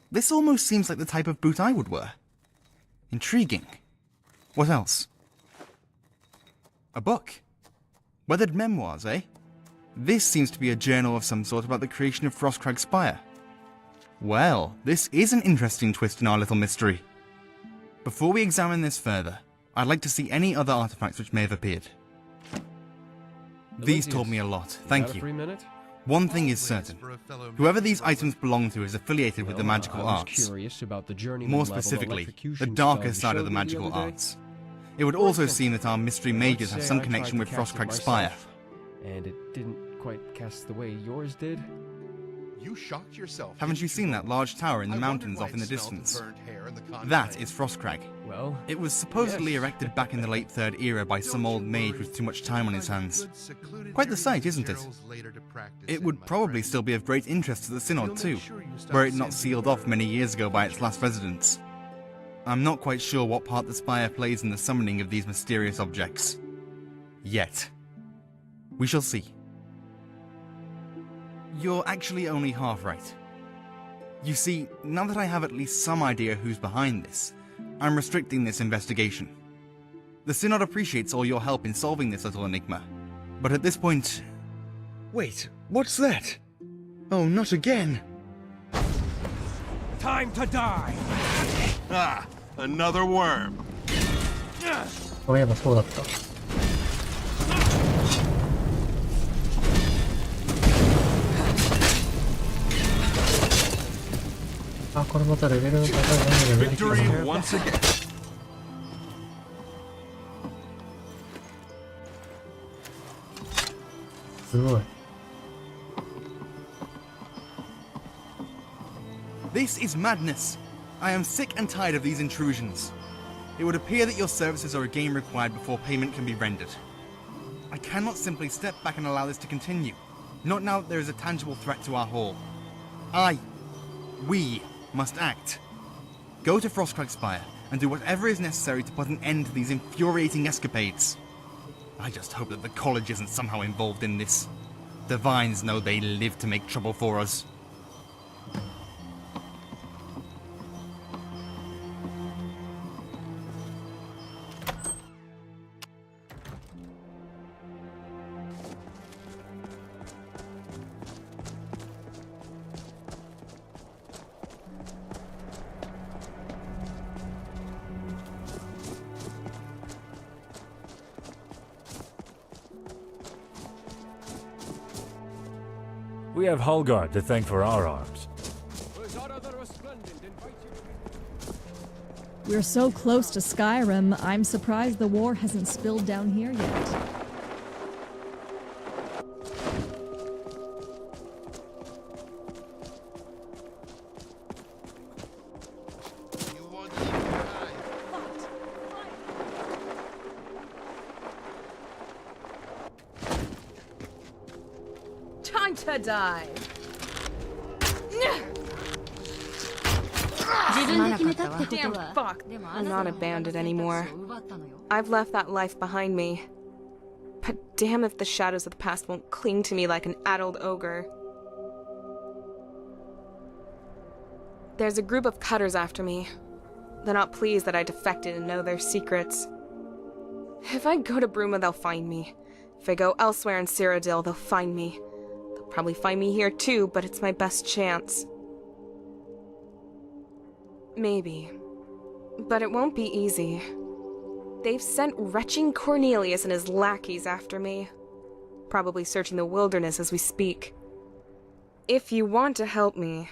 This almost seems like the type of boot I would wear. Intriguing. What else? A book. Weathered memoirs, eh? This seems to be a journal of some sort about the creation of Frostcrag Spire. Well, this is an interesting twist in our little mystery. Before we examine this further, I'd like to see any other artifacts which may have appeared. These taught me a lot, thank you. One thing is certain. Whoever these items belong to is affiliated with the magical arts. More specifically, the darker side of the magical arts. It would also seem that our mystery mages have some connection with Frostcrag Spire. And it didn't quite cast the way yours did? You shocked yourself. Haven't you seen that large tower in the mountains off in the distance? That is Frostcrag. Well, it was supposedly erected back in the late Third Era by some old mage with too much time on his hands. Quite the sight, isn't it? It would probably still be of great interest to the Synod too, were it not sealed off many years ago by its last residents. I'm not quite sure what part the Spire plays in the summoning of these mysterious objects. Yet. We shall see. You're actually only half right. You see, now that I have at least some idea who's behind this, I'm restricting this investigation. The Synod appreciates all your help in solving this little enigma, but at this point... Wait, what's that? Oh, not again! Time to die! Ah, another worm! そういえばそうだった。あ、これまたレベルの高い何が出てきたの？すごい。This is madness. I am sick and tired of these intrusions. It would appear that your services are a game required before payment can be rendered. I cannot simply step back and allow this to continue. Not now that there is a tangible threat to our hall. We must act. Go to Frostcrag Spire and do whatever is necessary to put an end to these infuriating escapades. I just hope that the college isn't somehow involved in this. The Vines know they live to make trouble for us. We have Hulgard to thank for our arms. We're so close to Skyrim, I'm surprised the war hasn't spilled down here yet. Time to die. Damn fuck. I'm not a bandit anymore. I've left that life behind me. But damn if the shadows of the past won't cling to me like an addled ogre. There's a group of cutters after me. They're not pleased that I defected and know their secrets. If I go to Bruma, they'll find me. If I go elsewhere in Cyrodiil, they'll find me. They'll probably find me here too, but it's my best chance. Maybe. But it won't be easy. They've sent retching Cornelius and his lackeys after me. Probably searching the wilderness as we speak. If you want to help me,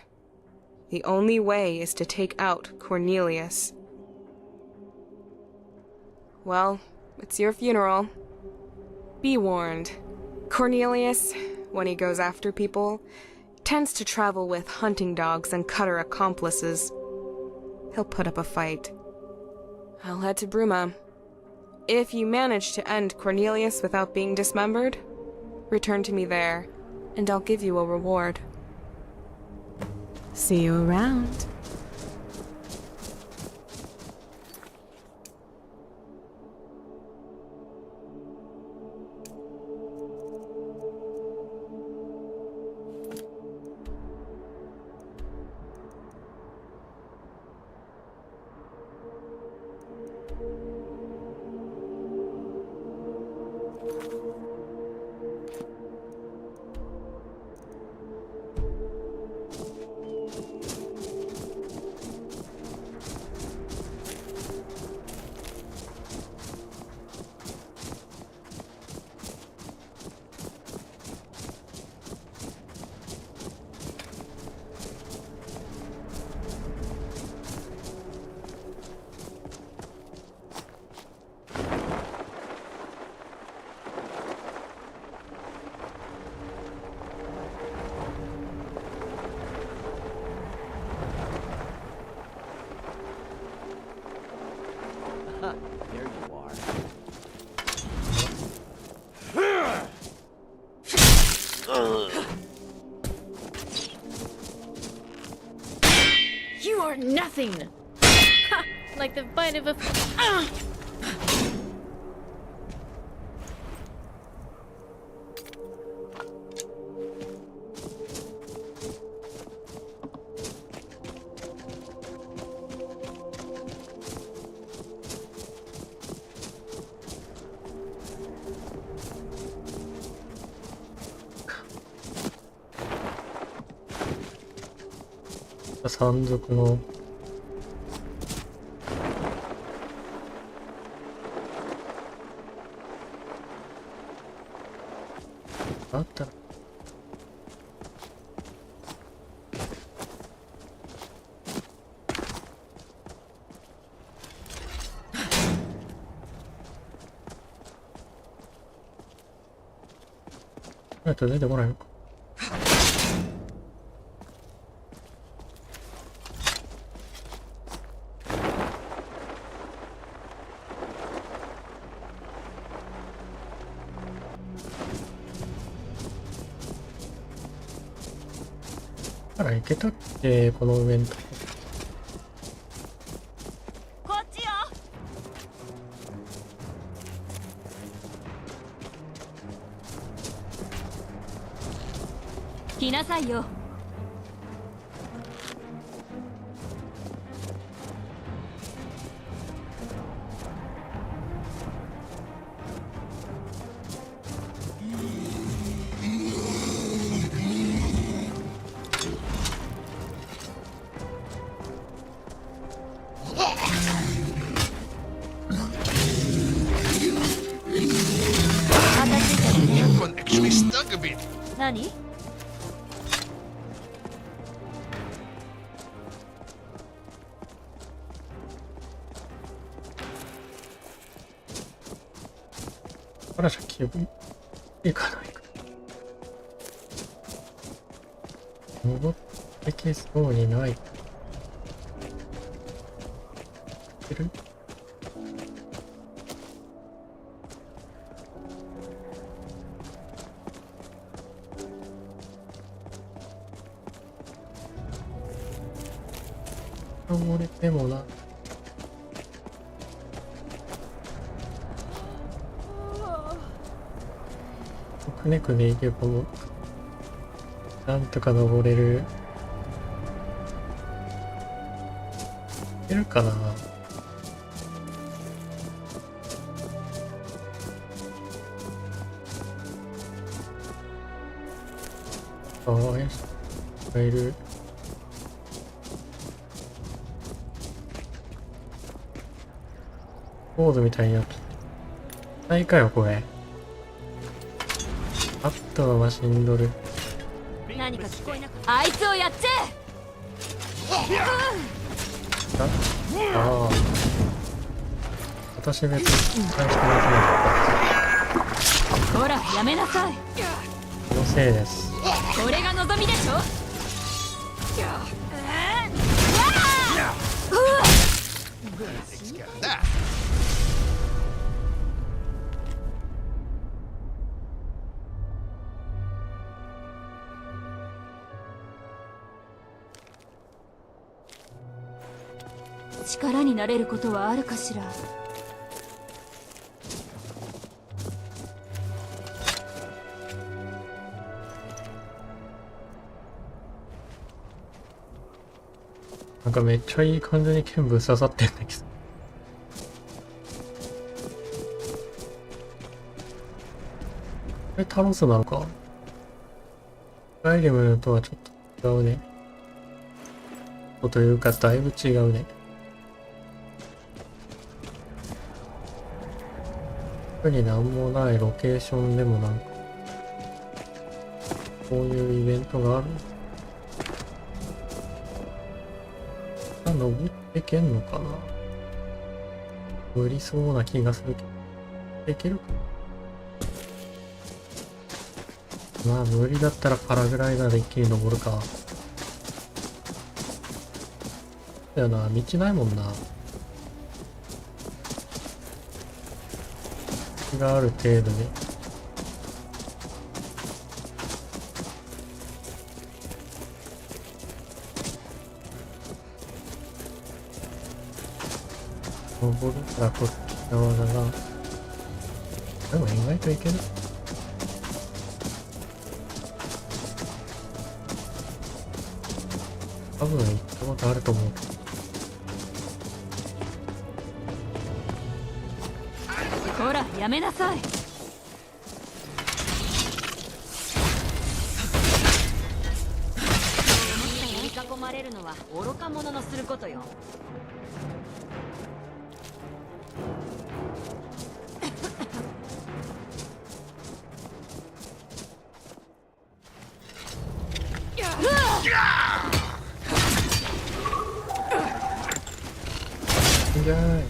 the only way is to take out Cornelius. Well, it's your funeral. Be warned. Cornelius, when he goes after people, tends to travel with hunting dogs and cutter accomplices. He'll put up a fight. I'll head to Bruma. If you manage to end Cornelius without being dismembered, return to me there, and I'll give you a reward. See you around. You are nothing! Ha! Like the bite of a... Ah! 山賊のあったら出てこないのか。あら、行けたっけ、この上のとこ。こっちよ。来なさいよ。何？あら、先行かないか。戻ってきそうにない。いける？登れてもな。くねくねいけばもなんとか登れる。いけるかな。ああ、怪しいがいる。ポーズみたいになってないかよこれ。あったわ、マシンドル。何か聞こえなかった。あいつをやっちゃえ。ああ、私別に返してなくほらやめなさい。気のせいです。これが望みでしょ。力になれることはあるかしら。なんかめっちゃいい感じに剣ぶっ刺さってんだけど。これタロスなのか。ガイリムとはちょっと違うね。というかだいぶ違うね。特になんもないロケーションでもなんかこういうイベントがある。登ってけんのかな。無理そうな気がするけど、いけるかな。まあ無理だったらパラグライダーで一気に登るか。だよな、道ないもんな。道がある程度で。登るからこっち側だな。でも意外といける。多分行ったことあると思う。ほら、やめなさい。取り囲まれるのは愚か者のすることよ。じゃーい。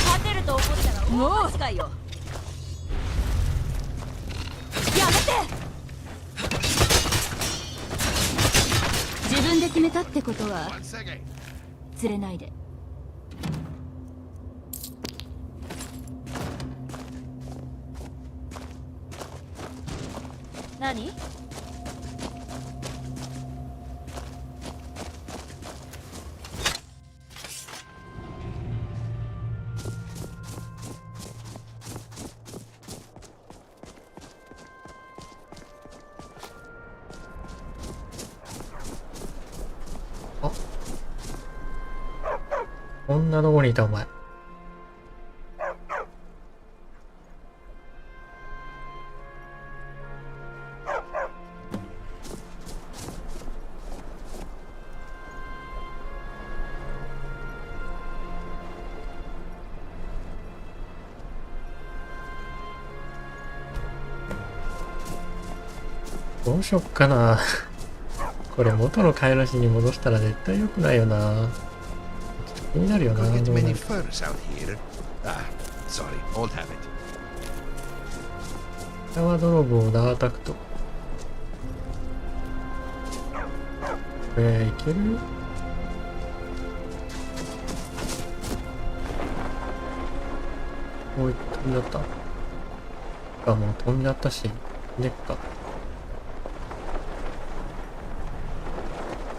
勝てると思ったら大間違いよ。やめて。自分で決めたってことは釣れないで。何？こんなとこにいたお前。どうしよっかな。これ元の飼い主に戻したら絶対良くないよな。気になるよな。Couldn't get どうな many る furs out here. Ah, sorry, old habit. シャワー泥棒をダータクト。これいける？おい、飛んじゃった。あ、もう飛んじゃったし、でっか。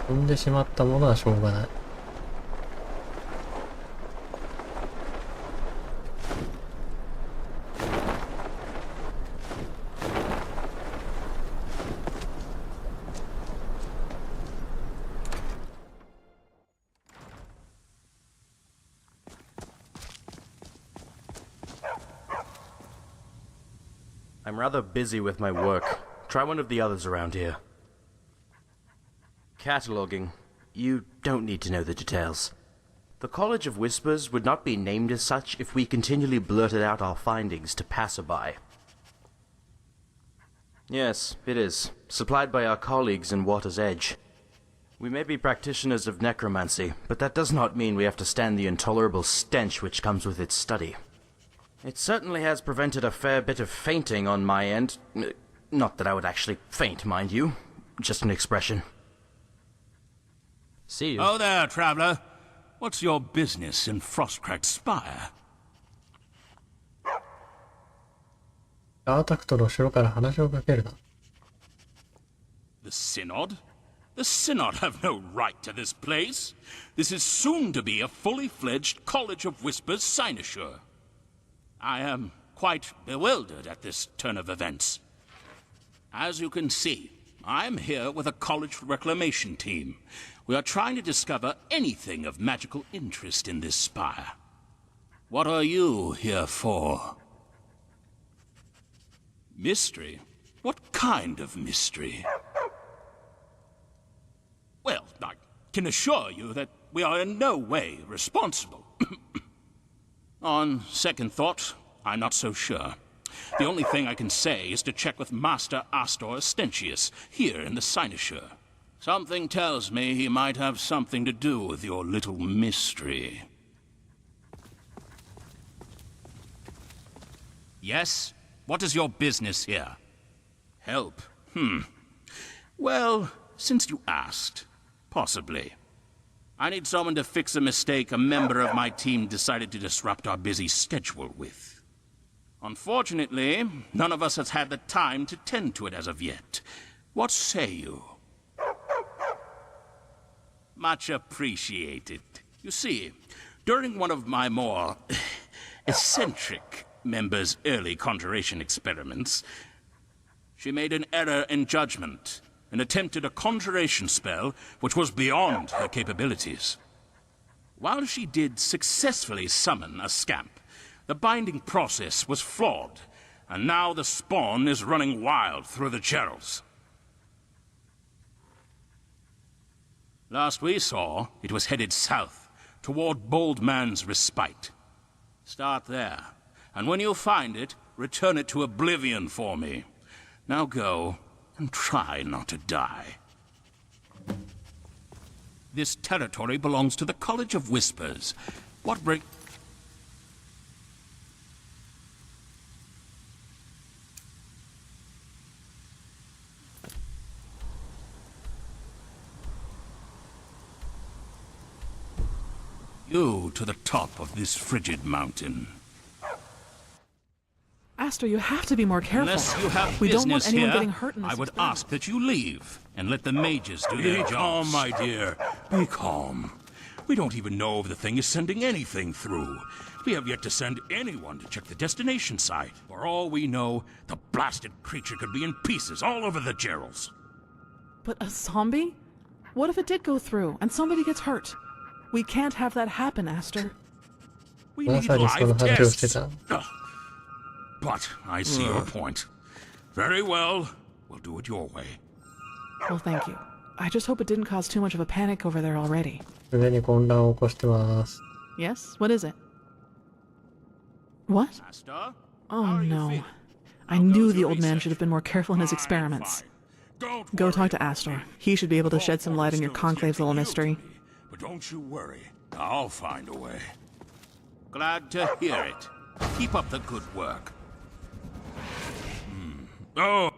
飛んでしまったものはしょうがない。I'm rather busy with my work. Try one of the others around here. Cataloging. You don't need to know the details. The College of Whispers would not be named as such if we continually blurted out our findings to passerby. Yes, it is. Supplied by our colleagues in Water's Edge. We may be practitioners of necromancy, but that does not mean we have to stand the intolerable stench which comes with its study. It certainly has prevented a fair bit of fainting on my end. Not that I would actually faint, mind you. Just an expression. See you. Oh there, traveler. What's your business in Frostcracked Spire? ダータクトの後ろから話をかけるな。The Synod? The Synod have no right to this place. This is soon to be a fully fledged College of Whispers cynosure. I am quite bewildered at this turn of events. As you can see, I'm here with a college reclamation team. We are trying to discover anything of magical interest in this spire. What are you here for? Mystery? What kind of mystery? Well, I can assure you that we are in no way responsible. On second thought, I'm not so sure. The only thing I can say is to check with Master Astor Stentius here in the cynosure. Something tells me he might have something to do with your little mystery. Yes? What is your business here? Help? Well, since you asked, possibly. I need someone to fix a mistake a member of my team decided to disrupt our busy schedule with. Unfortunately, none of us has had the time to tend to it as of yet. What say you? Much appreciated. You see, during one of my more eccentric members' early conjuration experiments, she made an error in judgment and attempted a conjuration spell which was beyond her capabilities. While she did successfully summon a scamp, the binding process was flawed, and now the spawn is running wild through the channels. Last we saw, it was headed south, toward Bold Man's Respite. Start there, and when you find it, return it to oblivion for me. Now go, and try not to die. This territory belongs to the College of Whispers. What bring... you to the top of this frigid mountain? Aster, you have to be more careful. Unless you have we don't want business anyone here, getting hurt in this I would experiment. ask that you leave and let the mages do their jobs. Be calm, my dear. Be calm. We don't even know if the thing is sending anything through. We have yet to send anyone to check the destination site. For all we know, the blasted creature could be in pieces all over the Gerals. But a zombie? What if it did go through and somebody gets hurt? We can't have that happen, Aster. We need live tests. But I see your point. Very well. We'll do it your way. Well, thank you. I just hope it didn't cause too much of a panic over there already. すでに混乱を起こしてます。 Yes? What is it? What? Oh no. I knew the old man should have been more careful in his experiments. Go talk to Astor. He should be able to shed some light on your conclave's little mystery. But don't you worry. I'll find a way. Glad to hear it. Keep up the good work. Oh,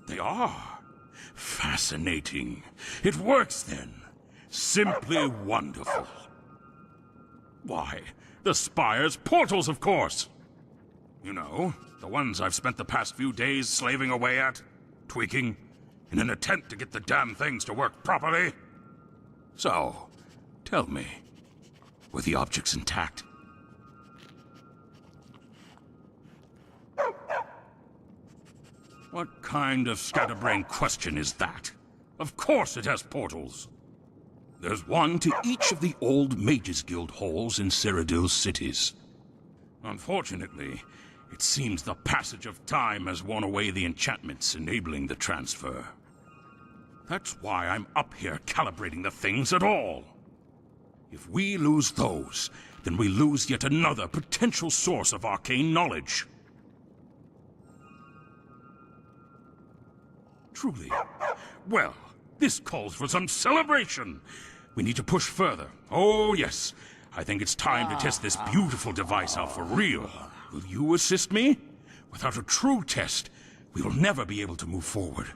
they are. Fascinating. It works then. Simply wonderful. Why, the Spire's portals, of course. You know, the ones I've spent the past few days slaving away at, tweaking, in an attempt to get the damn things to work properly. So, tell me, were the objects intact? What kind of scatterbrain question is that? Of course it has portals. There's one to each of the old Mages Guild halls in Cyrodiil's cities. Unfortunately, it seems the passage of time has worn away the enchantments enabling the transfer. That's why I'm up here calibrating the things at all. If we lose those, then we lose yet another potential source of arcane knowledge. Truly. Well, this calls for some celebration. We need to push further. Oh, yes. I think it's time to test this beautiful device out for real. Will you assist me? Without a true test, we will never be able to move forward.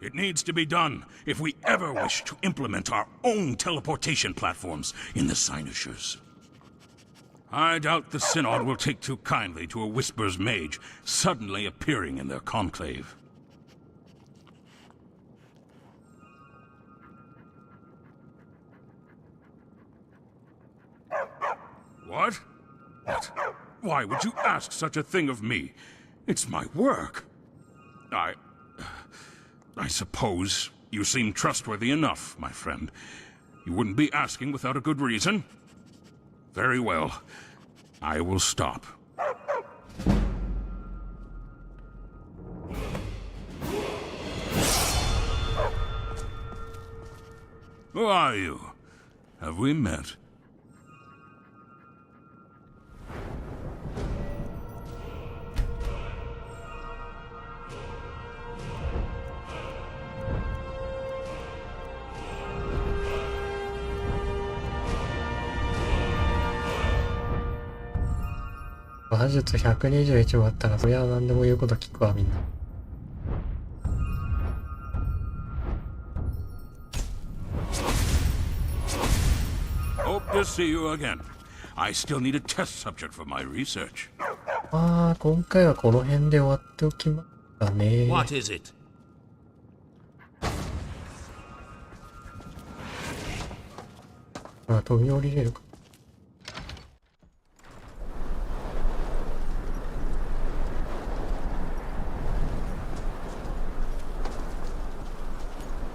It needs to be done if we ever wish to implement our own teleportation platforms in the Sinishers. I doubt the Synod will take too kindly to a Whisper's mage suddenly appearing in their conclave. What? What? Why would you ask such a thing of me? It's my work. I suppose you seem trustworthy enough, my friend. You wouldn't be asking without a good reason. Very well. I will stop. Who are you? Have we met?「話術121もあったらそりゃ何でも言うこと聞くわみんな」Hope to see you again. I still need a test subject for my research. ああ、今回はこの辺で終わっておきますかね。 What is it? あ、飛び降りれるか。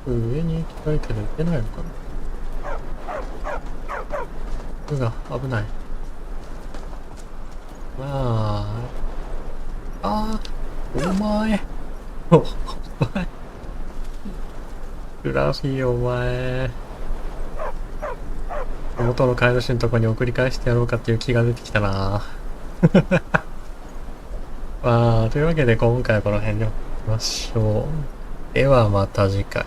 上に行きたいけど行けないのかな。うわ、危ない。まあ、お前。お前。グラフィーお前。元の飼い主のとこに送り返してやろうかっていう気が出てきたな。まあ、というわけで今回はこの辺で終わりましょう。ではまた次回。